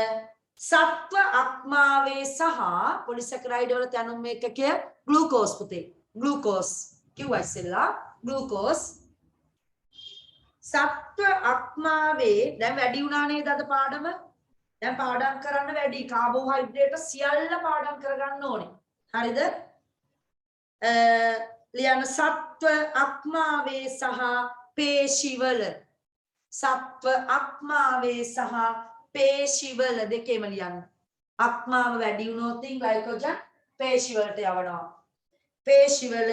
[SPEAKER 1] සත්ව අක්මාවේ සහ පොලිසැකරයිඩ් වල තැනුම් එකකය ග්ලූකෝස් පුතේ. ග්ලූකෝස් කිව්වා ඉස්සෙල්ලා ග්ලූකෝස්. සත්ව අක්මාවේ දැන් වැඩි වුණා නේද අද පාඩම? දැන් පාඩම් කරන්න වැඩි. කාබෝහයිඩ්‍රේට් සියල්ල පාඩම් කරගන්න ඕනේ. හරිද? ලියන්න සත්ව අක්මාවේ සහ පේශිවල. සත්ව අක්මාවේ සහ පේශිවල දෙකේම ලියන්න. අක්මාව වැඩි වුණොත් ග්ලයිකෝජන් පේශිවලට යවනවා. පේශිවල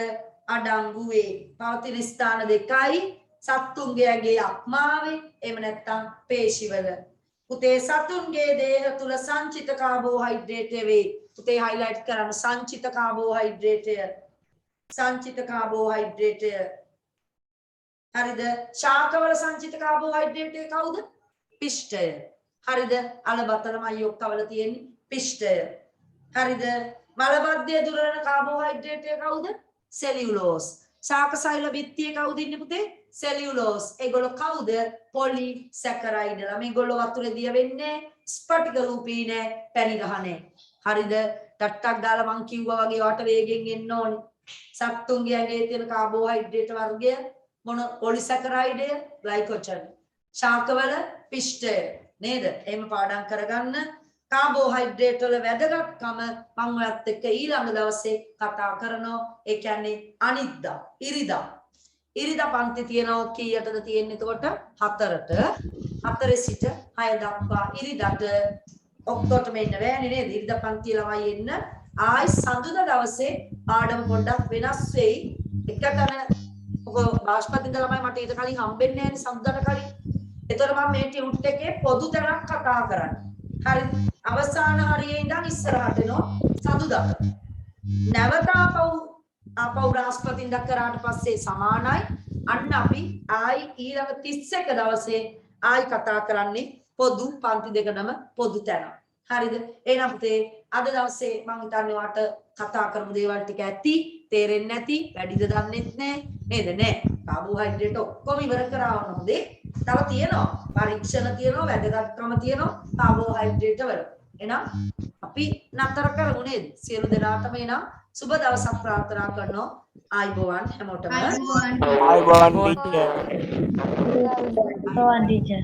[SPEAKER 1] අඩංගු වේ. පවතින ස්ථාන දෙකයි සත්තුන්ගේ ඇගේ අක්මාවේ එහෙම නැත්නම් පේශිවල. පුතේ සතුන්ගේ දේහ තුල සංචිත කාබෝහයිඩ්‍රේටය වේ. පුතේ highlight කරන්න සංචිත කාබෝහයිඩ්‍රේටය. සංචිත කාබෝහයිඩ්‍රේටය. හරිද? ශාකවල සංචිත කාබෝහයිඩ්‍රේටය කවුද? පිෂ්ඨය. හරිද? අලබතල මයොක්කවල තියෙන පිෂ්ඨය. හරිද? මලබද්ධය දුරන කාබෝහයිඩ්‍රේටය කවුද? සෙලියුලෝස්. ශාකසෛල බිත්තිය කවුද ඉන්නේ පුතේ? සෙලියුලෝස්. ඒගොල්ලෝ කවුද? පොලිසැකරයිඩ්ලා. මේගොල්ලෝ වතුරේ දිය වෙන්නේ ස්පටික රූපී නෑ, පැණි ගහ නෑ. හරිද? ටට්ටක් දාලා මං කිව්වා වගේ වට වේගෙන් එන්න ඕනේ. සත්තුන්ගේ ඇඟේ තියෙන කාබෝහයිඩ්‍රේට් වර්ගය මොන? පොලිසැකරයිඩය, ග්ලයිකෝජන්. ශාකවල පිෂ්ඨය නේද? එහෙම පාඩම් කරගන්න. කාබෝහයිඩ්‍රේට් වල වැදගත්කම මම ඔයත් එක්ක ඊළඟ දවසේ කතා කරනවා. ඒ කියන්නේ අනිද්දා, ඉරිදා. ඉරිදා පන්ති තියෙනවා කීයටද තියෙන්නේ? එතකොට 4ට. 4 සිට 6 දක්වා ඉරිදාට ඔක්කොටම එන්න බෑනේ නේද? ඉරිදා පන්ති ළමයි එන්න. ආයි සඳුදා දවසේ පාඩම පොඩ්ඩක් වෙනස් වෙයි. එකතන ඔක බාස්පතින්ද ළමයි මට ඊට කලින් හම්බෙන්නේ නැහැ නේ සඳුදාට කලින්. ඒතර මම මේ ටියුට් එකේ පොදු තැනක් කතා කරන්නේ. හරි. අවසාන හරියේ ඉඳන් ඉස්සරහට එනවා සඳුදාට. නැවත ආපහු බ්‍රහස්පතින්ද කරාට පස්සේ සමානයි. අන්න අපි ආයි ඊළඟ 31 දවසේ ආයි කතා කරන්නේ පොදු පන්ති දෙකම පොදු තැන. හරිද? එහෙනම් පුතේ අද දවසේ මම හිතන්නේ වාට කතා කරමු දේවල් ටික ඇති තේරෙන්නේ නැති වැඩිද දන්නෙත් නැහැ නේද? නෑ. කාබෝහයිඩ්‍රේට් ඔක්කොම ඉවර කරවන්න හොඳේ. තව තියෙනවා පරීක්ෂණ තියෙනවා වැදගත්කම තියෙනවා කාබෝහයිඩ්‍රේට් වල. එහෙනම් අපි නතර කරමු නේද? සියලු දෙනාටම එහෙනම් සුබ දවසක් ප්‍රාර්ථනා කරනවා. ආයිබෝවන් හැමෝටම.
[SPEAKER 2] ආයිබෝවන් ටීචර්.
[SPEAKER 3] One teacher.